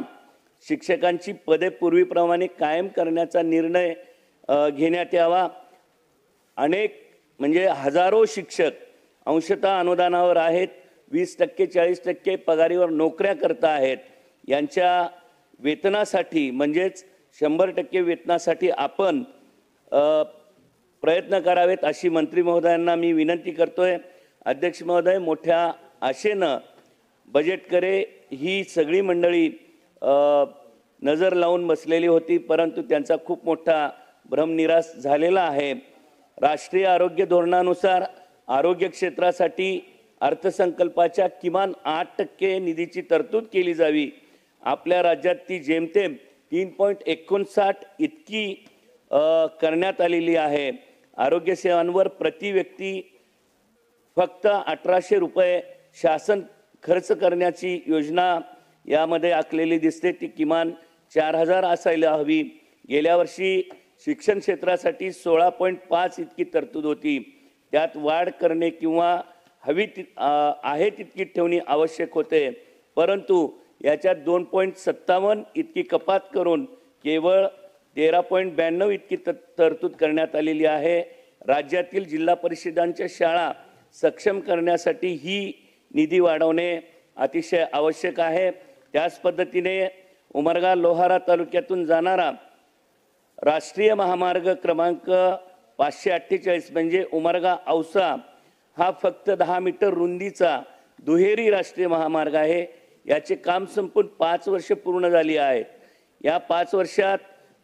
शिक्षकांची पदे पूर्वीप्रमाणे कायम करण्याचा निर्णय घेण्यात यावा. अनेक म्हणजे हजारो शिक्षक अंशतः अनुदानावर आहेत. 20% 40% पगारीवर नोकऱ्या करत आहेत. यांच्या वेतनासाठी म्हणजेच 100% वेतनासाठी आपण प्रयत्न करावेत अशी मंत्री महोदयांना मी विनंती करतोय. अध्यक्ष महोदय, मोठ्या आशेनं बजेटकडे ही सगळी मंडळी नजर लावून बसलेली होती, परंतु त्यांचा खूप मोठा भ्रमनिरास झालेला आहे. राष्ट्रीय आरोग्य धोरणानुसार आरोग्य क्षेत्रासाठी अर्थसंकल्पाच्या किमान 8% निधीची तरतूद केली जावी. आपल्या राज्यात ती जेमतेम 3.59 इतकी करण्यात आलेली आहे. आरोग्य सेवांवर प्रति व्यक्ती फक्त 1,800 रुपये शासन खर्च करण्याची योजना यामध्ये आखलेली दिसते. ती किमान 4,000 असायला हवी. गेल्या वर्षी शिक्षण क्षेत्रासाठी 16.5 इतकी तरतूद होती. त्यात वाढ करणे किंवा हवी आहे तितकी ठेवणे आवश्यक होते, परंतु याच्यात 2.57 इतकी कपात करून केवळ 13.92 इतकी तरतूद करण्यात आलेली आहे. राज्यातील जिल्हा परिषदांच्या शाळा सक्षम करण्यासाठी ही निधी वाढवणे अतिशय आवश्यक आहे. त्याच पद्धतीने उमरगा लोहारा तालुक्यातून जाणारा राष्ट्रीय महामार्ग क्रमांक 548 म्हणजे उमरगा औसा हा फक्त 10 मीटर रुंदीचा दुहेरी राष्ट्रीय महामार्ग आहे. याचे काम संपून 5 वर्ष पूर्ण झाली आहेत. या 5 वर्षात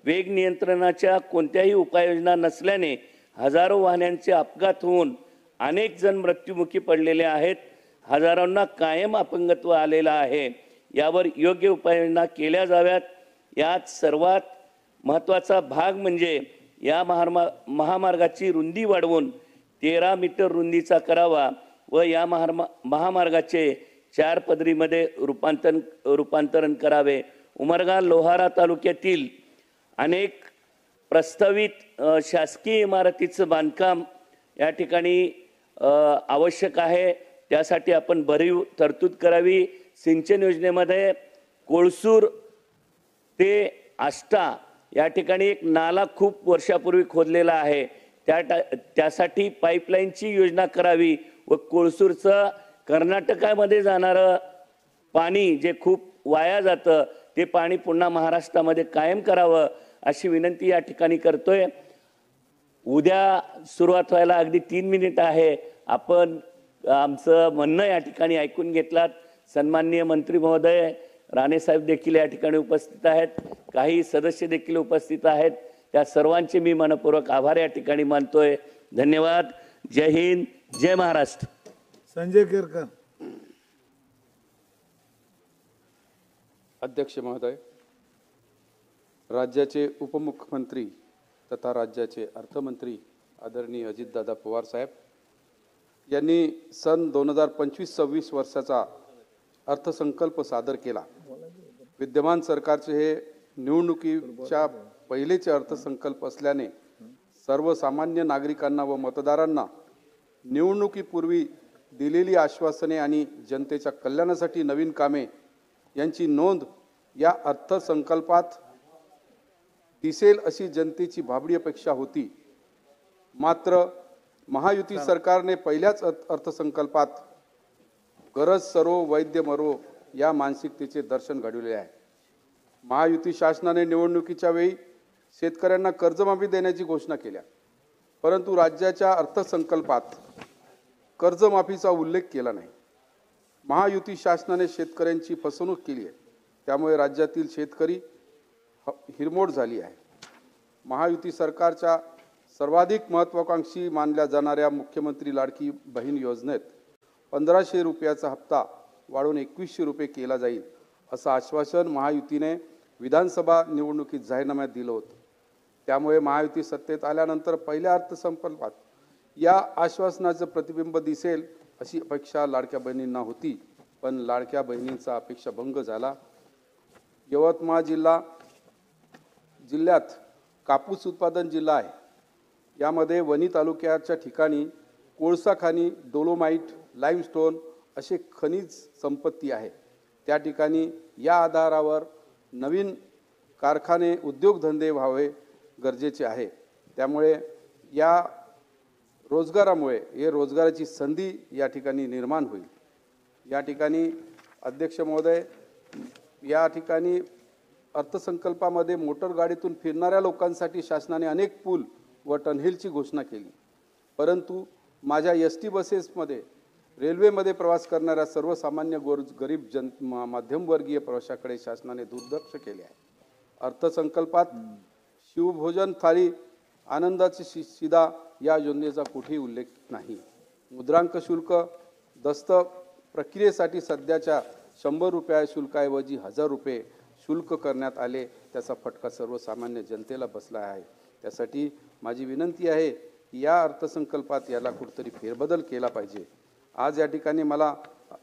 वेग नियंत्रणाच्या कोणत्याही उपाययोजना नसल्याने हजारो वाहनांचे अपघात होऊन अनेक जण मृत्युमुखी पडलेले आहेत. हजारांना कायम अपंगत्व आलेलं आहे. यावर योग्य उपाययोजना केल्या जाव्यात. यात सर्वात महत्त्वाचा भाग म्हणजे या महामार्गाची रुंदी वाढवून 13 मीटर रुंदीचा करावा व या महामार्गाचे 4 पदरीमध्ये रूपांतरण करावे. उमरगा लोहारा तालुक्यातील अनेक प्रस्तावित शासकीय इमारतीचं बांधकाम या ठिकाणी आवश्यक आहे. त्यासाठी आपण भरीव तरतूद करावी. सिंचन योजनेमध्ये कोळसूर ते आष्टा या ठिकाणी एक नाला खूप वर्षापूर्वी खोदलेला आहे. त्यासाठी पाईपलाईनची योजना करावी व कोळसूरचं कर्नाटकामध्ये जाणारं पाणी जे खूप वाया जातं ते पाणी पुन्हा महाराष्ट्रामध्ये कायम करावं अशी विनंती या ठिकाणी करतोय. उद्या सुरुवात व्हायला अगदी 3 मिनिट आहे. आपण आमचं म्हणणं या ठिकाणी ऐकून घेतलात. सन्माननीय मंत्री महोदय राणे साहेब देखील या ठिकाणी उपस्थित आहेत. काही सदस्य देखील उपस्थित आहेत. त्या सर्वांचे मी मनपूर्वक आभार या ठिकाणी मानतोय. धन्यवाद. जय हिंद, जय महाराष्ट्र. संजय केरकर. अध्यक्ष महोदय, राज्याचे उपमुख्यमंत्री तथा राज्याचे अर्थमंत्री आदरणीय अजितदादा पवार साहेब यांनी सन 2025-26 वर्षाचा अर्थसंकल्प सादर केला. विद्यमान सरकारचे हे निवडणुकीच्या पहिलेचे अर्थसंकल्प असल्याने सर्वसामान्य नागरिकांना व मतदारांना निवडणुकीपूर्वी दिलेली आश्वासने आणि जनतेच्या कल्याणासाठी नवीन कामे यांची नोंद या अर्थसंकल्पात दिसेल अशी जनतेची भाबडी अपेक्षा होती. मात्र महायुती सरकारने पहिल्याच अर्थसंकल्पात गरज सरो वैद्य मरो या मानसिकतेचे दर्शन घडविले आहे. महायुती शासनाने निवडणुकीच्या वेळी शेतकऱ्यांना कर्जमाफी देण्याची घोषणा केल्या, परंतु राज्याच्या अर्थसंकल्पात कर्जमाफीचा उल्लेख केला नाही. महायुती शासनाने शेतकऱ्यांची फसवणूक केली आहे, त्यामुळे राज्यातील शेतकरी हिरमोड झाली आहे. महायुती सरकारच्या सर्वाधिक महत्त्वाकांक्षी मानल्या जाणाऱ्या मुख्यमंत्री लाडकी बहीण योजनेत 1500 रुपयाचा हप्ता वाढवून 2100 रुपये केला जाईल असं आश्वासन महायुतीने विधानसभा निवडणुकीत जाहीरनाम्यात दिलं होतं. त्यामुळे महायुती सत्तेत आल्यानंतर पहिल्या अर्थसंकल्पात या आश्वासनाचं प्रतिबिंब दिसेल अशी अपेक्षा लाडक्या बहिणींना होती, पण लाडक्या बहिणींचा अपेक्षा भंग झाला. यवतमाळ जिल्ह्यात कापूस उत्पादन जिल्हा आहे. यामध्ये वणी तालुक्याच्या ठिकाणी कोळसा खाणी, डोलोमाईट, लाईमस्टोन असे खनिज संपत्ती आहे. त्या ठिकाणी या आधारावर नवीन कारखाने, उद्योगधंदे व्हावे गरजेचे आहे. त्यामुळे या रोजगारामुळे हे रोजगाराची संधी या ठिकाणी निर्माण होईल. या ठिकाणी अध्यक्ष महोदय, या ठिकाणी अर्थसंकल्पामध्ये मोटर गाडीतून फिरणाऱ्या लोकांसाठी शासनाने अनेक पूल व टनहेलची घोषणा केली, परंतु माझ्या एसटी बसेसमध्ये, रेल्वेमध्ये प्रवास करणाऱ्या सर्वसामान्य गरीब मध्यमवर्गीय प्रवाशाकडे शासनाने दुर्लक्ष केले आहे. अर्थसंकल्पात शिवभोजन थाळी, आनंदाची शिदा या योजनेचा कुठेही उल्लेख नाही. मुद्रांक शुल्क, दस्त प्रक्रियेसाठी सध्याच्या 100 रुपये शुल्काऐवजी 1000 रुपये शुल्क करण्यात आले. त्याचा फटका सर्वसामान्य जनतेला बसला आहे. त्यासाठी माझी विनंती आहे की या अर्थसंकल्पात याला कुठेतरी फेरबदल केला पाहिजे. आज या ठिकाणी मला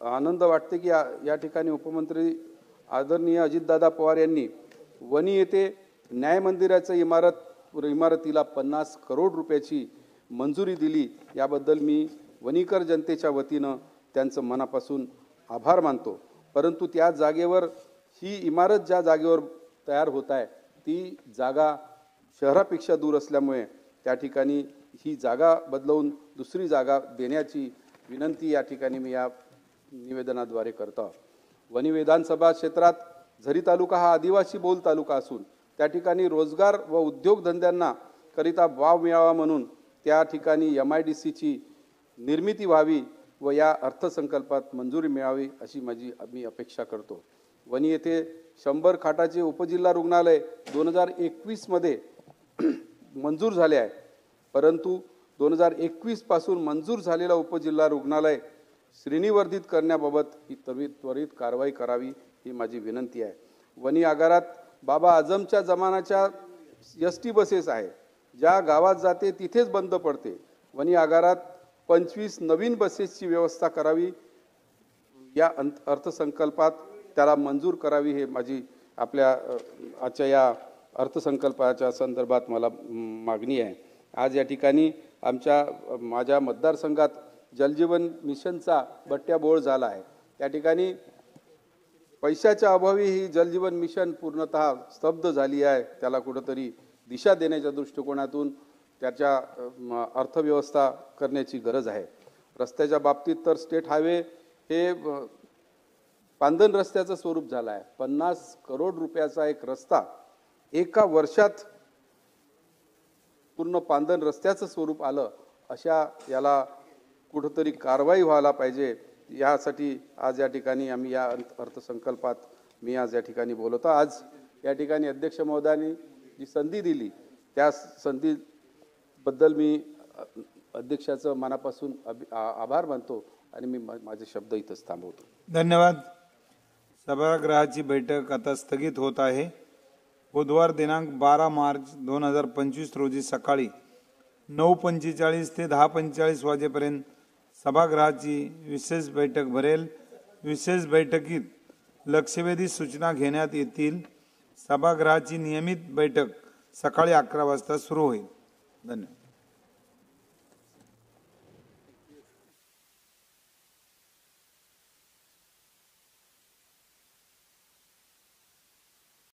आनंद वाटते की या ठिकाणी उपमंत्री आदरणीय अजितदादा पवार यांनी वणी येथे न्याय मंदिराच्या इमारतीला 50 करोड रुपयाची मंजुरी दिली. याबद्दल मी वणीकर जनतेच्या वतीनं त्यांचं मनापासून आभार मानतो. परंतु त्या जागेवर ही इमारत ज्या जागेवर तयार होत आहे ती जागा शहरापेक्षा दूर असल्यामुळे त्या ठिकाणी ही जागा बदलवून दुसरी जागा देण्याची विनंती या ठिकाणी मी या निवेदनाद्वारे करतो. वणी विधानसभा क्षेत्रात झरी तालुका हा आदिवासी बहुल तालुका असून त्या ठिकाणी रोजगार व उद्योगधंद्यांना करिता वाव मिळावा म्हणून त्या ठिकाणी MIDCची निर्मिती व्हावी व या अर्थसंकल्पात मंजुरी मिळावी अशी मी अपेक्षा करतो. वणी येथे 100 खाटाचे उपजिल्हा रुग्णालय 2021 मध्ये मंजूर झाले आहे, परंतु 2021 पासून मंजूर झालेला उपजिल्हा रुग्णालय श्रेणीवर्धित करण्याबाबत ही त्वरित कारवाई करावी ही माझी विनंती आहे. वणी आगारात बाबा आझमच्या जमान्याच्या ST बसेस आहे, ज्या गावात जाते तिथेच बंद पडते. वणी आगारात 25 नवीन बसेसची व्यवस्था करावी. या अर्थसंकल्पात त्याला मंजूर करावी हे माझी आजच्या या अर्थसंकल्पाच्या संदर्भात मला मागणी आहे. आज या ठिकाणी माझ्या मतदारसंघात जलजीवन मिशनचा बट्ट्याबोळ झाला आहे. त्या ठिकाणी पैशाच्या अभावी ही जलजीवन मिशन पूर्णतः स्तब्ध झाली आहे. त्याला कुठंतरी दिशा देण्याच्या दृष्टिकोनातून त्याच्या अर्थव्यवस्था करण्याची गरज आहे. रस्त्याच्या बाबतीत तर स्टेट हायवे हे पांदन रस्त्याचं स्वरूप झालं आहे. 50 करोड रुपयाचा एक रस्ता एका वर्षात पूर्ण पांदन रस्त्याचं स्वरूप आलं. अशा याला कुठंतरी कारवाई व्हायला पाहिजे. यासाठी आज या ठिकाणी आम्ही या अर्थसंकल्पात मी आज या ठिकाणी बोलतो. आज या ठिकाणी अध्यक्ष महोदयांनी जी संधी दिली त्या संधीबद्दल मी अध्यक्षाचं मनापासून आभार मानतो आणि मी माझे शब्द इथंच थांबवतो. धन्यवाद. सभागृहाची बैठक आता स्थगित होत आहे. बुधवार दिनांक 12 मार्च 2025 रोजी सकाळी 9:45 ते 10:45 वाजेपर्यंत सभागृहाची विशेष बैठक भरेल. विशेष बैठकीत लक्षवेधी सूचना घेण्यात येतील. सभागृहाची नियमित बैठक सकाळी 11 वाजता सुरू होईल. धन्यवाद.